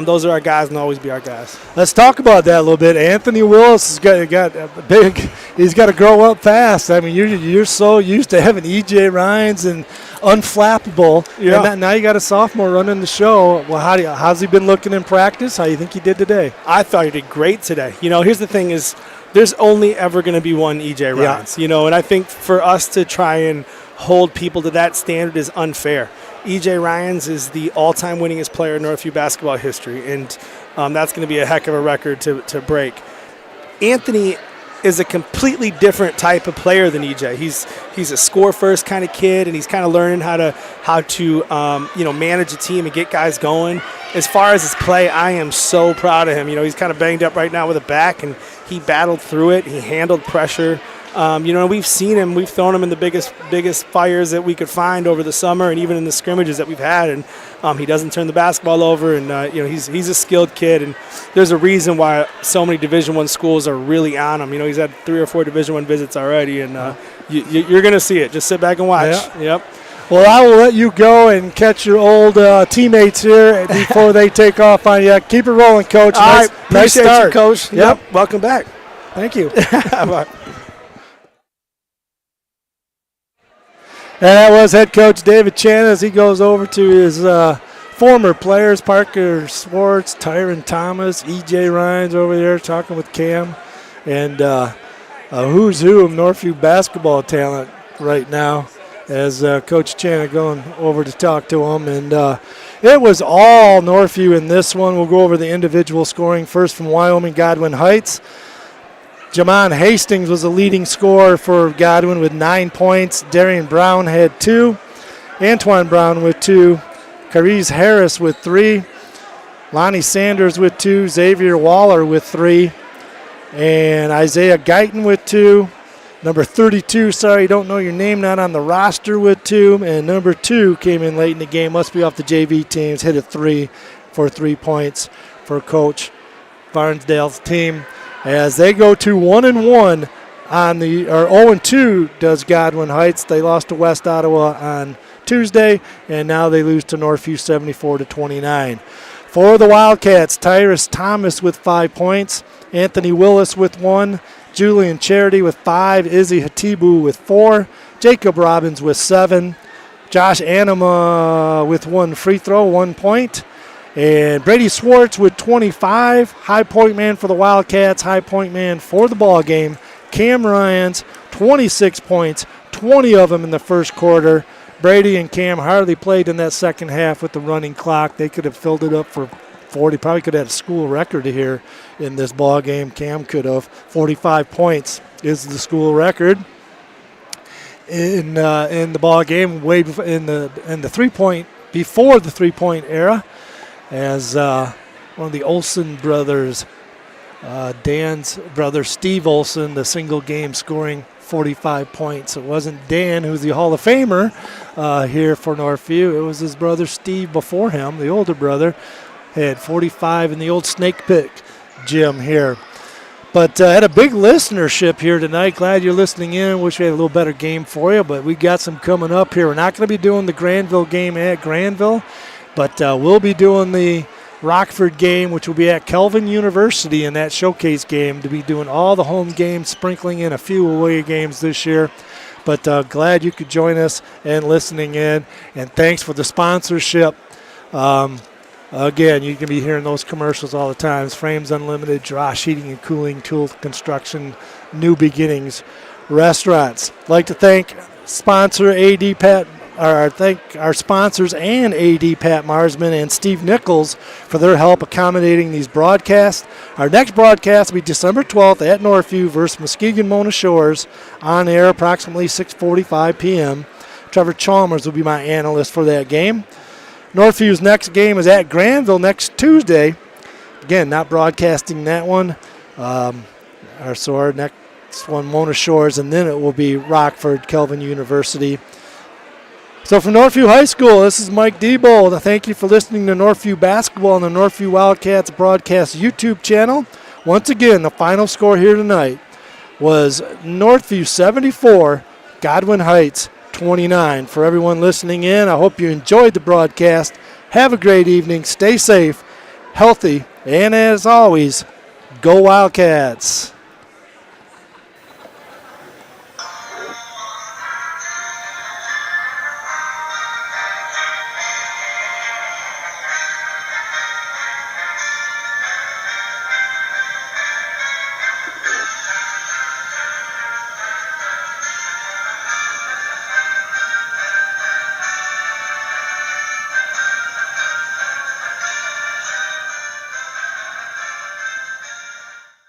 those are our guys and always be our guys. Let's talk about that a little bit. Anthony Willis has got a big. He's got to grow up fast. I mean, you're so used to having E.J. Ryans and unflappable, and now you got a sophomore running the show. Well, how's he been looking in practice? How do you think he did today? I thought he did great today. Here's the thing: is there's only ever going to be one E.J. Ryans. And I think for us to try and hold people to that standard is unfair. E.J. Ryans is the all-time winningest player in Northview basketball history, and that's going to be a heck of a record to break. Anthony is a completely different type of player than E.J. He's a score-first kind of kid, and he's kind of learning how to manage a team and get guys going. As far as his play, I am so proud of him. He's kind of banged up right now with a back, and he battled through it. He handled pressure. We've seen him. We've thrown him in the biggest fires that we could find over the summer, and even in the scrimmages that we've had. And he doesn't turn the basketball over. And he's a skilled kid. And there's a reason why so many Division I schools are really on him. He's had 3 or 4 Division I visits already, and you're going to see it. Just sit back and watch. Yeah. Yep. Well, I will let you go and catch your old teammates here before they take off on you. Keep it rolling, Coach. All right. Nice Appreciate start. you, Coach. Yep. Welcome back. Thank you. Bye. And that was head coach David Chana as he goes over to his former players, Parker Swartz, Tyron Thomas, E.J. Ryans over there talking with Cam. And who's who of Northview basketball talent right now as Coach Chana going over to talk to him. And it was all Northview in this one. We'll go over the individual scoring first from Wyoming Godwin Heights. Jamon Hastings was the leading scorer for Godwin with 9 points. Darian Brown had 2. Antoine Brown with 2. Carice Harris with 3. Lonnie Sanders with 2. Xavier Waller with 3. And Isaiah Guyton with 2. Number 32, sorry, don't know your name, not on the roster with 2. And number 2 came in late in the game, must be off the JV teams, hit a 3 for 3 points for Coach Barnsdale's team. As they go to 1-1 on the, or 0-2 does Godwin Heights. They lost to West Ottawa on Tuesday, and now they lose to Northview 74-29. For the Wildcats, Tyrus Thomas with 5 points, Anthony Willis with 1, Julian Charity with 5, Izzy Hatibu with 4, Jacob Robbins with 7, Josh Anima with 1 free throw, 1 point, and Brady Swartz with 25. High point man for the Wildcats, high point man for the ball game. Cam Ryans, 26 points, 20 of them in the first quarter. Brady and Cam hardly played in that second half with the running clock. They could have filled it up for 40, probably could have had a school record here in this ball game. Cam could have. 45 points is the school record in the ball game. Way in the 3-point, before the 3-point era, as one of the Olsen brothers, Dan's brother Steve Olsen, the single game scoring 45 points. It wasn't Dan, who's the Hall of Famer here for Northview. It was his brother Steve before him, the older brother. Had 45 in the old Snake Pit gym here. But had a big listenership here tonight. Glad you're listening in. Wish we had a little better game for you, but we got some coming up here. We're not going to be doing the Granville game at Granville, but we'll be doing the Rockford game, which will be at Kelvin University in that showcase game, to be doing all the home games, sprinkling in a few away games this year. But glad you could join us and listening in, and thanks for the sponsorship. Again, you can be hearing those commercials all the time. It's Frames Unlimited, Drosh Heating and Cooling, Tool Construction, New Beginnings Restaurants. I'd like to thank sponsor AD Pat, or thank our sponsors and AD Pat Marsman and Steve Nichols for their help accommodating these broadcasts. Our next broadcast will be December 12th at Northview versus Muskegon Mona Shores, on air approximately 6:45 p.m. Trevor Chalmers will be my analyst for that game. Northview's next game is at Granville next Tuesday. Again, not broadcasting that one. Our next one, Mona Shores, and then it will be Rockford, Kelvin University. So from Northview High School, this is Mike Diebold. Thank you for listening to Northview Basketball on the Northview Wildcats broadcast YouTube channel. Once again, the final score here tonight was Northview 74, Godwin Heights 29. For everyone listening in, I hope you enjoyed the broadcast. Have a great evening. Stay safe, healthy, and as always, go Wildcats.